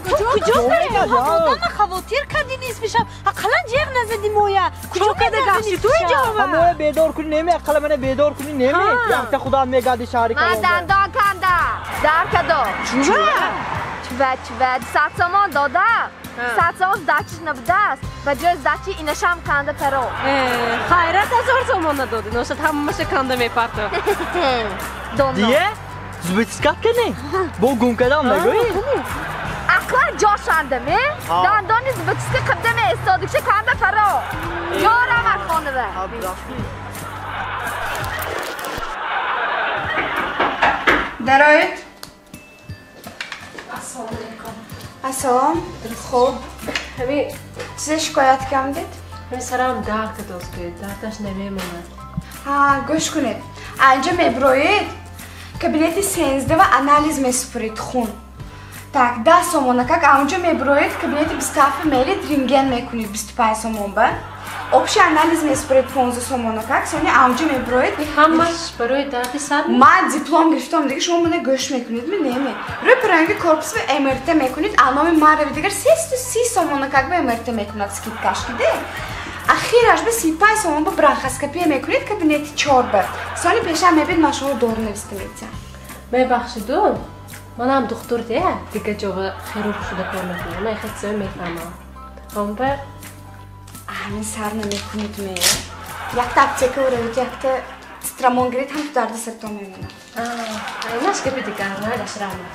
کجا داری؟ من خواتیر کردی نیست بشم اقلا جیغ نزدی مویا کجا گشتی تو اینجا مویا بیدار کنی نمی اقلا من بیدار کنی نمی یکتا خدا میگادی شهری من دندان کندم در کدو چوه ساعت سامان داده ساعت سامان دچش نبوده است و جز دچی اینشم کنده پرو خیرت 1000 تومان نداده نوشد همه کنده میپرده دیگه؟ زبیتسکت کنی؟ با گم کدام نگوی؟ Aklar coşandı mı? Dandoniz bütüske kıpdeme istadıkça kanda faro. Yara var konu be. Daroyt. Assalom. Xo'p. Hami Size shikoyat kamdid? hami saram dag'da do'stga, dag'dash nemaman. Ha, go'sh kunid. Anja mebroid. Кабинете 13 анализ месуприд хун. Так, 10 сомона как аунҷо меброид кабинети 27 мелит рентген мекунид 25 сомон ба. Общий анализ месуприд 15 сомона как сони аунҷо меброид. Ҳамаш барои дарди сар. Ман диплом гирифтам дига шумо мана гӯш мекунид ми неми. Рӯи пиранги корпус ва МРТ мекунид. Аноми марави дигар 330 сомона как ба МРТ мекунад скидкаш киде. Ахираш ба 35 сомон ба бронхоскопия мекунид кабинети 4 ба. Сони пешам мебид ман шумо дору навистам меца. Мебахшиду. Манам духтур де, дига ҷоға хирург шуда кор мекунам. Ман хатсо мефаҳмам. Ҳамба Ами сар намекунид ме. Якта аптека уравид, якта страмон гирид ҳам ту дарди сартон мемонад. Айнаш гапи дигар, гашрама.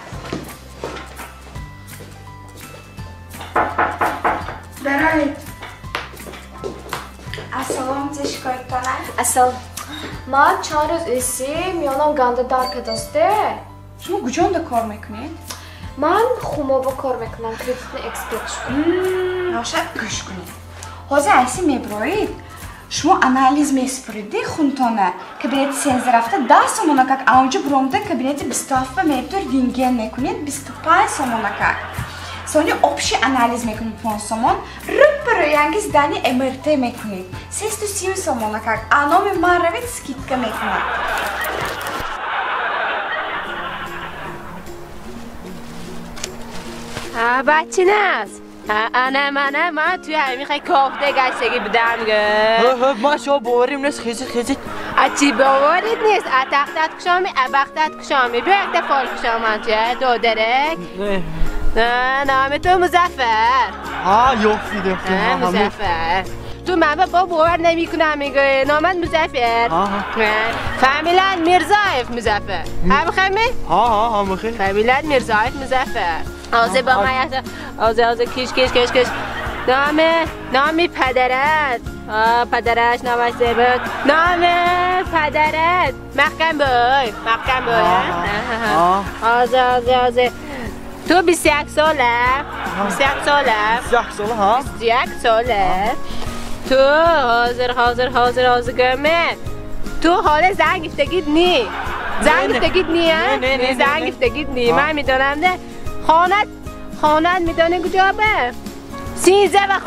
Дароид. Ассалом, зе шикоят дорам? Asal. Ман чанд рӯз эси миёнам ганда дард педосте. Шумо куҷонда кор мекунед? Ман хумоба кор мекунам, кредитни эксперт шудам. Бошад, гӯш кунед. Ҳозир айси меброид. Шумо анализ месуприди хунтона. Кабинети 13 рафта 10 сомона как аунҷо буромда кабинети 27 мебиту рентген мекунед 25 сомона как. Сони общий анализ мекунед 5 сомон. Рӯпаро янги здани МРТ мекунед 330 сомона как. Аноми маравид скидка мекунад. بچیناس انا ما توی همین خیلی کافته گشتگی بدم گه ما شما باوریم نیست خیزید اچی باورید نیست اتختت کشامی ابختت کشامی بیا یک دفال کشامان توی دو درک نه نام تو مظفر یافتیدم مظفر تو من با باور نمی کنم میگه نامت مظفر فامیلت میرزایف مظفر هم خیمی؟ هم خیلی فامیلت میرزایف مظفر آزه با من یک آزه کش نامی پدرت پدرش نامش زباد نام پدرت محکم بای آزه تو 21 ساله 21 ساله تو حاضر گمه تو حال زنگ گفتگید نی زنگ گفتگید نی من میدونم نه خانت میدونه کجا به 13 و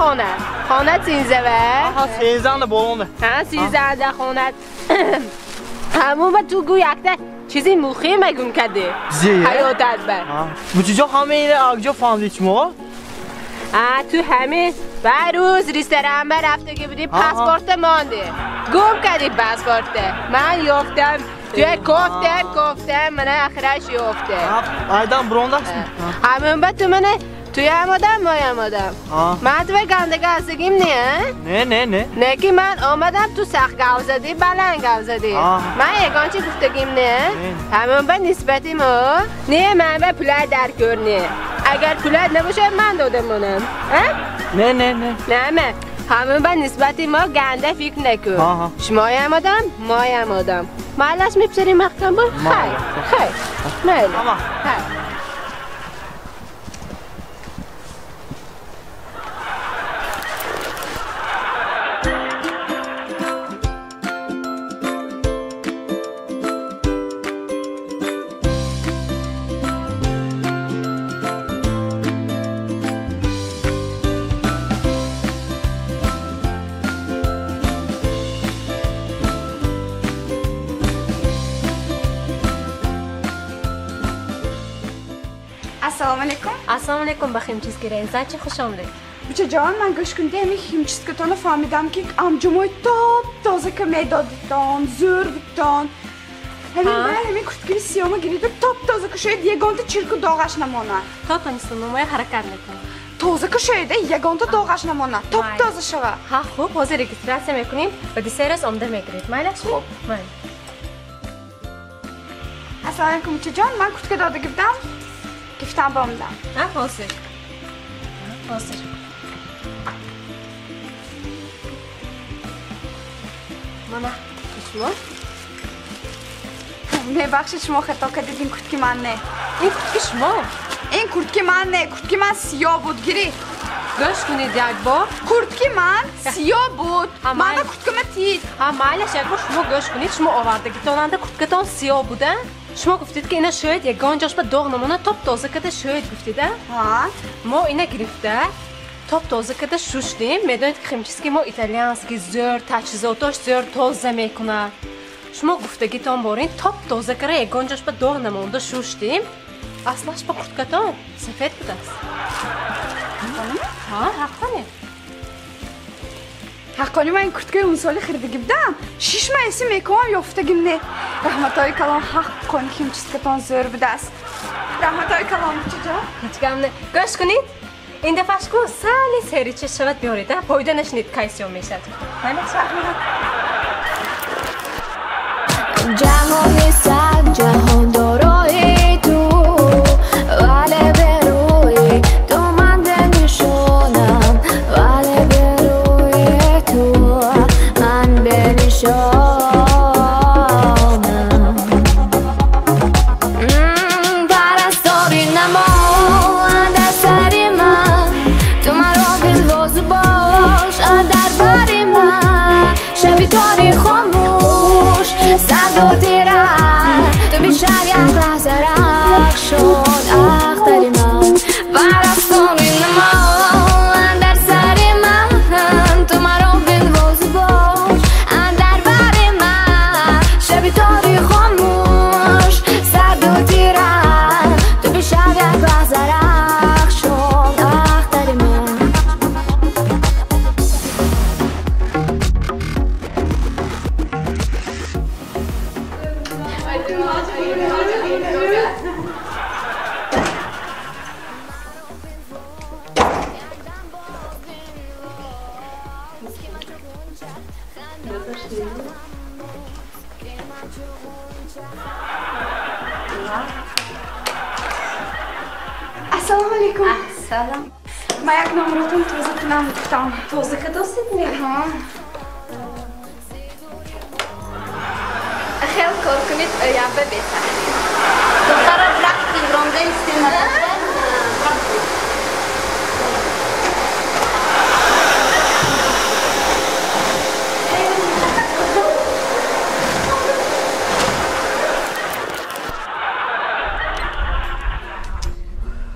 خانت 13 و 13 بالونه 13 خانت همون با تو گو یکته چیزی مخیم مگون کده حیاتت بر بچه همه اینه آگجا فهمدید شما؟ تو همه روز ریستران بر رفته که بودی پاسپورت مانده گم کردی پاسپورت من یافتم توی کفتم من آخرش یافته ایدان برونده همون با تو منه توی هم آدم من توی گندگه هستگیم نه که من آمدم تو سخت گوزدی بلند گوزدی من یکانچی گفتگیم نه همون با نسبتی ما نه من به پولای در کرنه اگر پولای نباشه من دادم منم نه من همون با نسبتی ما گنده فکر نکن شما هم آدم ما هم آدم مالش میپسریم محکم با خیر نه Assalomu alaykum baxim chizgira inson chi xush omding Bucha jon man go'sh kunda hemi химчискатона фаҳмидам ки амҷумои топ тоза ка медодитон зӯр битон ҳеми курткаи сиёма гирифта топ тоза ка шояд ягонта чирку доғаш намонад тотонистон номоя ҳаракат мекунем тоза ка шояд ягонта доғаш намонад топ тоза шава хуб ҳозир регистратсия мекунем ва десерас омда мегиред майлашми майли ассалому алайкум буча ҷон ман куртка дода гирифтам гифтам бомдам ҳозир حاضر. ماما شما؟ ببخشید شما خطا کردید این کورتکی من نه. این کورتکی شما؟ این کورتکی من نه. کورتکی من سیاه بود گیری. گوش کنید یک بار. کورتکی من سیاه بود. من کورتکی من تید. مایلش یک بار شما گوش کنید. شما آوردگیتاننده کورتکتان سیاه بوده. شما گفتید که اینا شاید یگان جاش به داغ نمونه تاپ تازه کرده شاید گفتید. ما اینا گرفته تاپ تازه کرده شوشتیم. میدونید که خیمچیزی ما ایتالیانسکی زور تجهیزاتاش زور تازه میکنه. شما گفتگیتان بارین تاپ تازه کرده یگان جاش به داغ نمونده شوشتیم. اصلاش به کورتکتان سفید بوده است. حقانه. حقانی من این کورتکی اون سالی خریدگی بودم. 6 ماه اسی میکنم یافتگیم نه. رحمتای کلام حقانی که چیزکتان زور بوده است. رحمتای کلام چجا؟ هیچ گم نه. گوش کنید. این دفعهش کو سالی سری چه شود بیارید. پایده نشنید کیسیون میشد. همه جهان صد جهان دارای تو ولی بروی تو من بنشانم ولی بروی تو من بنشانم پرستاری نما در سری من تو مرا بلواز باش در بری من شبی تاری خاموش صد و تیرم تو بیشتر یک لحظه رخ شد اختری من پرستاری نما در سری من تو مرا بلواز باش در بری من شبی تاری خاموش صد و تیرم تو بیشتر یک لحظه رخ شد اختری من السلام علیکم. سلام. ما یک نمرتون توضیح کنم گفتم. توضیح که دوستید نه؟ خیلی کار کنید یا ببینید. دخترا رفتی رونده استعمال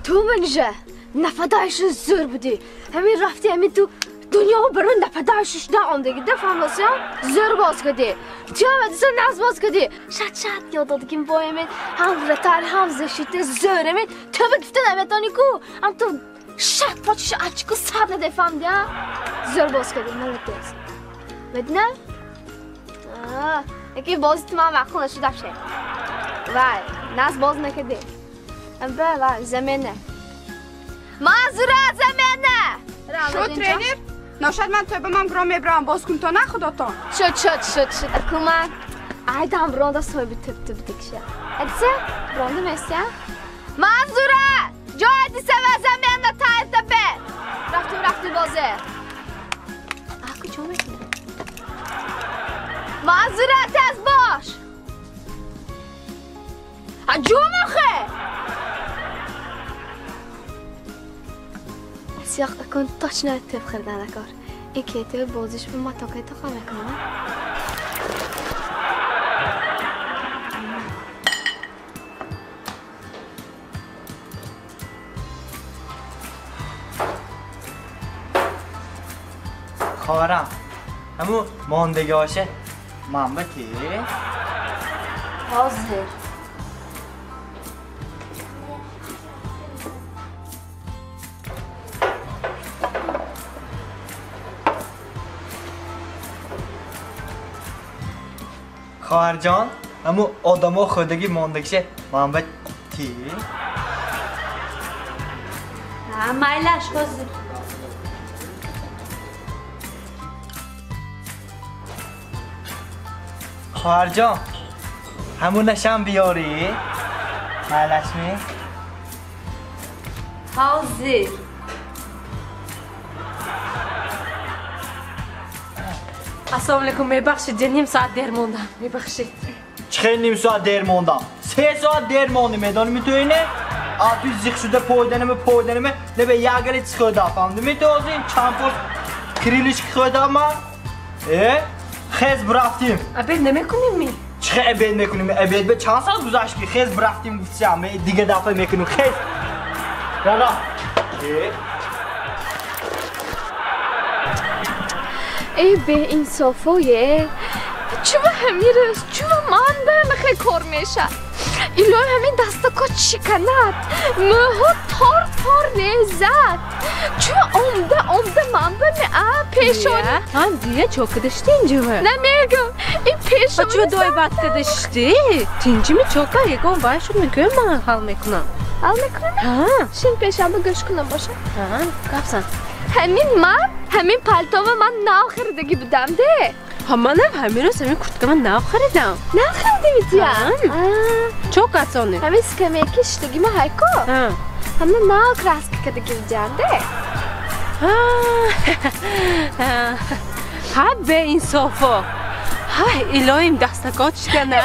تو منجه نفدایش زور بودی. همین رفتی همین تو دنیا برون نفدایشش نامدگی دفعه واسه زور باز کردی. تیام دیسه ناز باز کردی. شد یاد داد که با همین هم رتال هم زشیت زور همین تو بگفته نمیتونی کو. هم تو شد پاچش اچکو سر ندفهم دیا. زور باز کردی ملت است. بدونه؟ یکی بازی تو من وقت نشد دفشه. وای ناز باز نکردی. وای زمینه. معذرت زمینه. شو ترینر؟ ناشد من توی به من گرام میبرم باز کن تا نه خداتان. شد اکومن ایدام برانده سوی بی تب دکشه. ادسه برانده میسته؟ معذرت جای دیسه و زمینه تا تبه. رفتی بازه. اکو چون میکنه؟ معذرت از باش. جومخه. سیاق اکن تاچ نه تب خردن کار. این کیته بازیش به ما تا که تا خواهم میکنه. خواهرم همون ماندگی هاشه محمدی؟ حاضر. خواهر جان همون آدم ها خودگی ماندگیشه محمد کی؟ مایلش حاضر. خواهر جان همون نشم بیاری؟ مایلش می؟ حاضر. السلام علیکم میبخشید نیم ساعت دیر موندم میبخشید چه نیم ساعت دیر موندم 3 ساعت دیر موندم میدونی تو اینه توی زیخ شده پایدنمه نه به یاگلی çıkıyordu efendim میدونی چند پول کریلیش خورده من خیز برافتیم ابد نمیکنیم می چه ابد میکنیم ابد به چند ساعت گذشت که خیز برافتیم گفتم دیگه دفعه میکنیم خیز رالا ای به انصافیه چوب همیرس چوب من به خیلی کار میشه ایلوی همین دستا که چیکند مهو تار لذت چوب عمده من به پیشانی هم دیگه چو کدشتی اینجا نمیگم این پیشانی چوب دوی بات کدشتی تینجی می چوکا یکم بایشون میگم من حال میکنم حال میکنم؟ شین پیشم رو گوش کنم باشه گفسن همین پلتو من ناو خریدگی بودم ده منم همین روز همین کرتکه من ناو خریدم ناو خریده میدیم؟ چو کسانه؟ همین سکمه کشتگی ما هایکو همین ناو کراسک کدگی بودم ده ها به انصافا های الهیم دستکات شکنک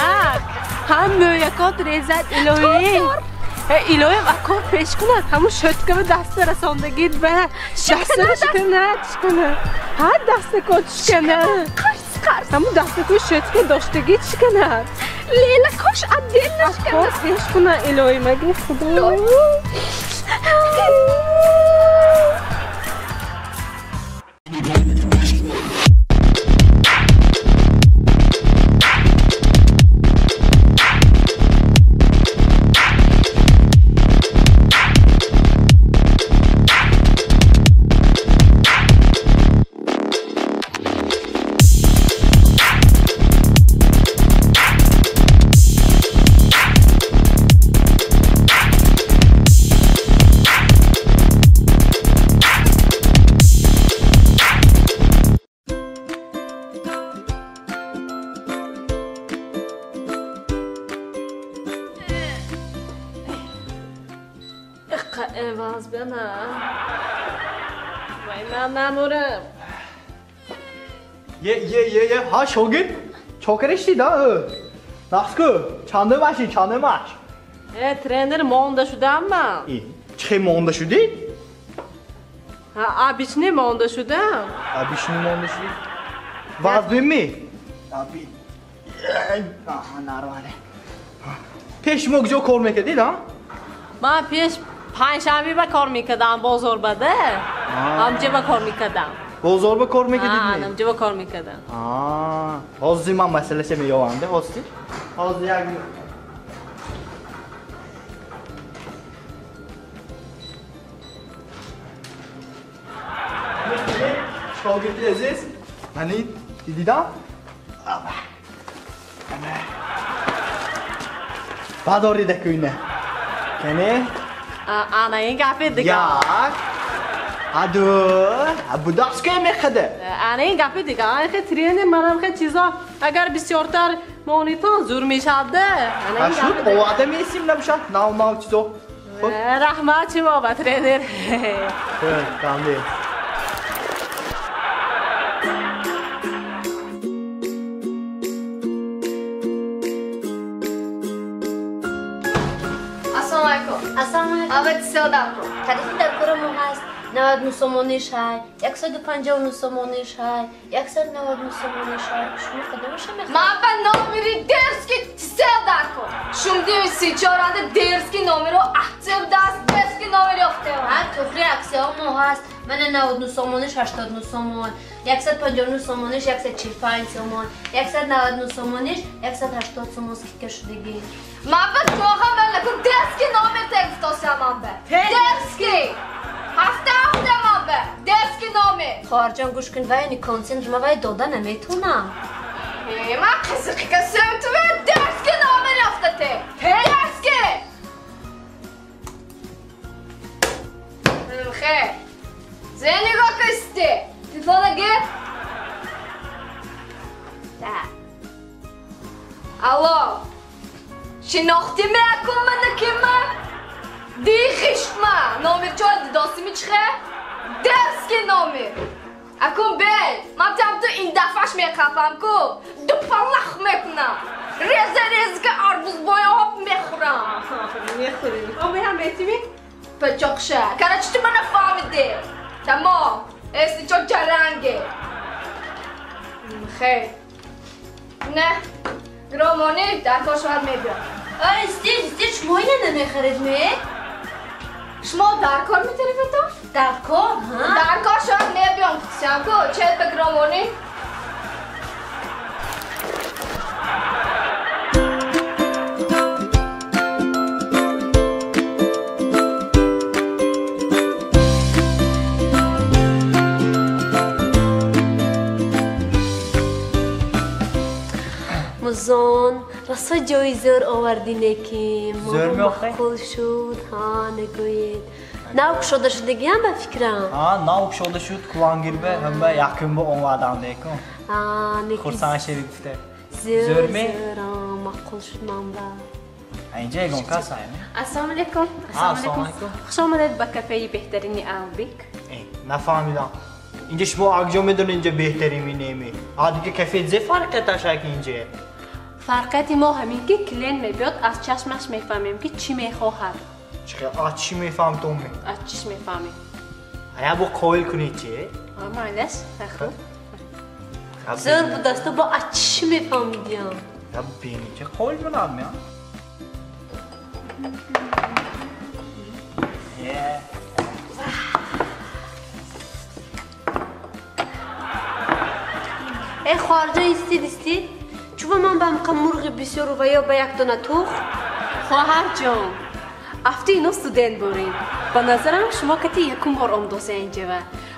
هم مویکات ریزد الهیم ایلویم اکار پیش کند همون شتکه به دست رساندگید به دستش کنه هر دست کش کنه همون دست کش شتکه داشتگید کنه لیلا کش عدیل نشکنه اکار پیش کنه ایلویم اگه خدا باز بنا وای من نمورم یه ها شوگین چوکرشتی دا ناسکو چنده ماش ترینر مونده شدم من چه مونده شدی؟ آبیشنی مونده شدم وزن می؟ نرواله پیش مگجو کار میکردی نه؟ من پیش پنجشنبه به کار میکردم بازار بده همجا به کار میکردم بازار به کار میکردی؟ همجا به کار میکردم حاضی من مسئله چه میگوانده حاضی؟ حاضی یک شاگردی عزیز منی دیدم؟ بداری دکوینه کنه؟ انا این گفه دیگه یک ادو بوداس که میخده انا این گفه دیگه خیلی ترینه منم خیلی چیزا اگر بسیارتر مونیتون زور میشده شد قواده میسیم نمیشد ناو چیزو رحمت شما با ترینر کاملی آبت سیاه دکو تعریفی دکو ما هست 99 سومونیش های 159 سومونیش های 199 سومونیش های شما کدومش میخواید؟ من به نامری درسکی سیاه دکو شما دیوی سی چارانده درسکی نامرو احتیب دست درسکی نامری اخته ها توفری اکسی ها ما هست من 99 سومونیش 89 سومون 159 سومونیش 145 سومون 199 سومونیش 180 سومون که شدگی من به توخم بلکن درسکی نامر تگفتاسی من به درسکی هفته من به درسکی نامر خواهرجان گوش کن و اینی کنسنت ما باید داده نمیتونم من قصقی کسی تو به درسکی نامر یافته درسکی خیر زنی گاه کستی تلفونه گیر الو شناختی میکن من که من دی خشت من نامر چای داستی میچخه درس که نامر اکن بل من تام تو این دفعش میخوام کو دو پلخ میکنم ریز که آربوز بایاب میخورم میخوری آبی هم بیتیمی؟ پچاقشه کنه چی تو من فهمیدی تمام استی چون جرنگه خیر نه گرامانی در کار شوهر میبیام استیر شما اینه نمیخرید می؟ شما در کار میتونی تو؟ در کار ها؟ در کار شوهر میبیام سیانکو چه به گرامانی؟ مزان راستا جای زر آوردینه که زر میخوای؟ مخول شد ها نگوید ناوک شده شدگی هم به فکرم ناوک شده شد کلانگیر به هم به یکم با اون آدم دیکن خورسان شریف گفته زر مخول شد من با اینجا یکم کسا السلام علیکم خوش آمدید به کافه بهترین آلبیک نفهمیدم اینجا شما اگجا میدون اینجا بهتری مینیمی دیگه کافه زی فرقه تشک اینجا فرقت ما همین که کلین میبیاد از چشمش میفهمیم که چی میخواهد چقدر چی میفهم تو می؟ از چیش میفهمیم ایا با کویل کنی چیه؟ مالش خوب زر بود است با از چی میفهمیدیم یا بینی چه کویل بنام میان ای خارجه استید چوبا من بام مرغ بسیار و یا با یک دونه توخ خواهر جان افتی اینو استودنت بورین با نظرم شما کتی یکم بار آمدوزه اینجا و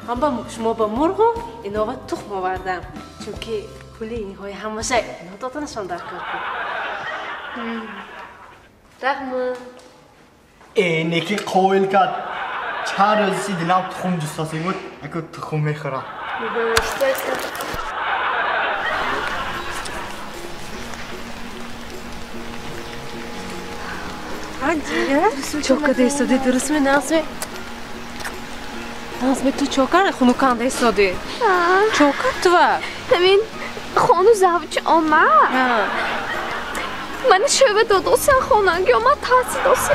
هم شما با مرغ اینو با تخم آوردم چون که کلی اینهای همشه اینو دادنشان در کار کن رحمه نیکی کویل کرد چهار روزی دینام تخم دوستاسی بود اکو تخم میخورم چوکا ایستاده درست می نازمه تو چوکا خونوکان ایستاده چوکا تو همین خانو زوج آمد من شبه دادوسی خوننگی آمد تحصیل داسی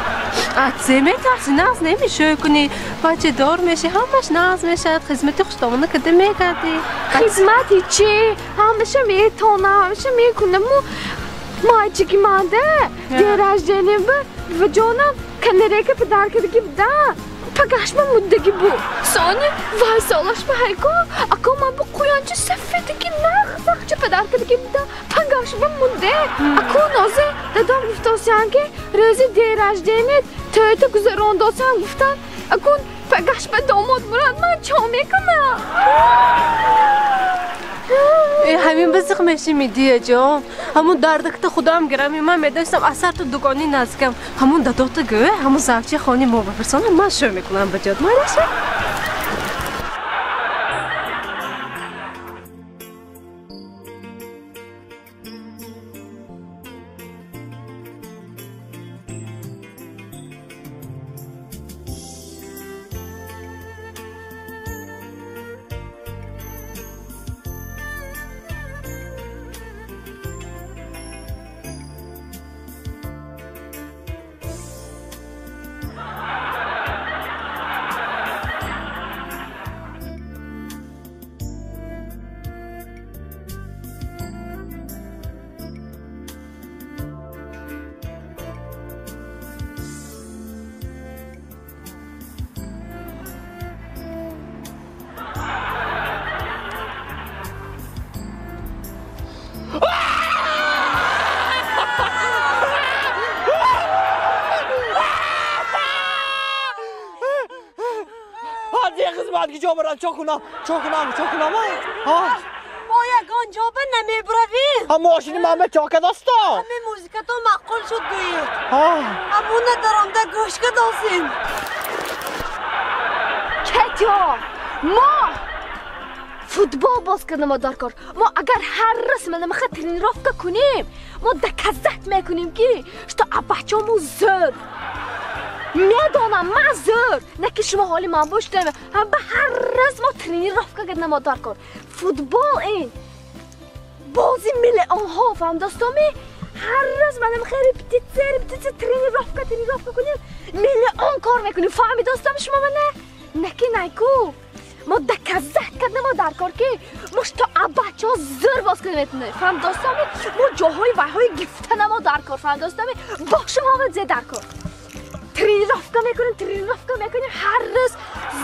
زمه تحصیل ناز نمیشه کنی بچه دار میشه همش ناز میشه خدمت خوشتامونه کده میکردی خدمتی چی؟ همیشه میتونه همیشه میکنه ما چیکی مانده دیراج جنیم و جانم کنره که پدر کدگی بده پگاش من مدگی بود سانی وای سالش به هیکو اکا من با قویانچه سفیدگی نخ چه پدر کدگی بده پگاش من مونده اکا نازه دادم گفتاسیان که رزی دیراج جنید تویت گذرانداسیان گفتن اکا پگاش به داماد مراد من چا میکنم همین بزرگ میشی میدیه جان همون دردکت خدا هم گرمی من میداشتم اثر تو دکانی نزدیکم همون دادات گوه همون زوجی خانی ما بفرستانه من شو میکنم بجاد مالشه چاکنم ما یکان جا به نمیبرویم هم ماشینی من چاکه دستا همه موزیکت تو معقول شد گوید همونه درامده گوشکه داسیم کتیا ما فوتبال باز کردن ما در کار ما اگر هر رسم نمیخواد ترینیرافکا کنیم ما دکزت میکنیم که شتا بچه همون زر میدانم معذور نه که شما حالی من باش دارم هم به هر روز ما ترینیrovka کردن ما در کار فوتبال این بازی میلیون ها فهم دستامی هر روز منم خیلی پتیتر ترینیrovka کنیم میلیون کار میکنیم فهمی دستام شما نه که نیکو ما دکزت کردن ما در کار که مش تا بچه ها زر باز کنیم میتونه فهم دستامی ما جاهای وحای گفتن ما در کار فهم دستامی با شما زی در کار ترینیrovka میکنیم هر روز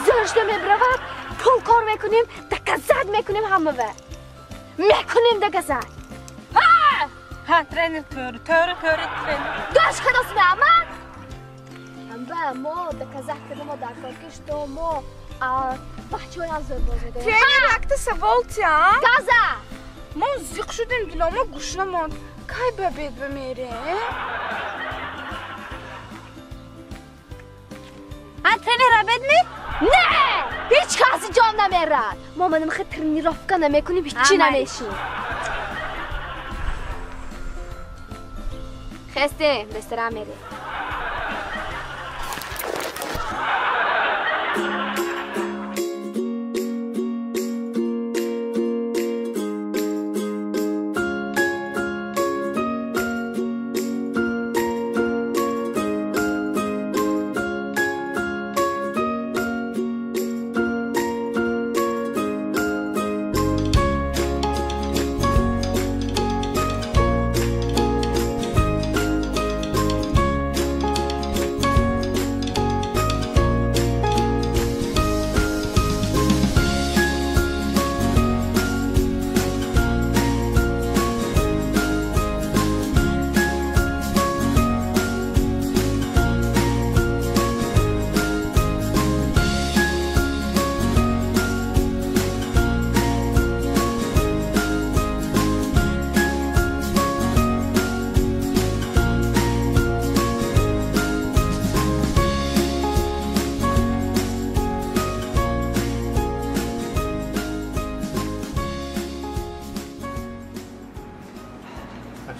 زرشته میبرود پول کار میکنیم دکزت میکنیم همه و میکنیم دکزت ها ترینر تور گاش خلاص به امان هم ما دکزت کردن ما در کار کش تو ما بچه های هم زر باز میکنیم ترینر وقت سوالتی ها؟ گازه ما زیق شدیم دیلا ما گوش نماند که ببید بمیره؟ ترینر بد می؟ نه هیچ کسی جام نمیرد ما منم خیلی ترینیrovka نمیکنیم هیچی نمیشیم خسته بسترم میره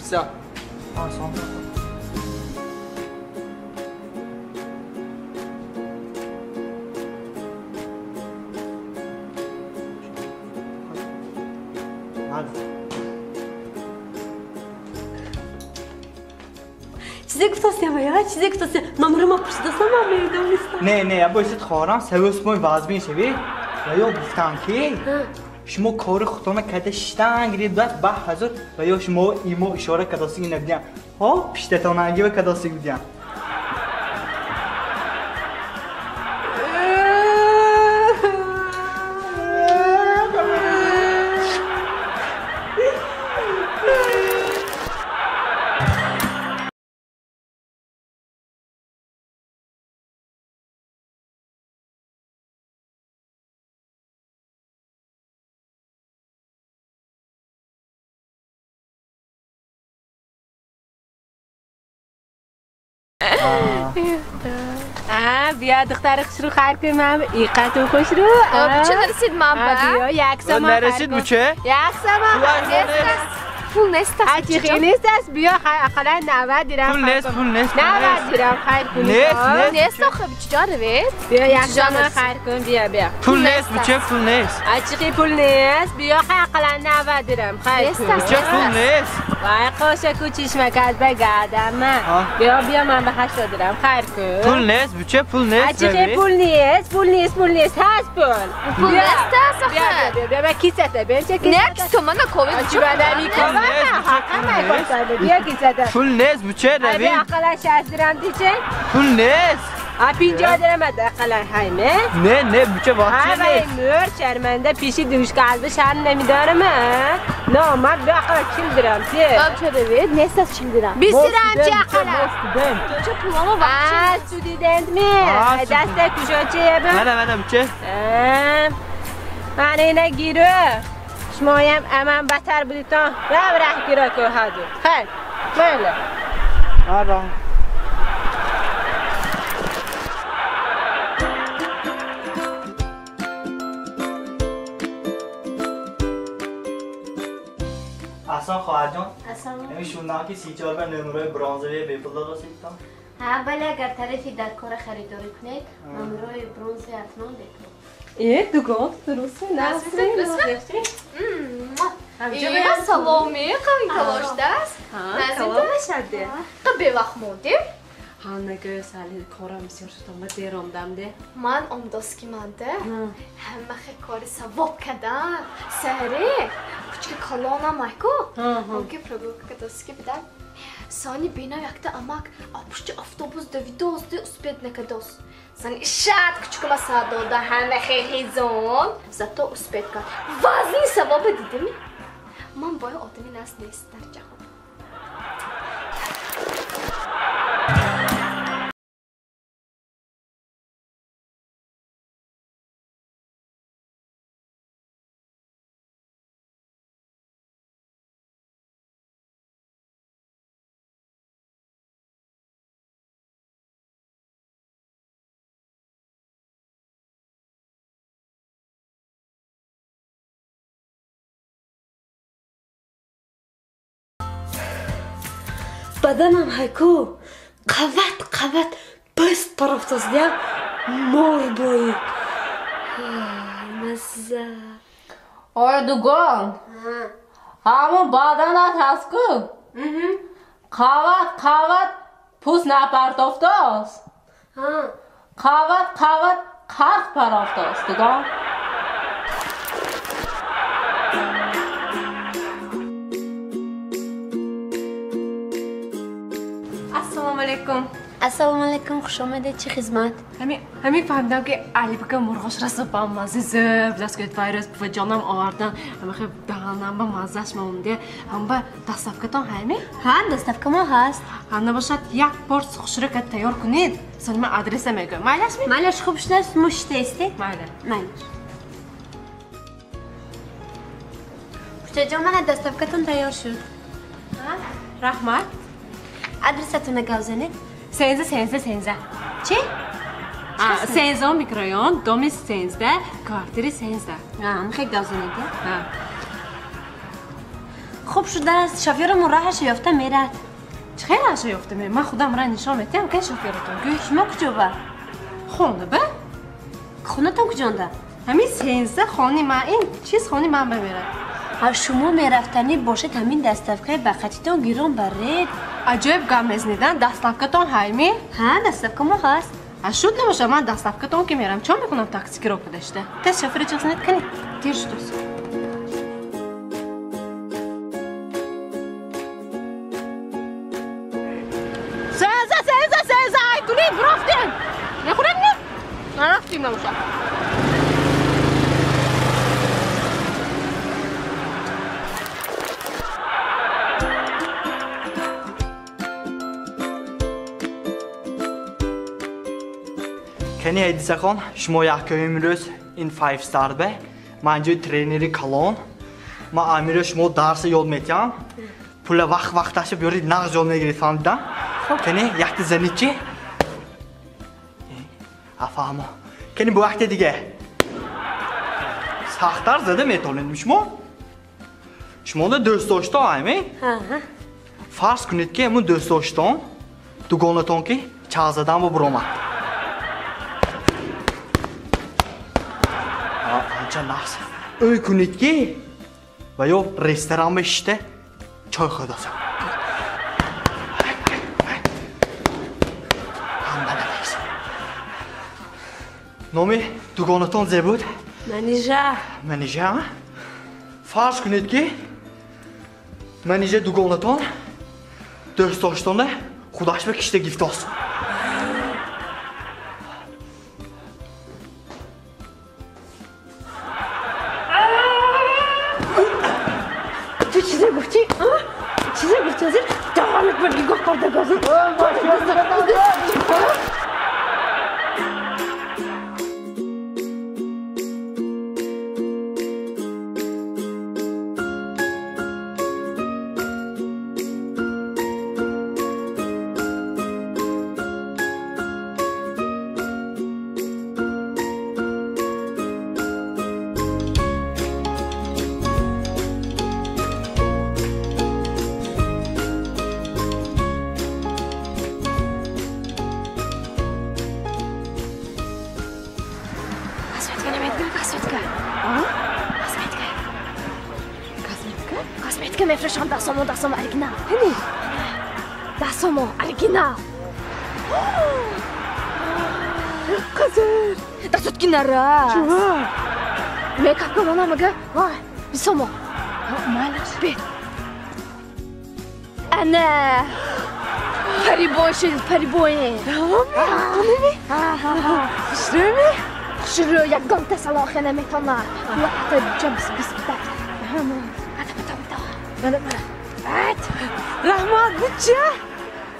Все. Сон. چیزی گفتم یا چیزی گفتم نمره ما پشت دستم من میدونم نیستم نه ابا ایست خورم سویس موی وازبین شوی و یا گفتم که شما کار خودتون کده شتن گرید دست به حضور و یا شما ایمو اشاره کداسی نبودیم ها پیشتتان اگه و کداسی بودیم بیا دختر خوش رو خیر کنیم هم ایقت و خوش رو چه نرسید من بیا یک سامان نرسید بچه؟ یک سامان پول نیست هچی نیست است بیا اقلا 90 دیرم پول نیست 90 دیرم خیر کنیم نیست آخه چجا روید؟ بیا یک سامان خیر کن بیا پول نیست بچه پول نیست هچی پول نیست بیا اقلا 90 دیرم خیر کن بچه پول نیست وای قاشه کو چشمکت بگردم من بیا من به 80 دیرم خیر کن پول نیست بچه پول نیست هچی پول نیست هست پول نیست آخه بیا کیسته بنچه کیسته نه تو من کوید چی بدمی کن بیا کیسته پول نیست بچه روی بیا اقلا 60 دیرم دیچه پول نیست 50 درم اقلا هایمه نه بچه واقعی نیست مر شرمنده پیشی دوش قلب شرم نمیدارم نه من به اقلا 40 درم چه روید نیست از 40 درم 20 درم چه اقلا چه پولامو وقت استودنت می دست کشا چیه با منم بچه من اینه گیره شمایم امان بتر بودی تا ره گیره که هدو خیر بله آره اصلا خواهر جان نمیشون که 34 به نمره برانزوی بیپل داده سیدتم ها ولی اگر طرفی در کار خریداری کنید نمره برنز حتما بگیرید. دوگان درسته نسرین اینجا سلامی قوی کلاشته است نزدیم شده به وقت موندیم نگه سالی کارم بسیار شدم و دیرم دمده من امداز که منده همه خیلی کاری سواب کردن سهره کچک کلانم ایکو اونگه پرگو که دستی بدن سانی بینا یکتا امک پشت افتوبوس دویدازده اسپید نکداز سانی شاید کچک مسا داده همه خیلی هیزان زتا اسپید کن وزنی سواب دیدمی من باید آدمی نیست در جهان بدنم هیکو قوت بس طرف تصدیم مار باید مزه آره دوگان همون بدنت هست که قوت پوست نپرتافته است قوت قرق پرافته است دوگان السلام علیکم خوش آمدید چه خدمت همین فهمیدم که علی بگم مرغاش رسه با مزه زب دست که ویروس به جانم آوردن همه خیلی دهانم با مزهش مونده هم با دستافکتان همین دستافک ما هست هم نباشد یک بار سخشره که تیار کنید سانی من آدرس میگم مالش خوب شده مشت استی مالش کجا من دستافکتان تیار شد رحمت آدرستون گوزنید سنزه چی؟ سنزه میکرایان دومی سنزده کارتری سنزده خیلی گوزنید خوب شده است شافیرمون راهش یافته میرد چه راهش یافته میرد؟ من خودم راه نشان میدم که شافیرتون گوش شما کجا با؟ خونه به؟ خونتون کجانده؟ همین سنزده خانی من این چیز خانی من بمیرد شما میرفتنی باشید همین دستافکه بخطیتون گیرون برید عجب گم ازنیدن دستافکتون هایمی؟ دستافکه ما هست شد نباشه من دستافکتون که میرم چون میکنم تاکسی که رو کدشته تست شفری چیز نید کنید دیر شدوست سنزه ای کنید برفتین نخورن نرفتیم نباشه کنی ایدیسه خان شما یک امروز این 5 ستار به من جوی ترینری کلان ما امیر شما درس یاد میتیم پول وقتش بیارید نقض یاد میگیرید فهمیدن کنی یک زنید چی؟ افهمو کنی با وقت دیگه سخت‌تر زده میتونید شما ده دوست داشته همی؟ فرض کنید که امون دوست داشتان دوگانتان که چه زدن با برامد آنچه نقص اوی کنید که و یا رستوران بشته چای خود هستم نامی دوگانتان زی بود؟ منیجه فرض کنید که منیجه دوگانتان دوست داشتانه خودش به کشته گیفت هست تو چیزه گفتی؟ چیزه گفتی ازیر؟ دوامت برگی گفت کرده گازی که میفرشم دستامو اریگینال هنی دستامو اریگینال قزر دستت کی نراست میکاپ کنم مگه وای بیسامو مالش بید انا پری بوین شرومی شروع یک گام تسلا خنه میتونه وقت جمس بس رحمت بچه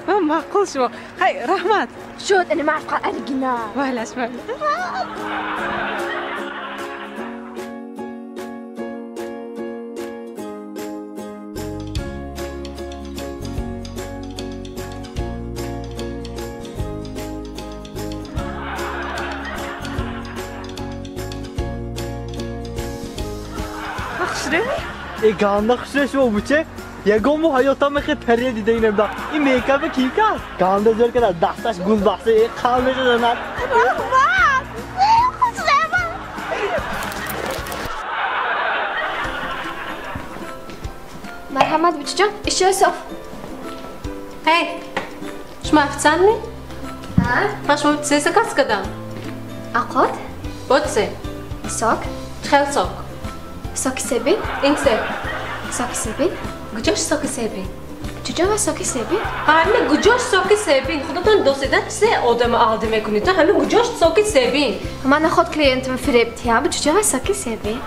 من معقول شو هاي رحمت شد انا ما اعرف اوريجينال ولاش گانده خوشش و بچه یکم و حیاتم خیلی پریه دیده اینم دا این میکاپ کی کرد گانده زور که دستش گل بحثه یک خالش دارد مرحمت بچه جان اشیاء صاف هی شما افسانه؟ ها؟ شما بتسه کس کدام؟ عقد؟ بتسه ساک؟ خیلی ساک ساک سبی؟ این سه ساک سبی؟ گجاش ساک سبی چجا ساک سبی؟ همه گجاش ساک سبی خودتون دوستیدن چه آدم آلده میکنید تو همه گجاش ساک سبی من خود کلیانتم فریبتی هم چجا ساک سبی؟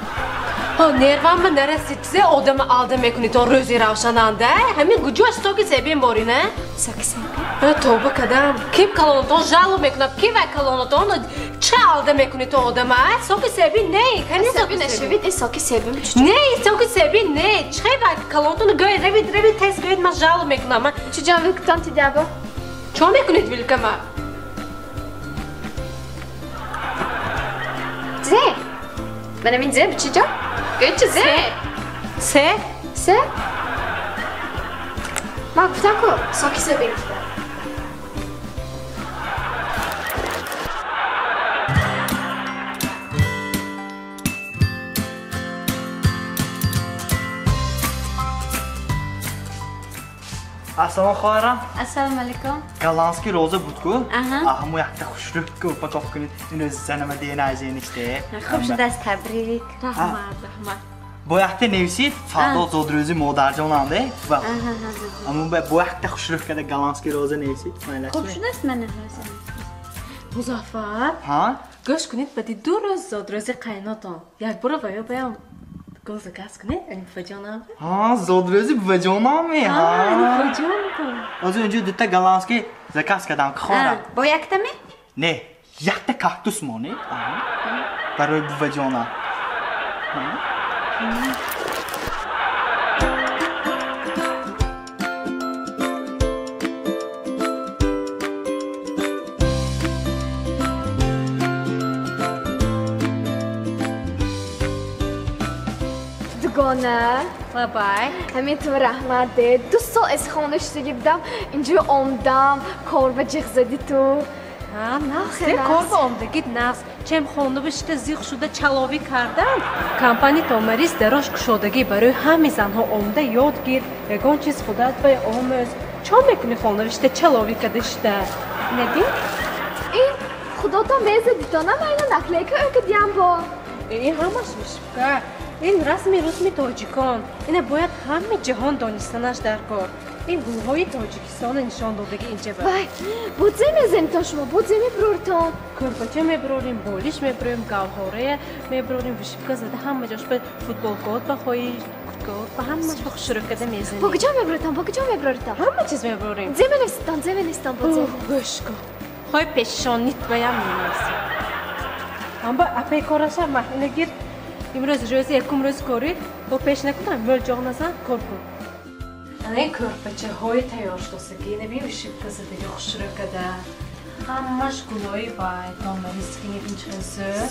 ها نیروام من نرسید چه آدم آلده میکنید تو روزی روشنانده همه گجاش ساک سبی باری نه؟ ساک سبی؟ توبه کدام کیم کلونتون جالو میکنه کی و کلونتون چه آلده میکنید تو آدم ساک سبی نه کنی سبی نشوید این ساک سبی نه ساک سبی نه چه و کلونتون گوی روید تست گوید من جالو میکنم چجا ویلکتان تی دابا؟ چه میکنید ویلکم؟ زه منم این زه بچجا؟ گوید چه زه؟ سه؟ سه؟ ما گفتم که ساکی سبی السلام خواهرم السلام علیکم گالانسکی روزه بود کو اهمو یکتا خوشلو کو پاکاف کنید اینو زنم دینا ازینشته خوب شد از تبریک رحمت با یکتا نویسید فردا زودروزی مادرجان آمده اما با یکتا خوشلو کده گالانسکی روزه نویسید خوب شد است من نفرسم مظفر ها گوش کنید بدی 2 روز زودروزی قیناتون یک برو باید بیام گوز گاز کنید این فجانم ها زودروزی بجانم ها این فجانم از اونجا دوتا گالانسکی زکاس کدام خواهرم با یکتا می؟ نه یکتا کاکتوس مونه برای بجانم دوگانه بای همین تو رحمت ده 2 سال از خانشتگی بودم اینجا آمدم کار به جیغ زدی تو نه کار به آمدگیت نست چم خونده بشته زیغ شده چلاوی کردم کمپانی تومریز دراش کشادگی برای همه زنها آمده یاد گیر یگان چیز خودت به آموز چه میکنی خونده بشته چلاوی کدشته ندی؟ این خداتان بیزه دیتانم اینو نکله که او که دیم با این همش میشه این رسمی تاجیکان اینه باید همه جهان دانستنش در کار این گروه‌های تاجیکستان نشان دادگی اینجا بود وای بودزه میزنید تا شما بودزه میبرورتان کرپچه میبروریم بالیش میبروریم گوهاره میبروریم وشیبکا زده همه جاش به فوتبال کود بخوایی کود به همش به شرکت میزنیم با کجا میبرورتان همه چیز میبروریم زمینستان بودزه گوش کن خواهی پیشانیت بایم میمیزیم اما اپی کارش هم محنه گیر امروز روزی یکم روز کاری با پیش نکنم ول جان نزن کار کن این کرپچه های تیار شدستگی نمیشه کسی دیگه خوش رو کده همش گناهی باید نامریز کنید این چیزه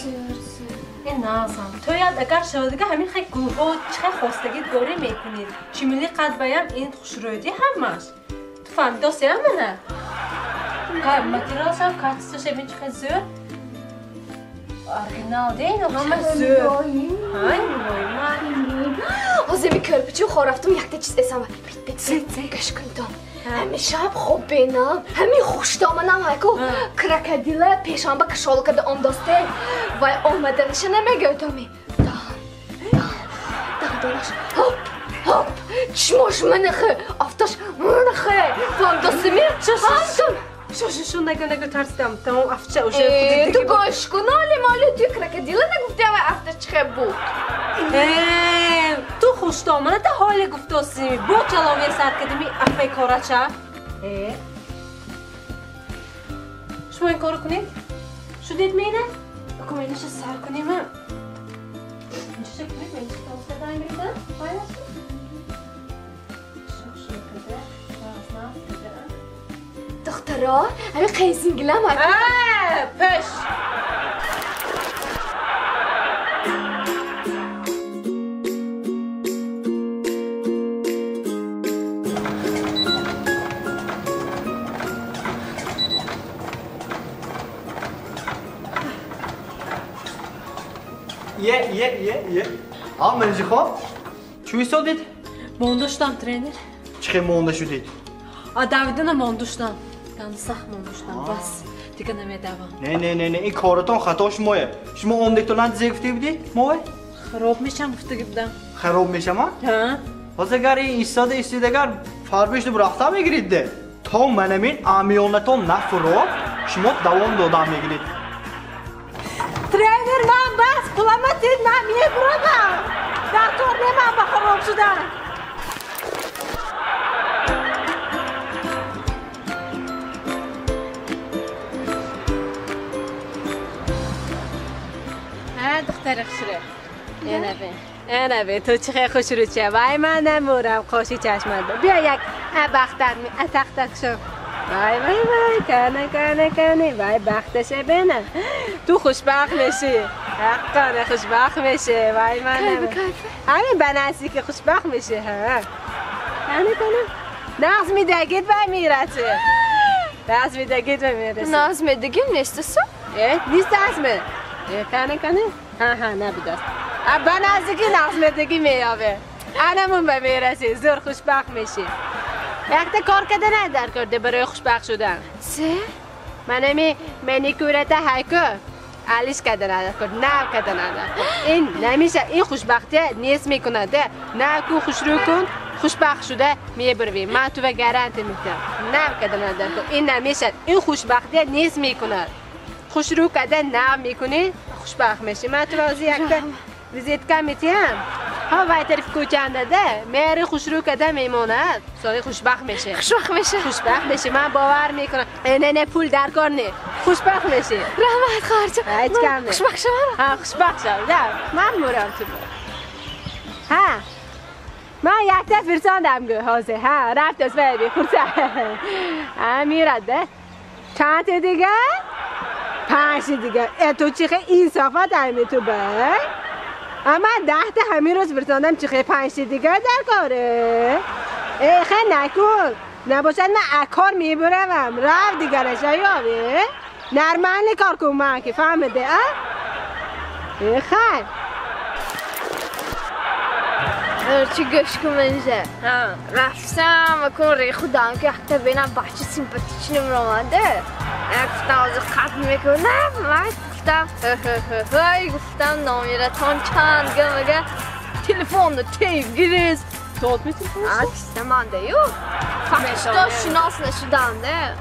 این نازم تو یاد اگر شدگه همین خیلی گروه چه خواستگی داری میکنید چی ملی قد بایم این خوش رویدی همش تو فهمی داستی همونه ماتیراش هم کارتستش همین چه زور اوريجينال دي همه زور های آزمی کرپچی و خورفتم یک تا چیز اسمه بیت گش کندم همیشه خوب بینم همین خوشتامنم هکو کرکدیله پیشانبه کشالو کرده آمداسته و آمدنش نمیگردمی دانش هاپ چشماش منخه افتاش منخه فهمداستی می شو نگو ترسیدم تمام افچه اوشه خودی دیگه تو گوش کن مالی توی کرکدیله نگفتی همه افتش چه بود تو خوشتامنه تا حالی گفتاستی با چلاوی سر کدیمی افه کارا چه؟ شما این کارو کنید؟ شدید مینه؟ اکو اینش سر کنیم اینجا چه کنید؟ اینجا تاسته دایم بیدن؟ باید شو کده رازنام کده دخترا همه قیزینگله هم پش یه منجی خواب چوی سادید؟ موندuştam trener چخه مونده شدید؟ David'den موندuştam yani sah موندuştam bas دیگه نمیدوام نه این کارتون خطا شمایه شما اومدکتولند زگفتی بودید؟ موه؟ خراب میشم گفته بودم خراب میشم ها؟ باز اگر این ایستادگر فربشت برافتا میگیرید ده تا منمین امیونتون نفرو شما دوام دادم میگیرید Trener من بس پولمت دید من میبرم در کار نمیم با خراب شدن دختر خشره اینه به تو چه خوش رو چه وای من نمورم خوشی چشمت بیا یک بختر می اتختک شم وای کنه وای بختشه بینه تو خوشبخت میشی حقا خوشبخت میشه وای من همین بناسی که خوشبخت میشه ها کنه ناز میدگید وای میرسه ناز میدگید وای میرسه ناز میدگید نیست سو؟ نیست اسمه کنه ها نبودست بنازی که ناز میدگی میابه انمون به میرسی زور خوشبخت میشی وقت کار کده ندار کرده برای خوشبخت شدن چه؟ من منیکورت هایکو علیش کده ندار کرد نه کده ندار این نمیشه این خوشبختی نیست میکنه ده نه کو خوش رو کن خوشبخت شده میبروی من تو به گارانتی میتونم نه کده ندار کرد این نمیشه این خوشبختی نیست میکنه خوش رو کده نه میکنی خوشبخت میشی من تو بازی یک ویزیت کم میتیم ها وای طرف کوچنده ده میری خوش رو کده میموند سالی خوشبخت میشه خوشبخت میشه من باور میکنم نه پول در کار نه خوشبخت میشه رحمت خواهر هیچ کم نه خوشبخت شما ها خوشبخت شما ده من مورم تو ها من یک دست برساندم گه حاضر ها رفت از بی خورسه ها میرد ده چند دیگه 5 دیگه تو چیخه این صافت همه تو به اما 10 تا همین روز برساندم چیخه 5 دیگه در کاره خیلی نکن نباشد من اکار میبرم رفت دیگرش یاوه نرمانی کار کن من که فهمده خیلی چی گوش کن منجه رفتم و کن ری خودم که حتی بینم بچه سیمپاتیچ نمرامده گفتم از خط میکنم من گفتم نامیرتان چند گه تلفن رو تیف گریز داد میتونی عکس من دیو فقط شناس نشدم ده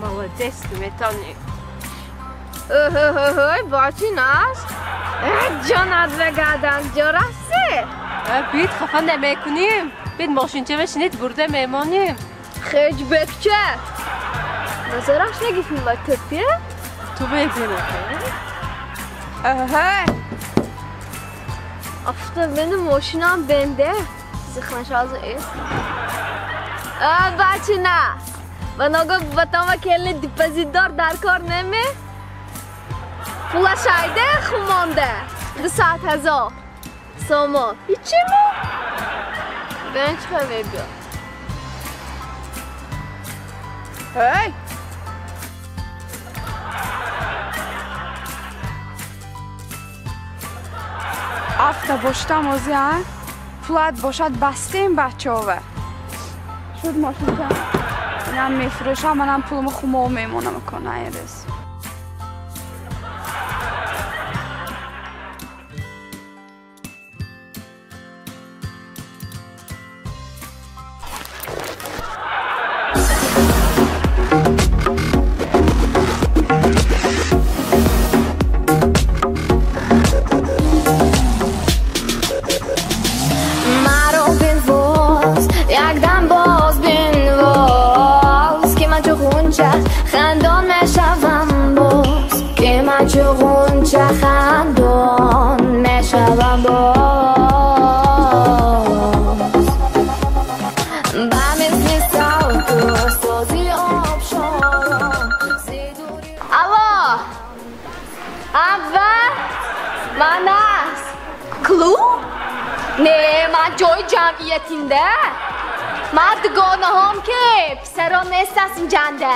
مولدست میتونی باچی ناس جانت بگردم جا رسته بید خفا نمیکنیم بید ماشینچه بشینید برده میمانیم خیج بکچه نظرش نگیفیم باید تپیه تو ببینه افته من ماشینم بنده زخمش از این بچه نه و نگو بطامه کلی دیپازیدار در کار نمی پولا شایده خمانده 200,000 سامان هیچی مو بنچ کنه بیا هی Hafta boşta mı ya? پولت باشد بسته این بچه ها شد ماشین کن اینم میفروشم منم پولم خومه میمونم کنه ایرز خندان میشوم باز که من چه غنچه خندان میشوم باز با مثل ساوتو سازی آبشاران الو اول من است کلو؟ نه من جای جمعیتینده مردگانه هم که پسران نیست از این جنده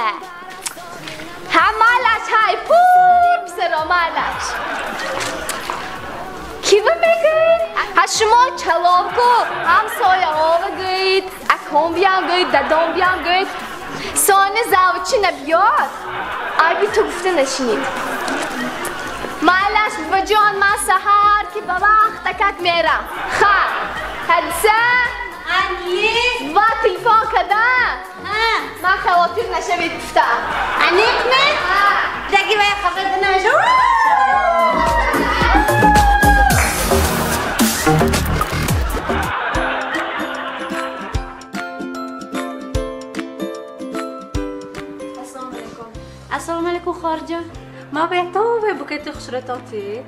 همالش های پور پسران مالش کی بمیگید؟ ها شما چلاب کو همسایه ها بگید اکام بیان گید دادام بیان گید سانه زوچی نبیاد عربی تو گفته نشینید مالش بجان من سهر که به وقت تکت میرم خب حدثه انیه و تلفون کدام ما خواطر نشوید گفتم انیق من دقیقی باید خبرت نمیشه السلام علیکم خارجه ما بهتام و بوکت خسرتاتید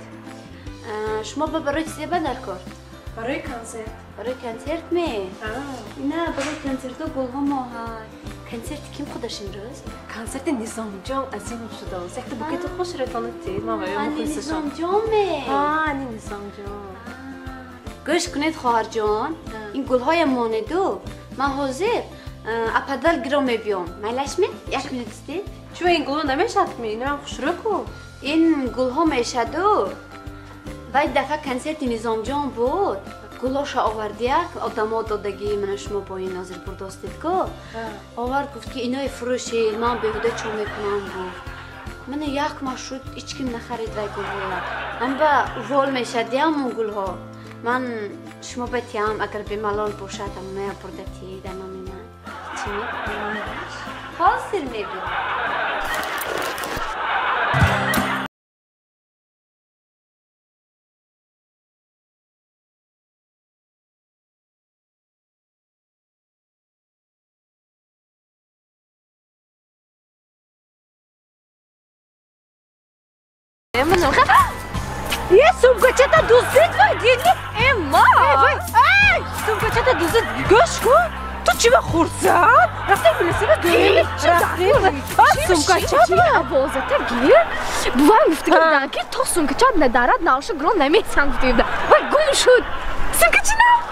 شما برای چیزی بدر کار برای کنسرت برای کنسرت می؟ نه برای کنسرت و گلها ما کنسرت کیم خودش امروز؟ کنسرت نظام جان عظیم شده است یک بوکت خوش رتانتید ما باید مخلصشم نظام جان می؟ آنی نظام جان گوش کنید خواهر جان این گلهای ماندو من حاضر اپدال گرام بیام ملش می؟ یک منت استید؟ چون این گلها نمیشد می؟ نه خوش رکو این گلها میشد و باید دفعه کنسرت نظام جان بود گلاش آوردیه آدما دادگی من شما با این ناظر برداشتید که آورد گفت که اینای فروشی من بهوده چون میکنم گفت من یک مشروط هیچ کم نخرید رای گلها هم با وال میشد همون گلها من شما بتیم اگر به ملال باشد هم میا بردتی در نامی من چی می؟ حاضر میگو یه سومکچتا دوزید وای دیدی؟ اما سومکچتا دوزید گوش کن تو چی با خورسن؟ رفته بلسی به دویلی رفته سومکچتا آوازتا گیر بوای گفته کردن که تا سومکچت ندارد نالش گرون نمیتسن گفته بودن وای گم شد سومکچی نه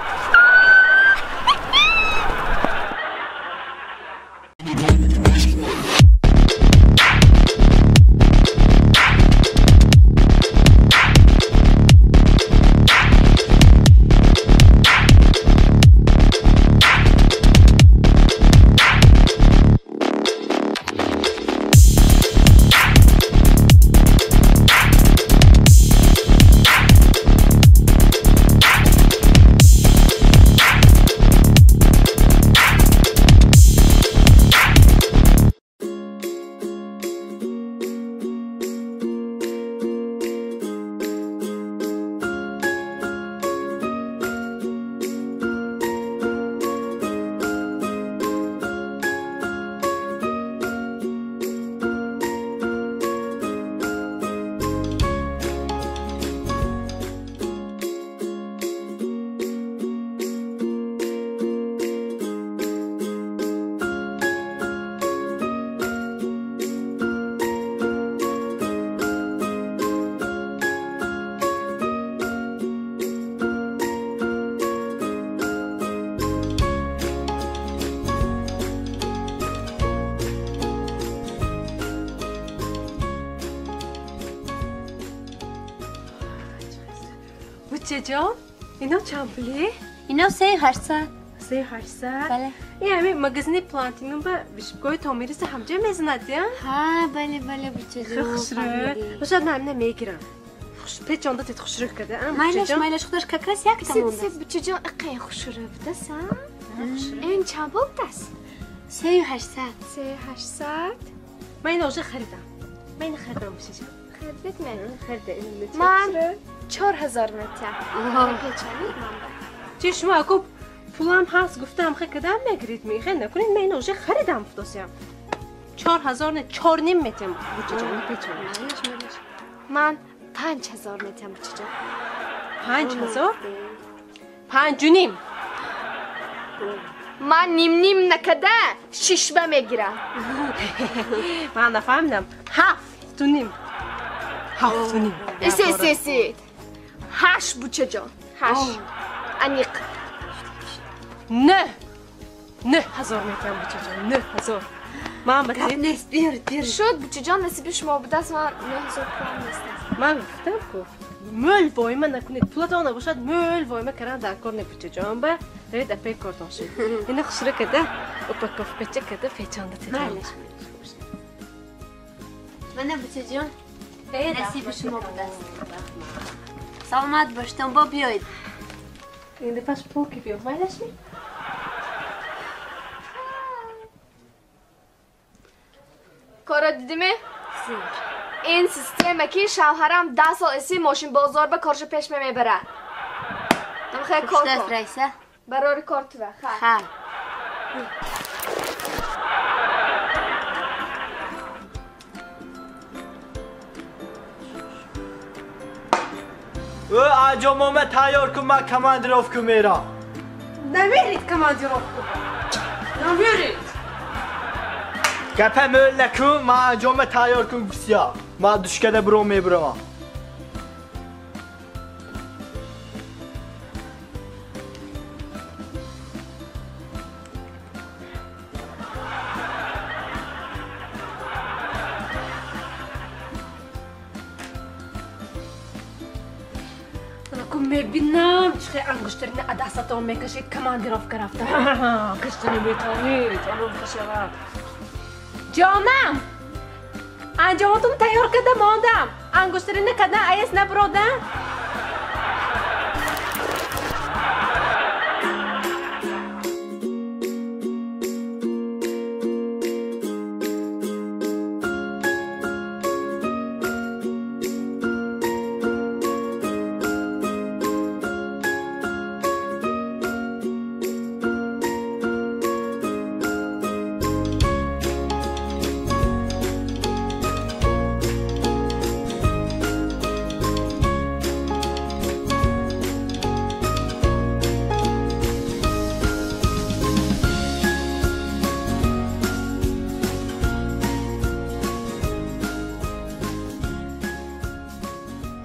بچه جان اینا چند پولی؟ اینا 3800 3800 بله این همه مگزینی پلانتینون با وشبگاه تامیریس همجا میزند یا؟ ها بله بله بچه جو خوشره باشد من نمیگیرم پیچانده تیت خوشره کده مایلش خودش ککرس یک تمام سه بچه جان اقای خوشره بده سا این چند بود دست 3800 3800 من این آجه خریدم من این خریدم بچه جان خریدت من خریده من 4000 متر چه شما اکو پولم هست گفتم خیلی کدام میگیرید میخه نکنید من این آجه خریدم فتاسیم 4000 نه 4.5 متر بچه جان پیچانده من 5000 متر بچه جان 5000 5.5 من نیم نکده 6 به میگیرم من نفهمیدم 7.5 سی 8 بچه جان 8 انیق نه 9000 میتونم بچه جان 9000 من نیست بیار شد بچه جان نصیب شما بوده است من 9000 پولم نیست من گفتم که مول وایمه نکنید پولتان نباشد مول وایمه کردن در کار نبچه جان به رید اپی کارتان شد اینه خسره کده اپا کف بچه کده پیچانده تیتان من بچه جان نصیب شما بوده است سلامت باشتم با بیایید این دفعش پول که بیاد مایلش می کارا دیدیمه؟ این سیستمه که شوهرم 10 سال اسی ماشین بازار به کارش پیش میبره من خیلی کار کن رئیسه برای کار تو خیر انجام اومد تیار کن من کماندیروف که میرم نمیرید کماندیروف کن نمیرید گپه مول نکن من انجام تیار کن بسیار من دوشکده برو میبرم میبینم چه انگشترین دستاتون میکشید کماندیروف کرفته کشتنی میتونید آنو بخشوم جانم انجامتون تیار کده ماندم انگشترین کده ایس نبروده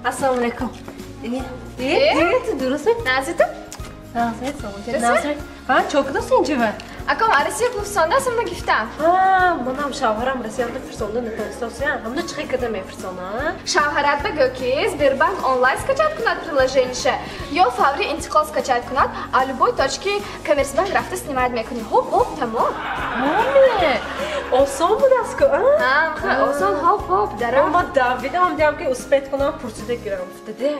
السلام علیکم تو درسته؟ نازیتو؟ نازیت سوچه نازیت çok da sinci Akam arasıya kufsanda sana giftem. Manam şavharam rasiyanda fırsonda ne konstosyan. Hamda çıkı kadar mı fırsona? Шавхарат ба Gökiz Сбербанк онлайн скачать кунад приложениеше ё фаври интиқол скачать кунад, а любой точки Коммерцбанк рафта снимает мекуни. Хоп, тамом. Маме, осон буд аст ку? Осон хоп, дарам. Ама Давидам диам ки успет кунам пурсида гирам уфтаде.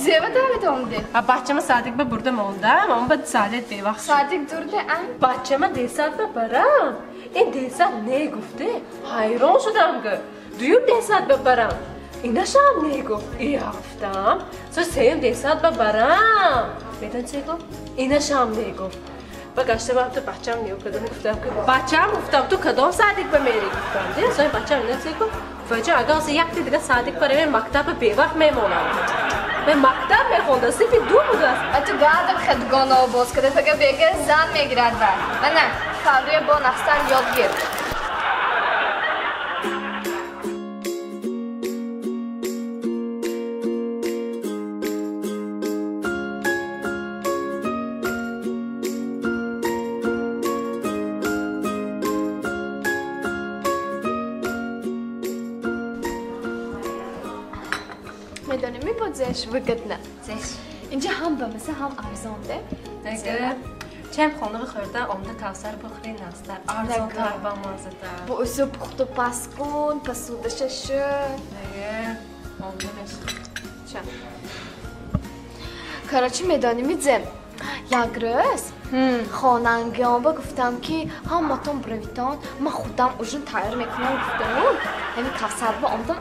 Зева Давид omdi. Бачама Садик ба бурда монда, мам ба Садик бевақт. Садик durda an. Бачама desat ба барам. این desat ne gufte? Hayron shudam ki. Duyum desat ба барам. ایناشم نگفت گفتم تو سیم دیسات با برم میدن چه گفت؟ ایناشم نگفت و گشته برم تو بچم نیو کدام گفتم که بچم گفتم تو کدام صادق به میری گفتم دیگه سای بچم اینه چه گفت؟ فجأه اگه از یک دیگه صادق برای مکتب بیوقت میمونم به مکتب میخونده سیفی دو بوده است و تو گادم خدگانه و باز کده فکر بگه زن میگیرد بر من نه خبری با نفستن یاد گیر میدانی میبود زش وگدنه زش اینجا هم بمسه هم ارزانده. اگر چند خانه خوردن آمده کوثر بخورین نستر ارزان تر و مزه تر. با اوسو پخت و پس کن پسودش شد. اگر آمده نشد. چند؟ کاراچی میدانی میزم. یک روز خاننگیان با گفتم که همتون برویتان من خودم اوجون تایر میکنم گفتم همین کوثر با آمدم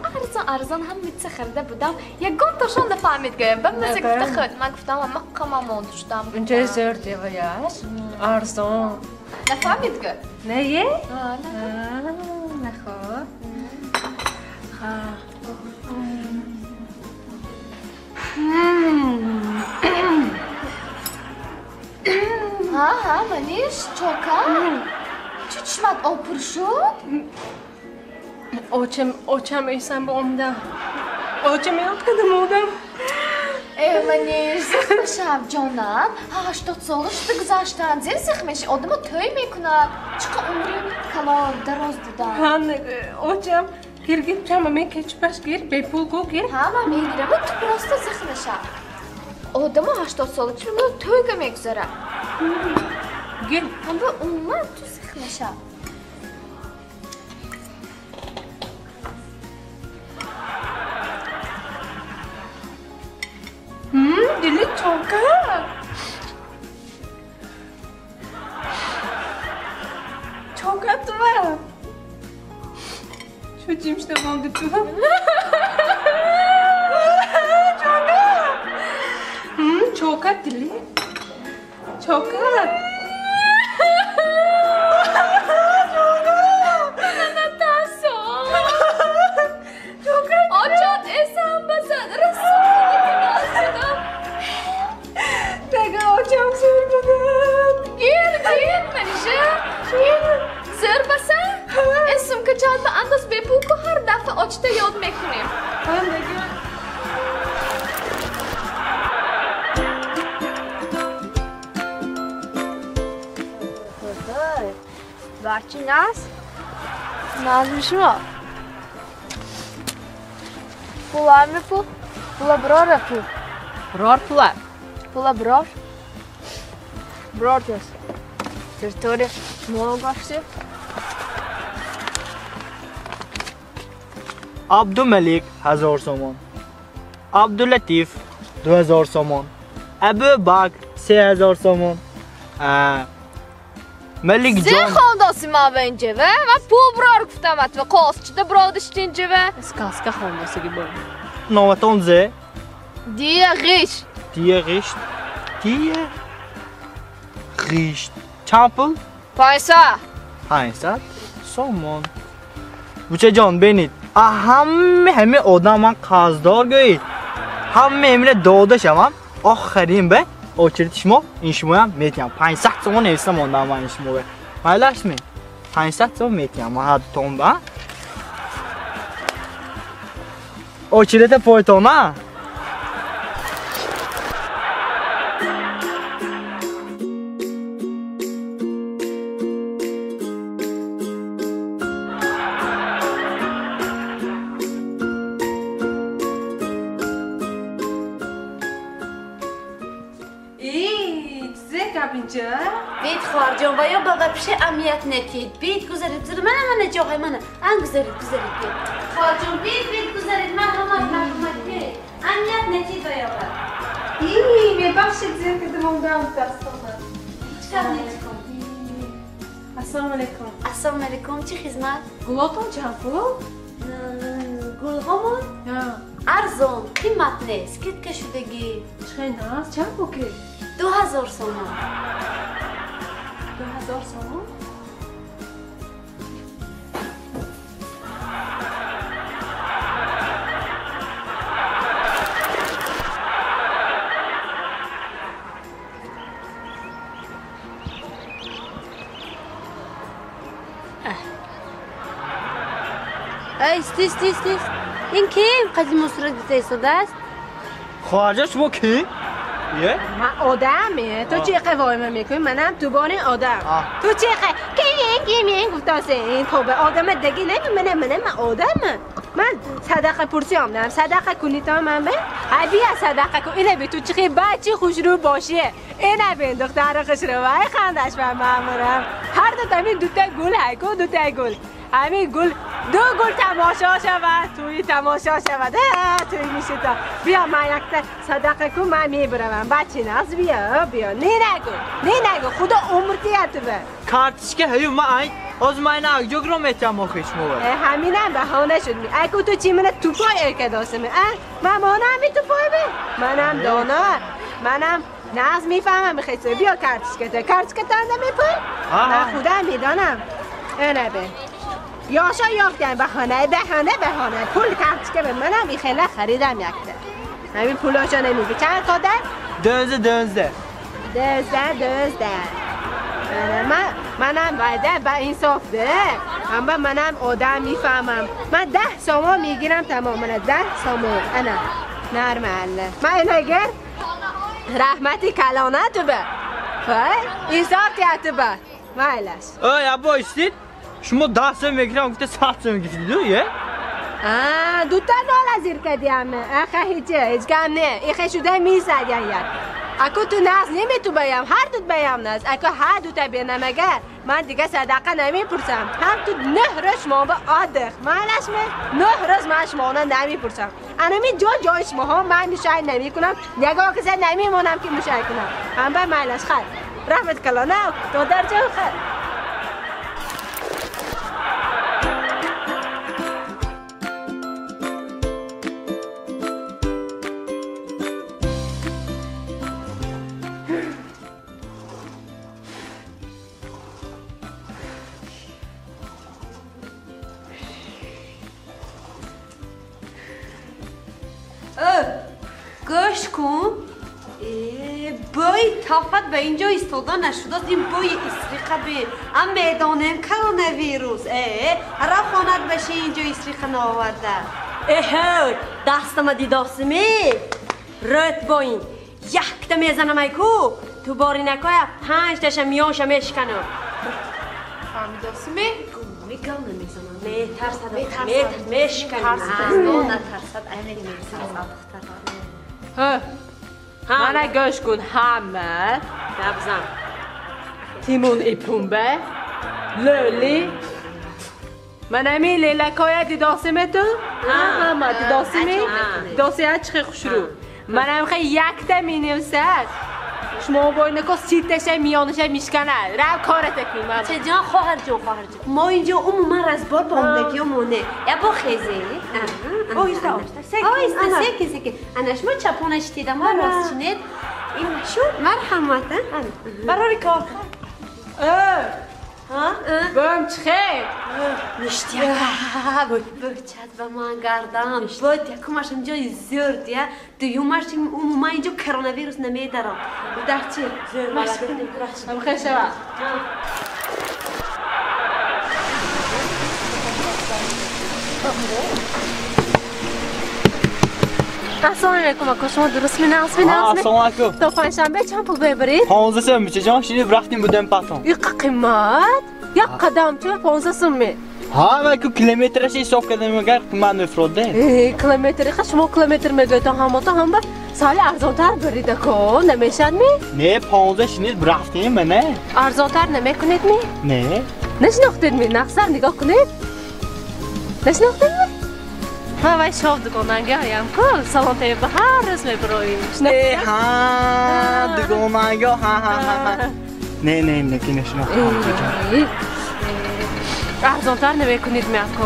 ارزان هم میتسه خریده بودم یکان تاشان نفهمید گیم به مزه گفته خود من گفتم اما کما موندشتم اینجا زرده ویاش ارزان نفهمید گه نه یه؟ نه نخواه ها منیش چوکا چی چشمت آپر شد؟ اوچم ایسان با آمدم اوچم یاد کدم آمدم منیش زخم شب جانم 80 سالش بگذاشتن زیر زخمش آدم توی میکنن چقدر عمری کلا دراز دیدن هم اوچم گیر چم میکش بس گیر به پول گو گیر همه میگیرم تو براسته زخمشم آدم 80 سالش رو توی میگذاره گیر هم به اومد تو زخمشم دلی چوکا چوکا تو شو چیمشته بانده تو چوکا دلی چوکا آچته یاد میکنیم هم دیگه برچی ناز؟ ناز شما پولار میپو؟ پولا برار پو برار پولار پولا برار برار تست چطوری مولو گاشتی؟ عبدالملک 1000 سومان عبداللطیف 2000 سومان ابوبکر 3000 سومان ملک جان زی خوانداسی ما به اینجا و پول برار گفتم ات و قاس چیده برادشتی اینجا و اسکاسکا خوانداسی گی باید نامتون زی دیه غیش دیه غیشت چند پول؟ 500 سومان بچه جان بینید همه آدم من قرضدار گویید همه امینه داده شمم آخرین به آچریت شما این شما هم میتیم 500 سومان نیستم ماندم من این شما به مایلش می 500 سومان میتیم من حدتون به آچریت پایتانه بید خارجان و یا بابا پیش امیت نتید بید گذارید زیر من جاهای منه گذارید بید خارجان بید گذارید من بید امیت نتید و یا بابا میبخشید زیر کدم آمدم دستانم چکار نیستم السلام علیکم السلام علیکم چی خدمت؟ گلاتون چند پول؟ گلهامون؟ ارزان قیمت نیست که شدگی چه ناز چند پول 2000 سومان 2000 سومان؟ استیست این کی؟ قدیم مصرد ایستاده است؟ خواهر شما کی؟ من آدمه تو چه قوایم میکنی منم تو بانه آدم تو چه کی گفتاسه این تو به آدم دیگه نمیمونه من آدمه من صدقه پرسیام دارم صدقه کنی تا من به بیا صدقه کن اینه به تو چخی بچی خوش رو باشه اینه به دختر خوش رو وای خندش و مامورم هر دو تامین دوتا گل هایکو دوتا گل همین گل دو گل تماشا شود توی تماشا شود توی میشه تا بیا من یک صدقه کن من میبرم بچه ناز بیا نه نگو خدا عمرتیت به کارتش که هیو من از من اگجوگ رو میتم آخیش مواد همینم بهانه شد اگه تو چی منه توپای ارکه داستمه من مانه همی توپای به منم دانا منم ناز میفهمم بخیصه بیا کارتش که تنده میپای من خودم میدانم اینه به یاشا یافتیم بهانه پول کارتش که به منم خیلی خریدم یکته همین پولاشا نمیگه چند قدر؟ 12 منم باید با انصاف ده اما منم آدم میفهمم من 10 سامان میگیرم تمام من 10 سامان انا نرمال من اینگر رحمتی کلانه تو به انصاف تیاتو به مایلش ای ابا استید شما 10 سم میگیرم گفته 7 سم میگیرید یه دوتا نال ازیر کدیم هیچ کم نه ایخه شده میزد یک اکو تو ناز نمیتو بیم هر دوت بیم ناز اکو هر دوتا بینم اگر من دیگه صدقه نمیپرسم هم تو 9 روز ما به آدخ مالش می 9 روز من شما نمیپرسم انمی جای شما ها من مشاهد نمی کنم نگاه کسی نمیمونم که مشاهد کنم هم به مالش خیر رحمت کلانه تو در جا خیر گوش کن بای تافت به اینجا ایستاده نشده این بای اسریخه به ام میدانم کلانه ویروس را خواند بشه اینجا اسریخه ناورده دستم دیداسمی رت با این یک میزنم ایکو تو باری نکای 5 تاشم میاشم میشکنم فهمیداسمی؟ میگم نمیزنم میترسد میشکنم نترسد اهلی من گوش کن همه نبزم تیمون ایپونبه لیلی من امی لیلکای دیداسمه تو؟ همه دیداسمی؟ داسی ها چخی خوش رو من هم خیلی یک تا می نویسد شما باید نکو 30 تشه میانشه میشکنه رو کارت کنیم چه جان خواهر جان ما اینجا عموما از بار باندگی مونه یا با خیزه آیسته سکه انش ما چپانش دیدم ما راست شنید این شو مرحمت برای کار بام چخیر نشتی بچت و من گردم بود یکمش اینجا زرد یا دویومش عموما اینجا کرونا ویروس نمیدارم در چی؟ هم خیلی شما السلام علیکم اکو شما درست السلام علیکم تا پنجشنبه چند پول ببرید؟ 15 سم میشه جان شینید رفتیم بودم پاتون یک قیمت یک قدم چه 15 سم ها ما کو کیلومترش حساب کردم مگر من افراده کیلومتر شما کیلومتر میگه تا هم به سال ارزانتر برید کو نمیشد می؟ نه 15 شینید رفتیم نه ارزانتر نمیکنید می؟ نه نشناختید می نقصر نگاه کنید نشناختید می؟ ها وای شاف دگاننگی هایم که سلامتی به هر روز میبراییم ها دگاننگی ها نه نشناختم ارزانتر نمیکنید میاکو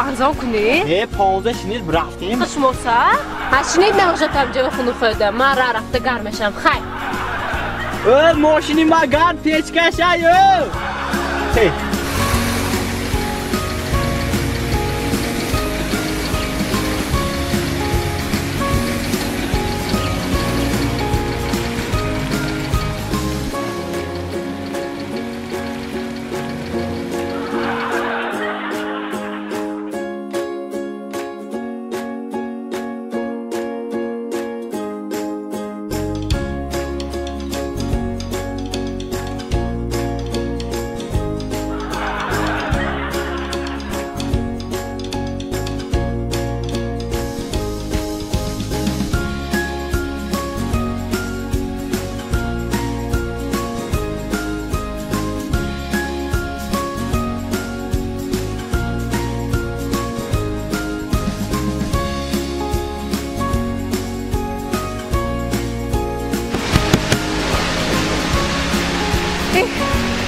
ارزان کنید نه 15 شنید رفتیم شما من شنید نمیشتم جب خونو خودم من رفته گرمشم خیلی ماشینی ما گرم پیچکش ایو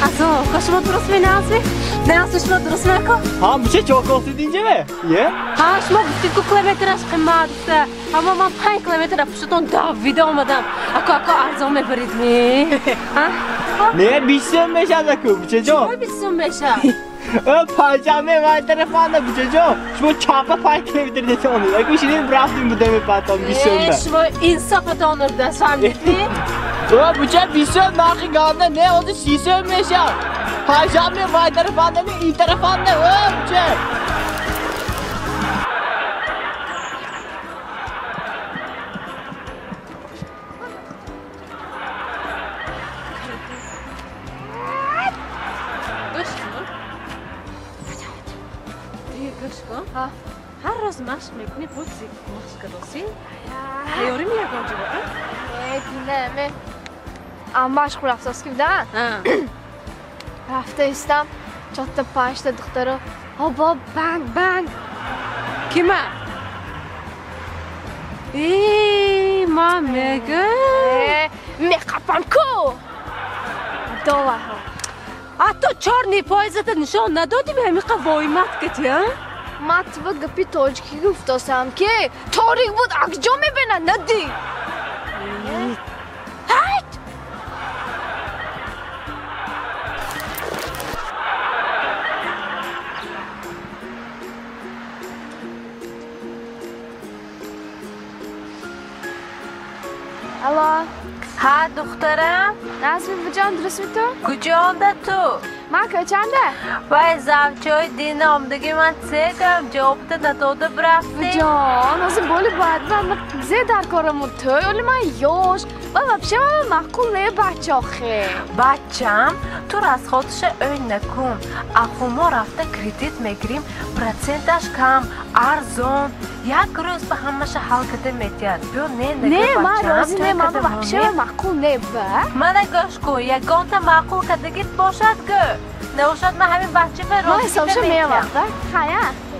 Асо, шумо درست меназви? Не асо шумо درست мекун? ها میشه چاکاسی اینجا به یه ها شما گفتید که کیلومترش قیمته اما من 5 کیلومتر پشتتون دویده اومدم اکو ارزان میبرید می نه 20 میشه اکو بچه جو چرا 20 میشه پاجامه و تلفن بچه جو شما چاپا 5 کیلومتر دیدید اگه شدید رفتیم بوده می پاتم 20 شما انصافتون رو دست فهمیدید بچه 20 ناخی گامنه نه او 30 میشه پاجامه و تلفن این تلفن بچه هر روز مشق میکنی بود مشق کردی؟ تیاری میگم جو نه من مشق رفتاس کردن رفته استم 4 تا 5 تا دخترا هوا بنگ کیما ما میگه میخوام کو دوا تو 4 نیپایزت نشان ندادی به همین قوایمت کتی ها؟ ما تو گپی تاجیکی گفتم که تاریک بود اگجا میبینن ندی هایت الو ها دخترم نازمی بجان درست می تو؟ کجانده تو؟ من کجانده؟ وای زمچای دین آمدگی من سیگم جوابت نداده برفتی بجان نازم بولی باید من زی در کارم تو ولی من یوش و ببشه من مقول نه بچه آخه بچم تو را از خودش این نکن اخو ما رفته کریدیت میگیریم پرسنتش کم ارزون یک روز به همش حل کده میتید بیو نه نه من رازی نه من ببشه من مقول نه با من گوش کن یکان تا مقول کدگیت باشد گو نوشد من همین بچه به ما حسابش میام وقتا خیلی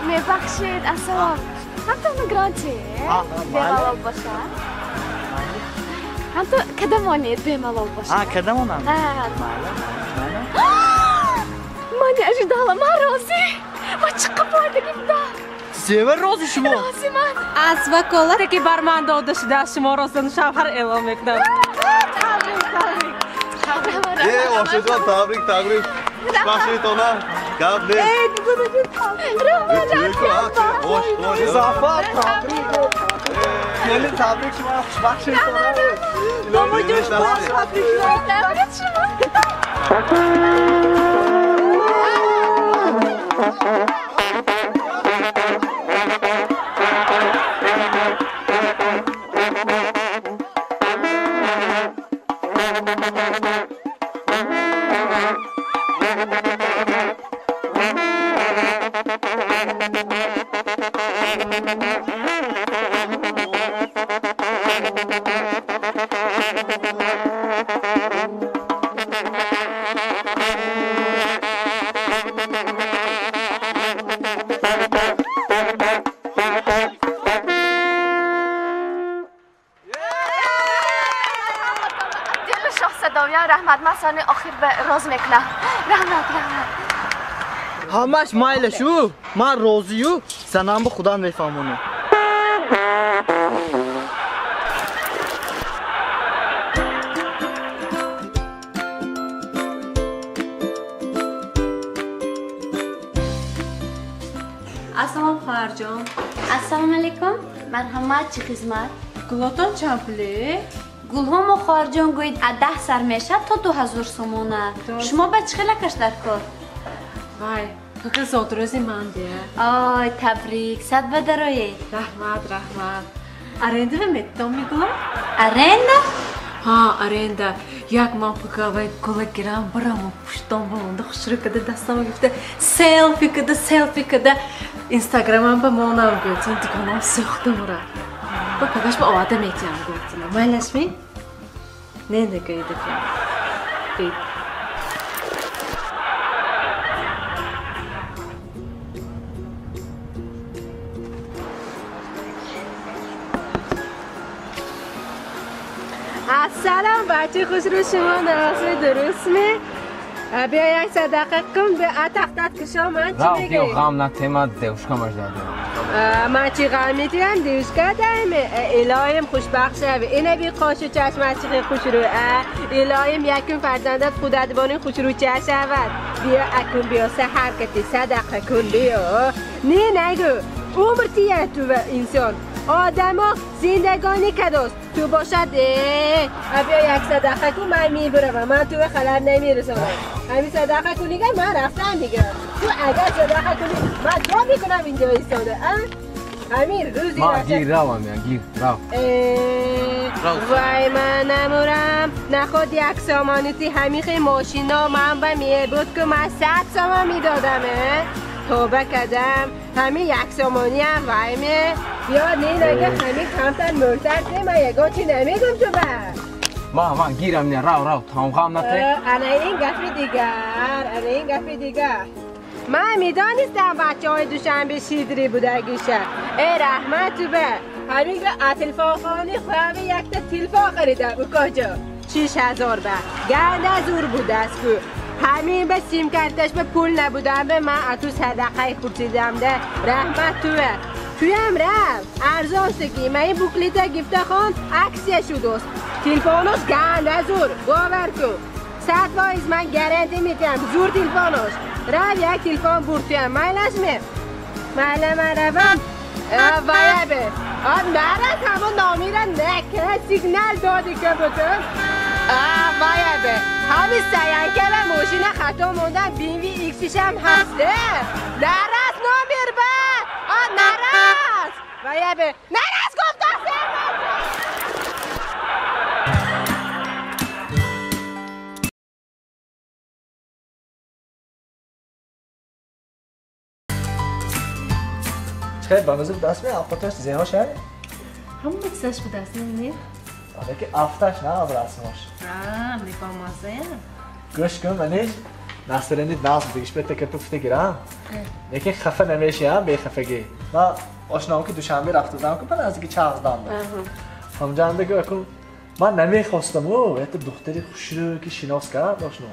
میبخشید اصلا هم تو نگرانتی بیمالاب باشد هم تو کدامانید بیمالاب باشد کدامانم من اجدالا من رازی من چقدر بایدگیم دا سیور رازی شما رازی من از وکالتی که بر من داده شده شما راستن شوهر اعلام میکنم تبریک بخشید اونا قبل اضافه تبریک خیلی تبریک شما بخشید اونا بابا جوش تبریک رحمت مسانه آخر به راز میکنم رحمت همش مایل شو من راضیو سنم به خدا میفهمونم السلام خواهر جان السلام علیکم مرحمت چی خدمت گلاتان چند پلی؟ گلهم و خواهر جان گوید 10 سر میشه تا 2000 سومونه شما به چه لکش در کار؟ وای تو که زادروزی من دیه آی تبریک صد بدرایی رحمت ارنده به متام میگولا؟ ارنده؟ ها аренда як ман пукавай кола гирам барам пуштам бонда хушру када дастам гифта селфи када инстаграмам ба монам гӯтин диконам сӯхтамура ба пагаш ба овада метиям гӯтина майлашми не декаида фи سلام بچه خوش رو شما نوازه درست می؟ بیا یک صدقه کن به اتختت کشا من چی میگی؟ راو غم نتیما دوشکا مجدده من چی غمی دیم دوشکا دایمه الهیم خوشبخت شوی اینه بی قاش و چشمت چی خوش رو الهیم یکم فرزندت خودت بانی خوش رو چه شود بیا اکن بیا سه حرکتی صدقه کن بیا نه نگو عمر تیه تو انسان آدم ها زندگانی کداست تو باشد بیا یک صدقه کن من میبرم من تو به خلر نمیرسم همین صدقه کنی که من رفتم دیگه تو اگر صدقه کنی من دعا میکنم اینجا ایستاده همین روزی ما گیر راو میان گیر راو وای من نمورم نخود یک سامانیتی همیخه ماشینا من به میه بود که من 100 سامان میدادمه توبه کردم همین یک سامانی هم وای میه یا نه نگه همین کمتر مرتد من یکا چی نمیگم تو به ما گیرم نه راو تام خام نته انا این گفی دیگر من میدانستم بچه های دوشنبه شیدری بودگیشه ای رحمت تو به همین که اتلفا خانی خواهی یک تا تلفا خریده او کجا 6000 به گرد زور بوده است که همین به سیم کارتش به پول نبودم به من اتو صدقه خورسیدم ده رحمت تو به توی هم رفت ارزان سکی من این بوکلیتا گفته خان عکسیه شدوست تلفونوش گرد زور باور کن 100% من گارانتی میدم زور تلفونوش رفت یک تلفن برتویم مایلش می مایل من روم وایه به نرد همون نامی را نکه سیگنال دادی که بودم وایه به همین سیانکه و موشین خطا موندن BMW X6 هم هسته نرد نامیر به نرد وایه به نرد گفتم خیلی بنازه به دست میره افتاش زیها شد؟ همون بکسش به دست نمیره؟ آره که افتاش نه از رسماش میبا مازه گوش کن منیش نسترندی ناز دیگش به تکر پفته گیرم یکی خفه نمیشی هم به خفگی من آشنام که دوشنبه رفته دارم که من از اینکه چهار دارم همونجا هم بگو اکن من نمیخواستم او حتی دختری خوش رو که شناس کرد آشنام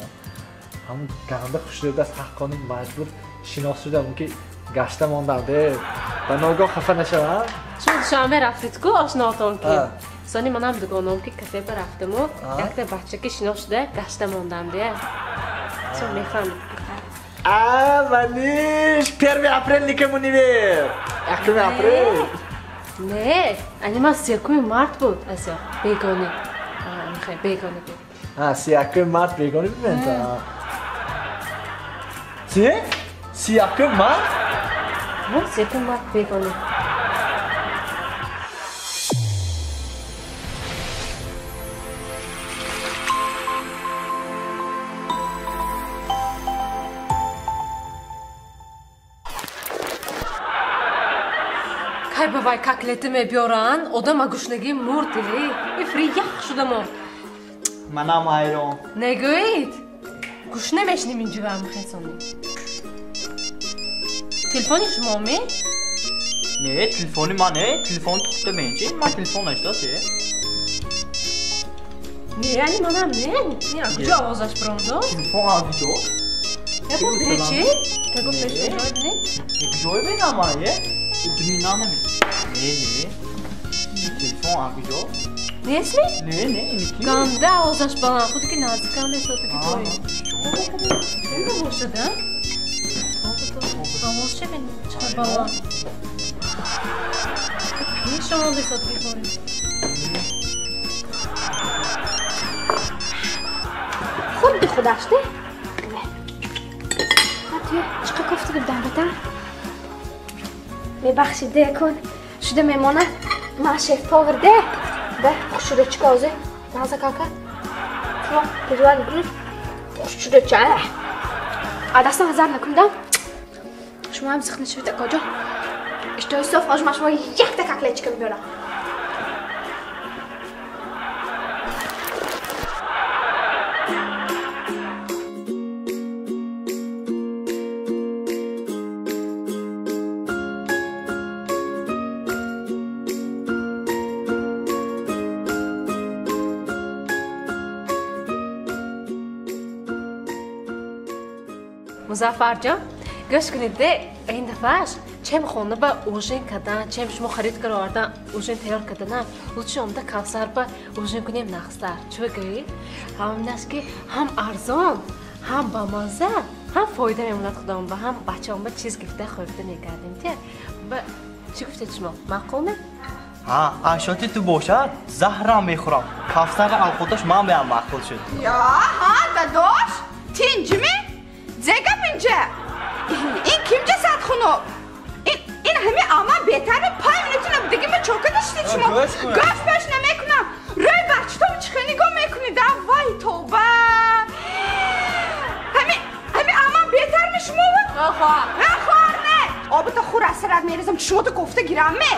همون گرنده خوش رو دست حقانی مجبور شناس شده اون که گشته ماندم ده و ناگاه خفه نشدم شما دوشنبه رفتید که آشناتون که سانی من هم دگانم که کفه برفتم و یک تا بچه که شناس شده گشته ماندم ده چون میفهمید منیش پیروی اپریل نیکمونی بیر یکمی اپریل نه اینی من 31 مارت بود اصلا بیگانی میخوای بیگانی بود 31 مارت بیگانی ببینتا چی؟ 31 مارت؟ 31 مارت بیگانی Kaj bavay kakletimi biyoran, odama guşnagi murdili. Ifri yaxşı da murd. منم حیران نگوید گوش نمیشنیم اینجا و هم خیسانی تلفونی شما می؟ نه تلفونی منه تلفون تخته بینچین من تلفون اشتاسه نه یعنی منم نه کجا آوازش برانده؟ تلفون آویدو یا با بریچی؟ تا گفتش کجای بینی؟ کجای بینم آیه؟ دنیا نمی نه تلفون آویدو نه اسمی؟ نه اینی کی؟ گنده آوازش بران خودی که نزدیکانده ساته که بایی اینو باشده؟ آواز چه بینی؟ چه بالا؟ این شما بسات که بایی خود به خودش ده؟ توی چقدر کفته بدم بدم؟ میبخشیده کن شده میمانه من شیف پاورده به خوش شده چکازه Nazlı kanka. Tamam, güzel bir şurada çay. Adasın hazır nakımda. Şu an sıkıntı şurada koca. İşte o sof acıma şuna yakta kakle çıkın böyle. Muzaffarjon, go'sht kunida این دفعه چم خونه با اوژن کردن چم شما خرید کردن اوژن تیار کردن لطفاً امده کافسر با اوژن کنیم نخستر چوگی هم نسکی هم ارزان هم با مزه هم فایده میموند خودم و هم بچه‌ام با چیز گفته خورده میکردیم ته و چی گفتید شما معقوله؟ اشاتی تو باشد زهرم میخورم کافسر الخودش من بیام معقول شد یا داداش تینجی می؟ زگم اینجا این کیم جسد خونو؟ این همه آمان بهتر به پای منتونم دیگه من چوکه داشتید شما گاش باش نمیکنم روی بچه تو چخه نگاه میکنید وای توبه همه آمان بهتر می شما بود؟ نخوار نه آب تا خور اثرات میرزم شما تو گفته گیرم می؟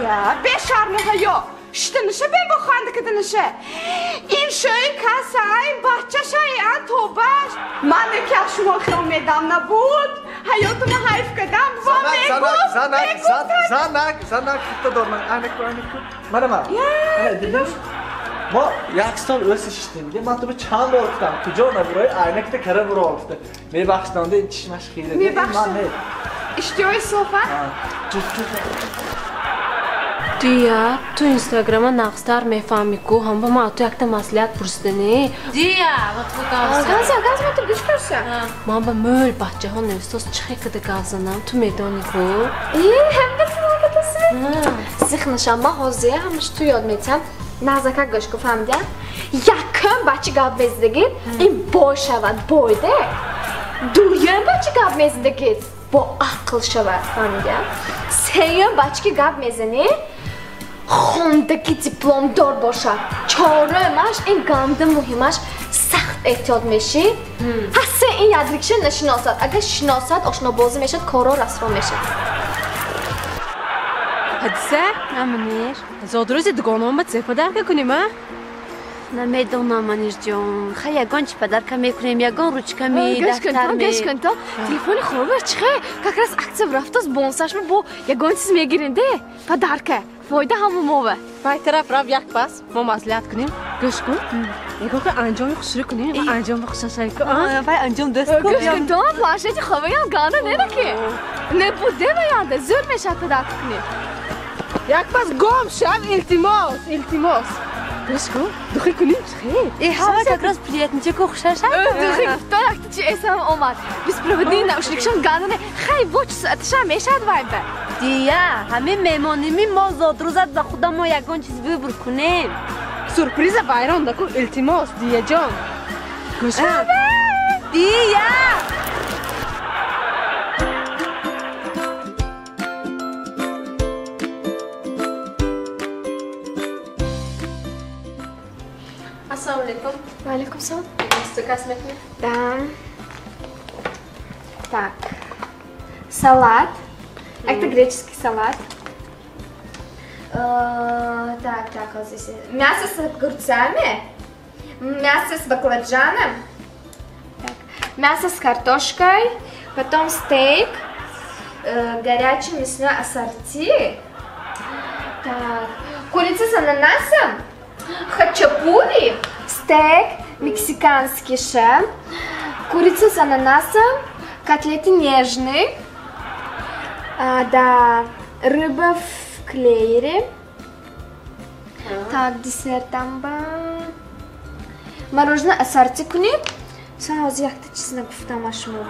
یا بشرمه هیا شتنشه بین با خانده کدنشه این شوی کسای بچه شایان توبهش من که شما خیام میدم نبود حیاتو ما حیف کدم و زنک تو دارم اینک منم دیدم ما یک سال اوسش işledim من تو به چند بار گفتم تو جا نبروی اینک تو کره برو آفته میبخشتنده این چشمش خیره میبخشتنده اشتیای صحبت دیا تو اینستاگرام نقصدار میفهمی کو هم با ما تو یک تا مسئولیت پرسیدنی دیا وقت گاز ما تو گوش پرسه ما با مول بچه ها نوستاز چه کده گازنم تو میدانی کو هم بسیار کتاسی سیخ نشان با حوزه همش تو یاد میتم نزدیک گوش کو فهمیدی یکم بچه گاب میزدگی این با شود بایده دویم بچه گاب میزدگی با عقل شود فهمیدی سیم بچه که گاب میزنی خوندگی دیپلم دار باشد چهارمش این گامده مهمش سخت احتیاط میشی هسته این یادریکشه نشناسد اگر شناسد آشنا بازی میشد کارا رسوا میشد حدیثه؟ امنیر زادروزی دگانم باید زیر پدر که کنیم ها؟ نمیدونم منیش جون خیلی یگان چی پدر که میکنیم یگان روچ کمی دفتر می گش کن تا تلفن خوبه چخه کاکراس اکتیو رفت از بونساش با یگان چیز میگیرنده پدر که فایده همون موه پای طرف رفت یک پس ما مسئولیت کنیم گوش کن یکو که انجام خسری کنیم انجام خسری کنیم پای انجام دست کن گوش کن تا پلاشتی خوبه هم گانه نیده که نبوده بیاده زور میشد پدر کنیم یک پس گم شم التماس گوش کن دخل کنیم چخیر ای هوا کاکراس پلیت نیچه که خوشش هست دخل گفتار اکتی چی اسم اومد بیس پروودین نوشلیکشون گانه خیلی وچ ساعتش هم میشد وایبه دیا همه میمانیمی ما زادروزت و خدا ما یگان چیز ببر کنیم سورپریز بایران دکو التماس دیا جان گوش کن دیا Assalamu alaikum. Wa alaikum salam. Заказ мекни. Да. Так. Салат. Это греческий салат. Так, вот здесь. Мясо с огурцами. Мясо с баклажаном. Так. Мясо с картошкой. Потом стейк. Горячее мясное ассорти. Так. Курица с ананасом. Хачапури, стейк, мексиканский шеф, курица с ананасом, котлеты нежные, да, рыба в клеере, так, десерт там, мороженое ассорти кунит, сразу я хочу честно говорить, машину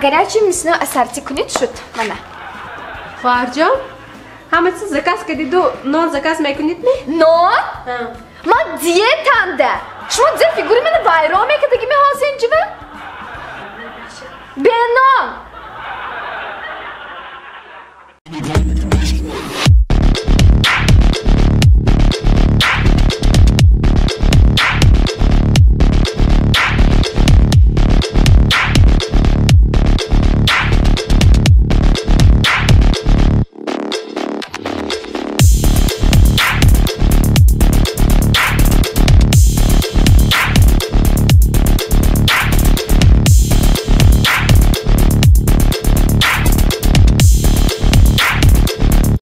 горячее мясное ассорти кунит, шут, мана. Фарджо? همه چیز زکاس کردید و نان زکاس میکنید نه؟ نان؟ ما دیتنده شما زیر فیگوری من بایرام میکردگی می حاضر اینجا به نان